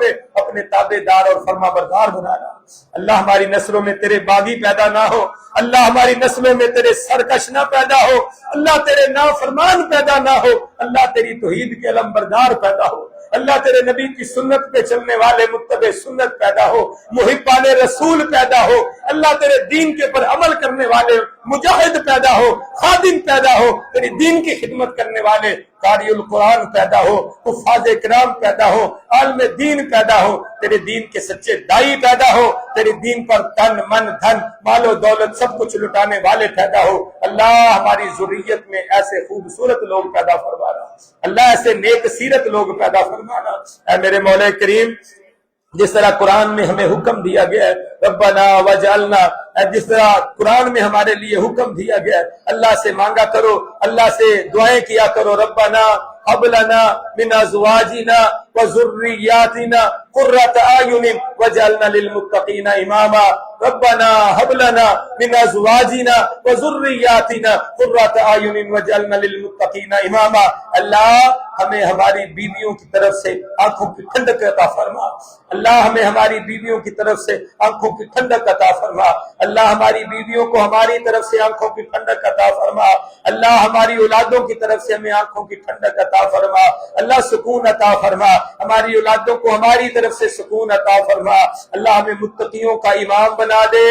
میں اپنے تابع دار اور فرما بردار بنانا۔ اللہ ہماری نسلوں میں تیرے باغی پیدا نہ ہو، اللہ ہماری نسلوں میں تیرے سرکش نہ پیدا ہو، اللہ تیرے نافرمان پیدا نہ ہو، اللہ تیری توحید کے علمبردار پیدا ہو، اللہ تیرے نبی کی سنت پہ چلنے والے متبع سنت پیدا ہو، محبان رسول پیدا ہو، اللہ تیرے دین کے پر عمل کرنے والے مجاہد پیدا ہو، خادم پیدا ہو، تیری دین کی خدمت کرنے والے قاری القرآن پیدا ہو، حفاظ کرام پیدا ہو، عالم دین پیدا ہو، تیرے دین کے سچے دائی پیدا ہو، تیرے دین پر تن من دھن مال و دولت سب کچھ لٹانے والے پیدا ہو۔ اللہ ہماری ذریت میں ایسے خوبصورت لوگ پیدا فرمانا، اللہ ایسے نیک سیرت لوگ پیدا فرمانا۔ اے میرے مولا کریم، جس طرح قرآن میں ہمیں حکم دیا گیا ہے ربنا وجعلنا، جس طرح قرآن میں ہمارے لیے حکم دیا گیا ہے اللہ سے مانگا کرو، اللہ سے دعائیں کیا کرو، ربنا هب لنا من ازواجنا وذرياتنا قرة اعين واجعلنا للمتقين اماما، ربنا هب لنا من ازواجنا وذرياتنا قرة اعين واجعلنا للمتقين اماما۔ اللہ ہمیں ہماری بیویوں کی طرف سے آنکھوں کی ٹھنڈک عطا فرما، اللہ ہمیں ہماری بیویوں کی طرف سے آنکھوں کی ٹھنڈک عطا فرما، اللہ ہماری بیویوں کو ہماری طرف سے آنکھوں کی ٹھنڈک عطا فرما، اللہ ہماری اولادوں کی طرف سے ہمیں آنکھوں کی ٹھنڈک عطا فرما، اللہ سکون عطا فرما، ہماری اولادوں کو ہماری طرف سے سکون عطا فرما، اللہ ہمیں متقیوں کا امام بنا دے،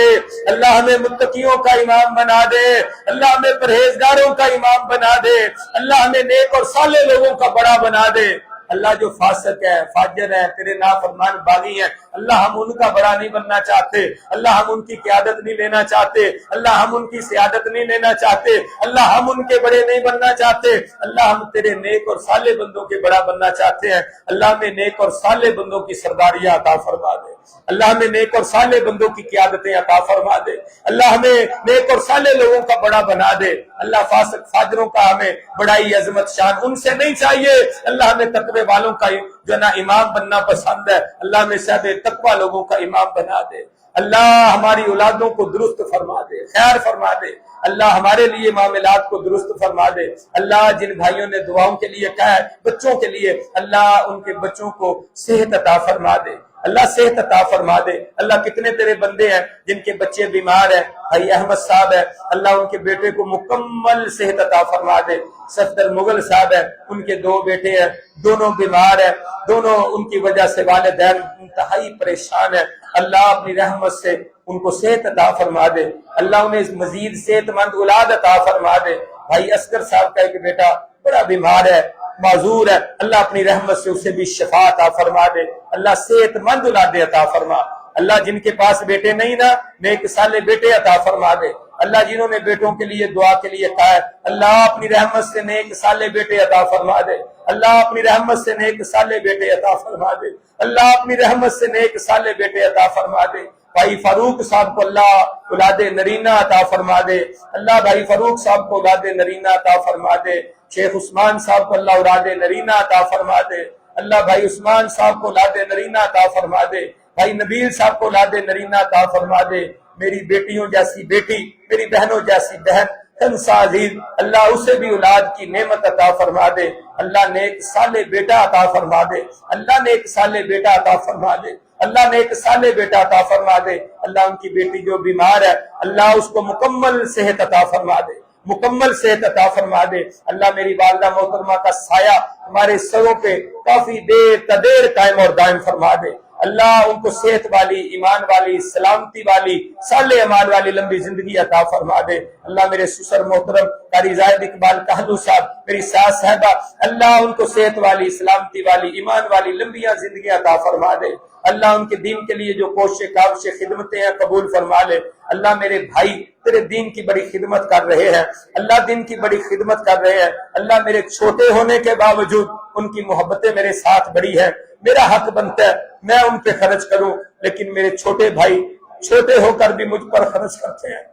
اللہ ہمیں متقیوں کا امام بنا دے، اللہ ہمیں پرہیزگاروں کا امام بنا دے، اللہ ہمیں نیک اور صالح لوگوں کا بڑا بنا دے۔ اللہ جو فاسق ہے، فاجر ہے، تیرے نافرمان باغی ہیں، اللہ ہم ان کا بڑا نہیں بننا چاہتے، اللہ ہم ان کی قیادت نہیں لینا چاہتے، اللہ ہم ان کی سیادت نہیں لینا چاہتے، اللہ ہم ان کے بڑے نہیں بننا چاہتے، اللہ ہم تیرے نیک اور صالح بندوں کے بڑا بننا چاہتے ہیں۔ اللہ ہمیں نیک اور صالح بندوں کی سرداریاں عطا فرما دے، اللہ ہمیں نیک اور صالح بندوں کی قیادتیں عطا فرما دے، اللہ ہمیں نیک اور صالح لوگوں کا بڑا بنا دے، اللہ فاسق فاجروں کا ہمیں بڑائی عظمت شان ان سے نہیں چاہیے، اللہ ہمیں تقوی والوں کا جو نا امام بننا پسند ہے، اللہ ہمیں صاحب تقوی لوگوں کا امام بنا دے، اللہ ہماری اولادوں کو درست فرما دے، خیر فرما دے، اللہ ہمارے لیے معاملات کو درست فرما دے، اللہ جن بھائیوں نے دعاؤں کے لیے کہا ہے بچوں کے لیے، اللہ ان کے بچوں کو صحت عطا فرما دے، اللہ صحت عطا فرما دے، اللہ کتنے تیرے بندے ہیں جن کے بچے بیمار ہیں، بھائی احمد صاحب ہے، اللہ ان کے بیٹے کو مکمل صحت عطا فرما دے، صفدر مغل صاحب ہے، ان کے 2 بیٹے ہیں، دونوں بیمار ہیں، دونوں ان کی وجہ سے والدین انتہائی پریشان ہیں، اللہ اپنی رحمت سے ان کو صحت عطا فرما دے، اللہ انہیں مزید صحت مند اولاد عطا فرما دے، بھائی اصغر صاحب کا ایک بیٹا بڑا بیمار ہے، معذور ہے، اللہ اپنی رحمت سے اسے بھی شفا عطا فرما دے، اللہ صحت مند اولاد عطا فرما، اللہ جن کے پاس بیٹے نہیں نا نیک صالح بیٹے عطا فرما دے، اللہ جنہوں نے بیٹوں کے لیے دعا کے لیے کہا ہے اللہ اپنی رحمت سے نیک صالح بیٹے عطا فرما دے، اللہ اپنی رحمت سے نیک صالح بیٹے عطا فرما دے، اللہ اپنی رحمت سے نیک صالح بیٹے عطا فرما دے، بھائی فاروق صاحب کو اللہ اولاد نرینہ عطا فرما دے، اللہ بھائی فاروق صاحب کو اولاد نرینہ عطا فرما دے، شیخ عثمان صاحب کو اللہ اولاد نرینہ عطا فرما دے، اللہ بھائی عثمان صاحب کو اولاد نرینہ عطا فرما دے، بھائی نبیل صاحب کو اولاد نرینہ عطا فرما دے، میری بیٹیوں جیسی بیٹی، میری بہنوں جیسی بہن کنسا عزیز، اللہ اسے بھی اولاد کی نعمت عطا فرما دے، اللہ نیک صالح بیٹا عطا فرما دے، اللہ نیک صالح بیٹا عطا فرما دے، اللہ نیک صالح بیٹا عطا فرما دے، اللہ ان کی بیٹی جو بیمار ہے اللہ اس کو مکمل صحت عطا فرما دے، مکمل صحت عطا فرما دے، اللہ میری والدہ محترمہ کا سایہ ہمارے سروں پہ کافی دیر تدیر قائم اور دائم فرما دے، اللہ ان کو صحت والی، ایمان والی، سلامتی والی، صالح اعمال والی لمبی زندگی عطا فرما دے، اللہ میرے سسر محترم قاری زاہد اقبال کہلو صاحب، میری ساس صاحبہ، اللہ ان کو صحت والی، سلامتی والی، ایمان والی لمبیاں زندگی عطا فرما دے، اللہ ان کے دین کے لیے جو کوشش کاوش خدمتیں ہیں قبول فرما لے، اللہ میرے بھائی تیرے دین کی بڑی خدمت کر رہے ہیں، اللہ دین کی بڑی خدمت کر رہے ہیں، اللہ میرے چھوٹے ہونے کے باوجود ان کی محبتیں میرے ساتھ بڑی ہیں، میرا حق بنتا ہے میں ان پہ خرچ کروں، لیکن میرے چھوٹے بھائی چھوٹے ہو کر بھی مجھ پر خرچ کرتے ہیں،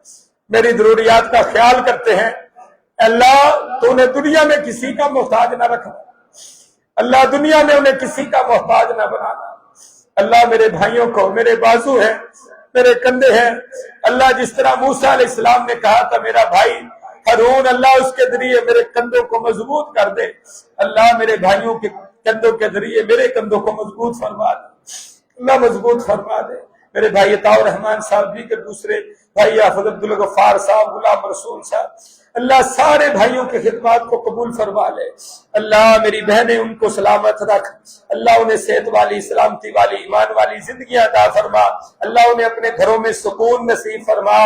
میری ضروریات کا خیال کرتے ہیں، اللہ تو انہیں دنیا میں کسی کا محتاج نہ رکھنا، اللہ دنیا میں انہیں کسی کا محتاج نہ بنانا، اللہ میرے بھائیوں کو، میرے بازو ہیں، میرے کندھے ہیں، اللہ جس طرح موسیٰ علیہ السلام نے کہا تھا میرا بھائی ہارون اللہ اس کے ذریعے میرے کندھوں کو مضبوط کر دے، اللہ میرے بھائیوں کے کندھوں کے ذریعے میرے کندھوں کو مضبوط فرما دے، اللہ مضبوط فرما دے، میرے بھائی عطاء الرحمان صاحب جی کے دوسرے بھائی حافظ عبدالغفار صاحب، غلام رسول صاحب، اللہ سارے بھائیوں کے خدمات کو قبول فرما لے، اللہ میری بہنیں ان کو سلامت رکھ، اللہ انہیں صحت والی، سلامتی والی، ایمان والی زندگیاں عطا فرما، اللہ انہیں اپنے گھروں میں سکون نصیب فرما،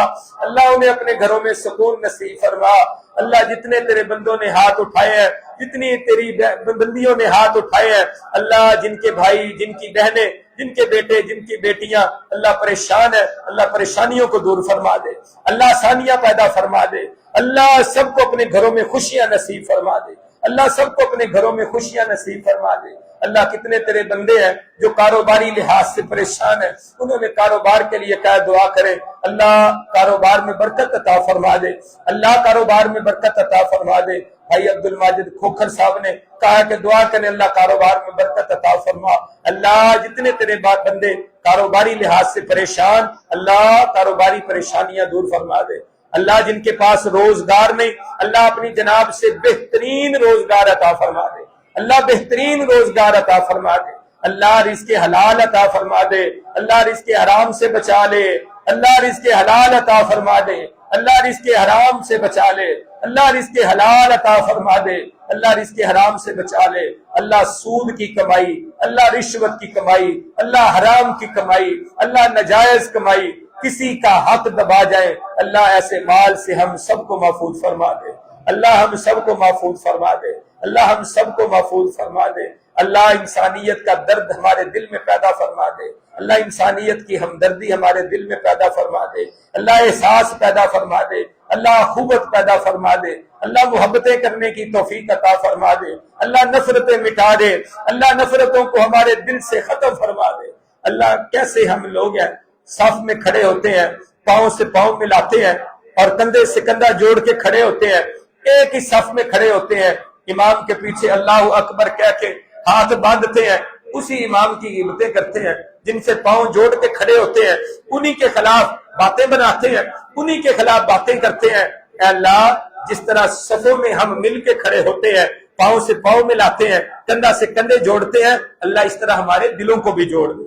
اللہ انہیں اپنے گھروں میں سکون نصیب فرما، اللہ جتنے تیرے بندوں نے ہاتھ اٹھائے ہیں، جتنی تیری بندیوں نے ہاتھ اٹھائے ہیں، اللہ جن کے بھائی، جن کی بہنیں، جن کے بیٹے، جن کی بیٹیاں اللہ پریشان ہے، اللہ پریشانیوں کو دور فرما دے، اللہ آسانیاں پیدا فرما دے، اللہ سب کو اپنے گھروں میں خوشیاں نصیب فرما دے، اللہ سب کو اپنے گھروں میں خوشیاں نصیب فرما دے، اللہ کتنے تیرے بندے ہیں جو کاروباری لحاظ سے پریشان ہیں، انہوں نے کاروبار کے لیے کہا دعا کریں، اللہ کاروبار میں برکت عطا فرما دے، اللہ کاروبار میں برکت عطا فرما دے، بھائی عبد الماجد کھوکھر صاحب نے کہا کہ دعا کریں اللہ کاروبار میں برکت عطا فرما، اللہ جتنے تیرے بندے کاروباری لحاظ سے پریشان، اللہ کاروباری پریشانیاں دور فرما دے، اللہ جن کے پاس روزگار نہیں، اللہ اپنی جناب سے بہترین روزگار عطا فرما دے، اللہ بہترین روزگار عطا فرما دے، اللہ رزق حلال عطا فرما دے، اللہ رزق حرام سے بچا لے، اللہ رزق حلال عطا فرما دے، اللہ رزق حرام سے بچا لے، اللہ رزق حلال عطا فرما دے، اللہ رزق حرام سے بچا لے، اللہ سود کی کمائی، اللہ رشوت کی کمائی، اللہ حرام کی کمائی، اللہ ناجائز کمائی، کسی کا حق دبا جائے، اللہ ایسے مال سے ہم سب کو محفوظ فرما دے، اللہ ہم سب کو محفوظ فرما دے، اللہ ہم سب کو محفوظ فرما دے، اللہ انسانیت کا درد ہمارے دل میں پیدا فرما دے، اللہ انسانیت کی ہمدردی ہمارے دل میں پیدا فرما دے، اللہ احساس پیدا فرما دے، اللہ اخوت پیدا فرما دے، اللہ محبتیں کرنے کی توفیق عطا فرما دے، اللہ نفرتیں مٹا دے، اللہ نفرتوں کو ہمارے دل سے ختم فرما دے۔ اللہ کیسے ہم لوگ ہیں، صف میں کھڑے ہوتے ہیں، پاؤں سے پاؤں ملاتے ہیں اور کندھے سے کندھا جوڑ کے کھڑے ہوتے ہیں، ایک ہی صف میں کھڑے ہوتے ہیں، امام کے پیچھے اللہ اکبر کہہ کے ہاتھ باندھتے ہیں، اسی امام کی غیبتیں کرتے ہیں، جن سے پاؤں جوڑ کے کھڑے ہوتے ہیں انہی کے خلاف باتیں بناتے ہیں، انہی کے خلاف باتیں کرتے ہیں۔ اے اللہ، جس طرح صفوں میں ہم مل کے کھڑے ہوتے ہیں، پاؤں سے پاؤں ملاتے ہیں، کندھا سے کندھے جوڑتے ہیں، اللہ اس طرح ہمارے دلوں کو بھی جوڑ دے،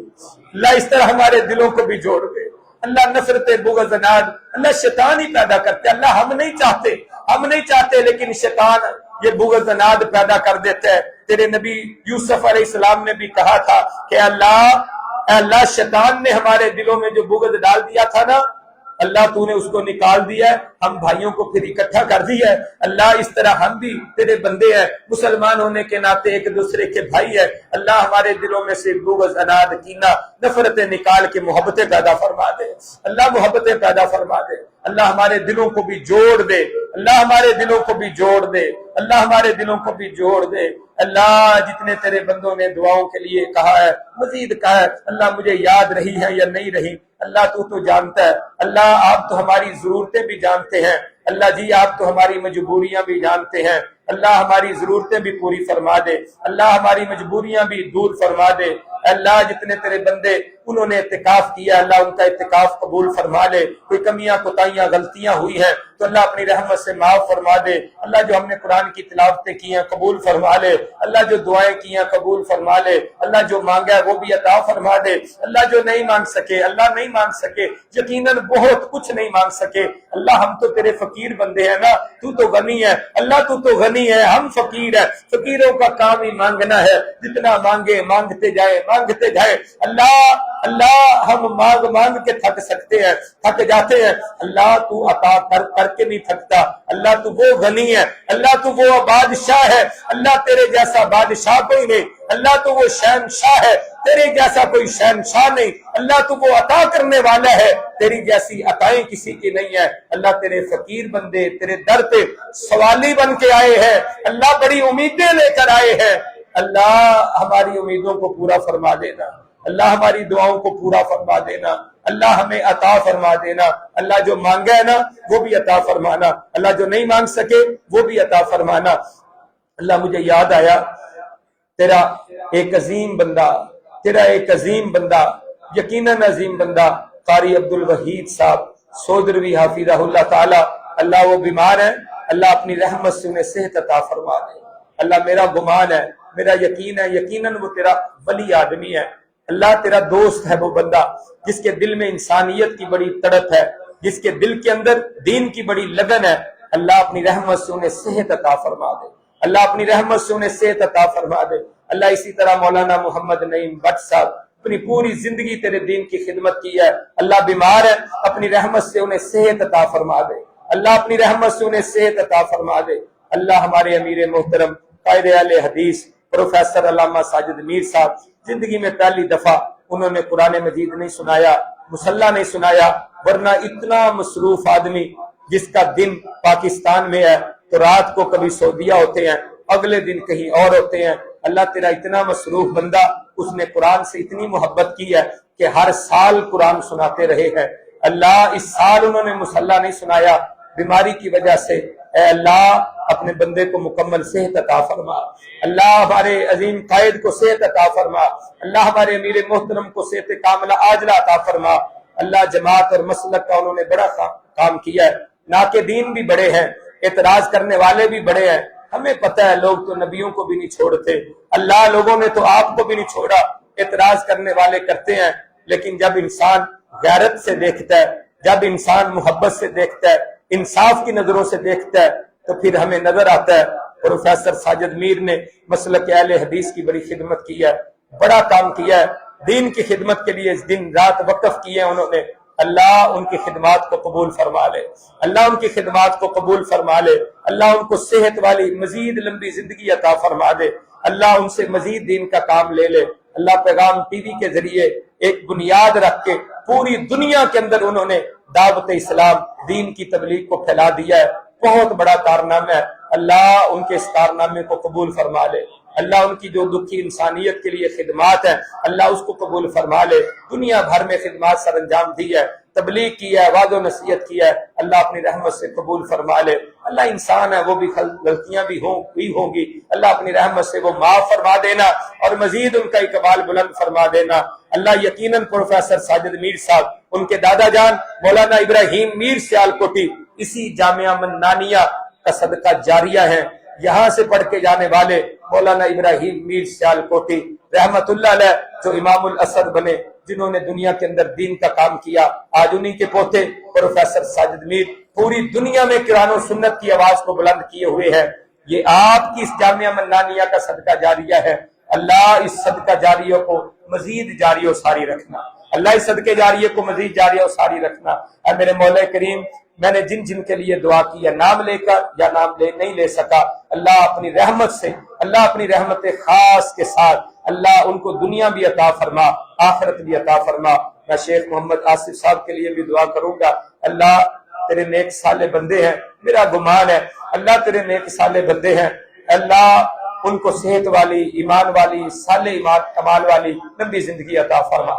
اللہ اس طرح ہمارے دلوں کو بھی جوڑ دے۔ اللہ نفرت بغض اناد اللہ شیطان ہی پیدا کرتے، اللہ ہم نہیں چاہتے لیکن شیطان یہ بغض اناد پیدا کر دیتا ہے۔ تیرے نبی یوسف علیہ السلام نے بھی کہا تھا کہ اللہ شیطان نے ہمارے دلوں میں جو بغض ڈال دیا تھا نا، اللہ تو نے اس کو نکال دیا ہے، ہم بھائیوں کو پھر اکٹھا کر دیا ہے۔ اللہ اس طرح ہم بھی تیرے بندے ہیں، مسلمان ہونے کے ناطے ایک دوسرے کے بھائی ہیں، اللہ ہمارے دلوں میں سے بغض اناد کینہ نفرتیں نکال کے محبتیں پیدا فرما دے، اللہ محبتیں پیدا فرما دے، اللہ ہمارے دلوں کو بھی جوڑ دے، اللہ ہمارے دلوں کو بھی جوڑ دے، اللہ ہمارے دلوں کو بھی جوڑ دے۔ اللہ جتنے تیرے بندوں نے دعاؤں کے لیے کہا ہے، مزید کہا ہے، اللہ مجھے یاد رہی ہے یا نہیں رہی، اللہ تو جانتا ہے، اللہ آپ تو ہماری ضرورتیں بھی جانتے ہیں، اللہ جی آپ تو ہماری مجبوریاں بھی جانتے ہیں، اللہ ہماری ضرورتیں بھی پوری فرما دے، اللہ ہماری مجبوریاں بھی دور فرما دے۔ اللہ جتنے تیرے بندے انہوں نے اعتکاف کیا، اللہ ان کا اعتکاف قبول فرما لے، کوئی کمیاں کوتاہیاں غلطیاں ہوئی ہیں تو اللہ اپنی رحمت سے معاف فرما دے، اللہ جو ہم نے قرآن کی تلاوتیں کی ہیں قبول فرما لے، اللہ جو دعائیں کی ہیں قبول فرما لے، اللہ جو مانگا ہے وہ بھی عطا فرما دے، اللہ جو نہیں مانگ سکے، اللہ نہیں مانگ سکے، یقیناً بہت کچھ نہیں مانگ سکے، اللہ ہم تو تیرے فقیر بندے ہیں نا، تو غنی ہے، اللہ تو غنی ہے، ہم فقیر ہیں، فقیروں کا کام ہی مانگنا ہے، جتنا مانگے مانگتے جائے اللہ ہم مانگ کے تھک سکتے ہیں، تھک جاتے ہیں، اللہ تو عطا کر کے نہیں تھکتا، اللہ تو وہ غنی ہے، اللہ تو وہ بادشاہ ہے، اللہ تیرے جیسا بادشاہ کوئی نہیں، اللہ تو وہ شہنشاہ ہے، تیرے جیسا کوئی شہنشاہ نہیں، اللہ تو وہ عطا کرنے والا ہے، تیری جیسی عطائیں کسی کی نہیں ہے۔ اللہ تیرے فقیر بندے تیرے در پہ سوالی بن کے آئے ہیں، اللہ بڑی امیدیں لے کر آئے ہیں، اللہ ہماری امیدوں کو پورا فرما دینا، اللہ ہماری دعاؤں کو پورا فرما دینا، اللہ ہمیں عطا فرما دینا، اللہ جو مانگا ہے نا وہ بھی عطا فرمانا، اللہ جو نہیں مانگ سکے وہ بھی عطا فرمانا۔ اللہ مجھے یاد آیا تیرا ایک عظیم بندہ یقیناً عظیم بندہ قاری عبد الوحید صاحب سودروی حافظہ اللہ تعالی، اللہ وہ بیمار ہے، اللہ اپنی رحمت سے انہیں صحت عطا فرما دے۔ اللہ میرا گمان ہے، میرا یقین ہے، یقیناً وہ تیرا ولی آدمی ہے، اللہ تیرا دوست ہے، وہ بندہ جس کے دل میں انسانیت کی بڑی تڑپ ہے، جس کے دل کے اندر دین کی بڑی لگن ہے، اللہ اپنی رحمت سے انہیں صحت عطا فرما دے، اللہ اپنی رحمت سے انہیں صحت عطا فرما دے۔ اللہ اسی طرح مولانا محمد نعیم بٹ صاحب اپنی پوری زندگی تیرے دین کی خدمت کی ہے، اللہ بیمار ہے، اپنی رحمت سے انہیں صحت عطا فرما دے، اللہ اپنی رحمت سے انہیں صحت عطا فرما دے۔ اللہ ہمارے امیر محترم قائد اہل حدیث پروفیسر علامہ ساجد میر صاحب، زندگی میں پہلی دفعہ انہوں نے قرآن مجید نہیں سنایا، مصلی نہیں سنایا، ورنہ اتنا مصروف آدمی جس کا دن پاکستان میں ہے تو رات کو کبھی سعودیہ ہوتے ہیں، اگلے دن کہیں اور ہوتے ہیں، اللہ تیرا اتنا مصروف بندہ، اس نے قرآن سے اتنی محبت کی ہے کہ ہر سال قرآن سناتے رہے ہیں۔ اللہ اس سال انہوں نے مصلی نہیں سنایا بیماری کی وجہ سے، اے اللہ اپنے بندے کو مکمل صحت عطا فرما، اللہ ہمارے عظیم قائد کو صحت عطا فرما، اللہ ہمارے امیر محترم کو صحت کاملہ عاجلہ عطا فرما۔ اللہ جماعت اور مسلک کا انہوں نے بڑا کام کیا ہے، ناقدین بھی بڑے ہیں، اعتراض کرنے والے بھی بڑے ہیں، ہمیں پتہ ہے لوگ تو نبیوں کو بھی نہیں چھوڑتے، اللہ لوگوں نے تو آپ کو بھی نہیں چھوڑا، اعتراض کرنے والے کرتے ہیں، لیکن جب انسان غیرت سے دیکھتا ہے، جب انسان محبت سے دیکھتا ہے، انصاف کی نظروں سے دیکھتا ہے تو پھر ہمیں نظر آتا ہے پروفیسر ساجد میر نے مسلک اہل حدیث کی بڑی خدمت کی ہے، بڑا کام کیا ہے، دین کی خدمت کے لیے دن رات وقف کیے ہیں انہوں نے، اللہ ان کی خدمات کو قبول فرما لے، اللہ ان کی خدمات کو قبول فرما لے، اللہ ان کو صحت والی مزید لمبی زندگی عطا فرما دے، اللہ ان سے مزید دین کا کام لے لے۔ اللہ پیغام ٹی وی کے ذریعے ایک بنیاد رکھ کے پوری دنیا کے اندر انہوں نے دعوت اسلام دین کی تبلیغ کو پھیلا دیا ہے، بہت بڑا کارنامہ ہے۔ اللہ ان کے اس کارنامے کو قبول فرما لے۔ اللہ ان کی جو دکھی انسانیت کے لیے خدمات ہے اللہ اس کو قبول فرما لے۔ دنیا بھر میں خدمات سر انجام دی ہے، تبلیغ کی ہے، وعظ و نصیحت کی ہے، اللہ اپنی رحمت سے قبول فرما لے۔ اللہ انسان ہے، وہ بھی غلطیاں بھی ہوں گی، اللہ اپنی رحمت سے وہ معاف فرما دینا اور مزید ان کا اقبال بلند فرما دینا۔ اللہ یقیناً پروفیسر ساجد میر صاحب، ان کے دادا جان مولانا ابراہیم میر سیالکوٹی اسی جامعہ منانیہ کا صدقہ جاریہ ہے۔ یہاں سے پڑھ کے جانے والے مولانا ابراہیم میر سیالکوٹی رحمت اللہ علیہ جو امام الاسد بنے، جنہوں نے دنیا کے اندر دین کا کام کیا، آج انہی کے پوتے پروفیسر ساجد میر پوری دنیا میں قرآن و سنت کی آواز کو بلند کیے ہوئے ہیں۔ یہ آپ کی اس جامعہ منانیہ کا صدقہ جاریہ ہے۔ اللہ اس صدقہ جاریہ کو مزید جاری و ساری رکھنا، اللہ اس صدقے جاریہ کو مزید جاری و ساری رکھنا۔ اے میرے مولا کریم، میں نے جن کے لیے دعا کی ہے، نام لے کر یا نام نہیں لے سکا، اللہ اپنی رحمت سے، اللہ اپنی رحمت خاص کے ساتھ اللہ ان کو دنیا بھی عطا فرما، آخرت بھی عطا فرما۔ میں شیخ محمد آصف صاحب کے لیے بھی دعا کروں گا، اللہ تیرے نیک صالح بندے ہیں، میرا گمان ہے اللہ تیرے نیک صالح بندے ہیں، اللہ ان کو صحت والی، ایمان والی، صالح ایمان کمال والی لمبی زندگی عطا فرما،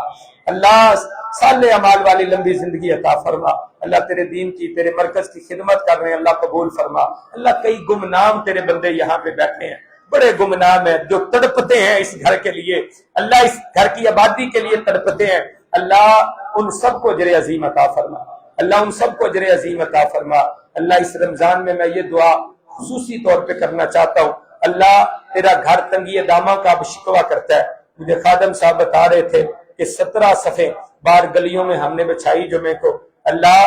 اللہ صالح اعمال والی لمبی زندگی عطا فرما۔ اللہ تیرے دین کی، تیرے مرکز کی خدمت کر رہے ہیں، اللہ قبول فرما۔ اللہ کئی گمنام تیرے بندے یہاں پہ بیٹھے ہیں، بڑے گمنام ہیں جو تڑپتے ہیں اس گھر کے لیے، اللہ اس گھر کی آبادی کے لیے تڑپتے ہیں، اللہ ان سب کو اجر عظیم عطا فرما، اللہ ان سب کو اجر عظیم عطا فرما۔ اللہ اس رمضان میں یہ دعا خصوصی طور پہ کرنا چاہتا ہوں، اللہ تیرا گھر تنگی دامہ کا اب شکوہ کرتا ہے۔ مجھے خادم صاحب بتا رہے تھے کہ 17 صفیں بار گلیوں میں ہم نے بچھائی جمعے کو، اللہ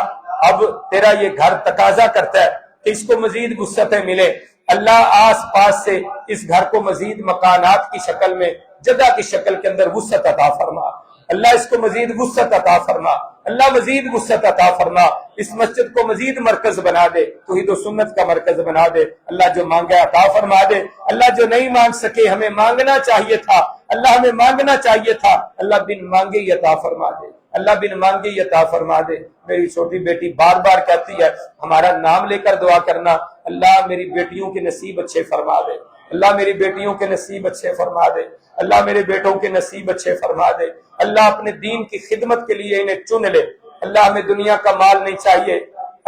اب تیرا یہ گھر تقاضا کرتا ہے کہ اس کو مزید وسعتیں ملے، اللہ آس پاس سے اس گھر کو مزید مکانات کی شکل میں، جگہ کی شکل کے اندر وسعت عطا فرما، اللہ اس کو مزید وسعت عطا فرما، اللہ مزید وسعت عطا فرما، اس مسجد کو مزید مرکز بنا دے، توحید و سنت کا مرکز بنا دے، اللہ جو مانگا عطا فرما دے، اللہ جو نہیں مانگ سکے ہمیں مانگنا چاہیے تھا، اللہ ہمیں مانگنا چاہیے تھا، اللہ بن مانگے ہی عطا فرما دے، اللہ بن مانگے ہی عطا فرما دے۔ میری چھوٹی بیٹی بار بار کہتی ہے ہمارا نام لے کر دعا کرنا، اللہ میری بیٹیوں کے نصیب اچھے فرما دے، اللہ میری بیٹیوں کے نصیب اچھے فرما دے، اللہ میرے بیٹوں کے نصیب اچھے فرما دے، اللہ اپنے دین کی خدمت کے لیے انہیں چن لے، اللہ ہمیں دنیا کا مال نہیں چاہیے،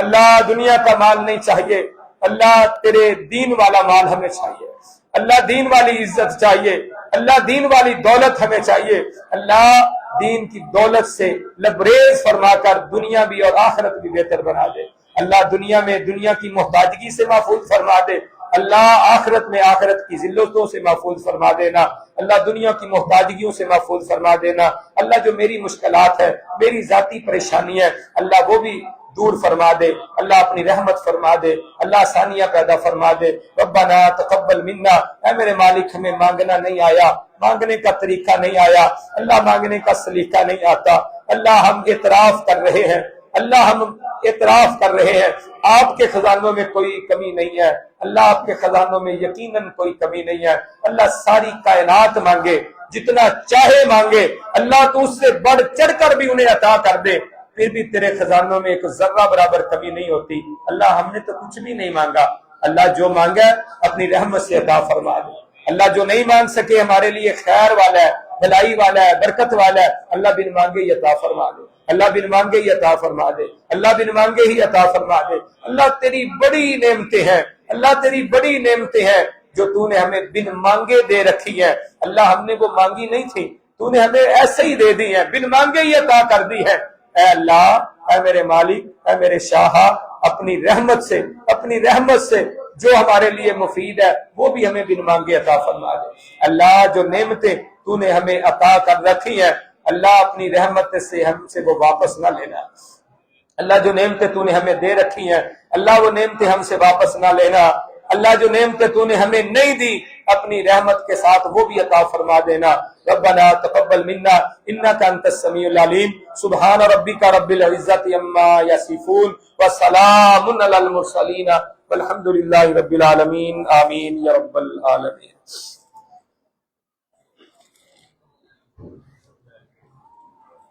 اللہ دنیا کا مال نہیں چاہیے، اللہ تیرے دین والا مال ہمیں چاہیے، اللہ دین والی عزت چاہیے، اللہ دین والی دولت ہمیں چاہیے، اللہ دین کی دولت سے لبریز فرما کر دنیا بھی اور آخرت بھی بہتر بنا دے، اللہ دنیا میں دنیا کی محتاجگی سے محفوظ فرما دے، اللہ آخرت میں آخرت کی ذلتوں سے محفوظ فرما دینا، اللہ دنیا کی محتاجگیوں سے محفوظ فرما دینا، اللہ جو میری مشکلات ہے، میری ذاتی پریشانی ہے، اللہ وہ بھی دور فرما دے، اللہ اپنی رحمت فرما دے، اللہ آسانیاں پیدا فرما دے۔ ربنا تقبل منا، اے میرے مالک ہمیں مانگنا نہیں آیا، مانگنے کا طریقہ نہیں آیا، اللہ مانگنے کا سلیقہ نہیں آتا، اللہ ہم اعتراف کر رہے ہیں، اللہ ہم اعتراف کر رہے ہیں آپ کے خزانوں میں کوئی کمی نہیں ہے، اللہ آپ کے خزانوں میں یقیناً کوئی کمی نہیں ہے، اللہ ساری کائنات مانگے، جتنا چاہے مانگے، اللہ تو اس سے بڑھ چڑھ کر بھی انہیں عطا کر دے، پھر بھی تیرے خزانوں میں ایک ذرہ برابر کمی نہیں ہوتی۔ اللہ ہم نے تو کچھ بھی نہیں مانگا، اللہ جو مانگا اپنی رحمت سے عطا فرما دے، اللہ جو نہیں مانگ سکے ہمارے لیے خیر والا ہے، بھلائی والا ہے، برکت والا ہے، اللہ بن مانگے ہی عطا فرما دے، اللہ بن مانگے ہی عطا فرما دے، اللہ بن مانگے ہی عطا فرما دے۔ اللہ تیری بڑی نعمتیں ہیں، اللہ تیری بڑی نعمتیں ہیں جو تو نے ہمیں بن مانگے دے رکھی ہیں، اللہ ہم نے وہ مانگی نہیں تھی، تو نے ہمیں ایسے ہی دے دی ہیں، بن مانگے ہی عطا کر دی ہے۔ اے اللہ، اے میرے مالک، اے میرے شاہ، اپنی رحمت سے جو ہمارے لیے مفید ہے وہ بھی ہمیں بن مانگے عطا فرما دے۔ اللہ جو نعمتیں تو نے ہمیں عطا کر رکھی ہیں، اللہ اپنی رحمت سے ہم سے وہ واپس نہ لینا، اللہ جو نعمتیں تو نے ہمیں دے رکھی ہیں، اللہ وہ نعمتیں ہم سے واپس نہ لینا، اللہ جو نعمتیں تو نے ہمیں نہیں دی اپنی رحمت کے ساتھ وہ بھی عطا فرما دینا۔ ربنا تقبل منا انك انت السميع العليم سبحان ربك رب العزة عما يصفون وسلام على المرسلين والحمد لله رب العالمين آمين يا رب العالمين۔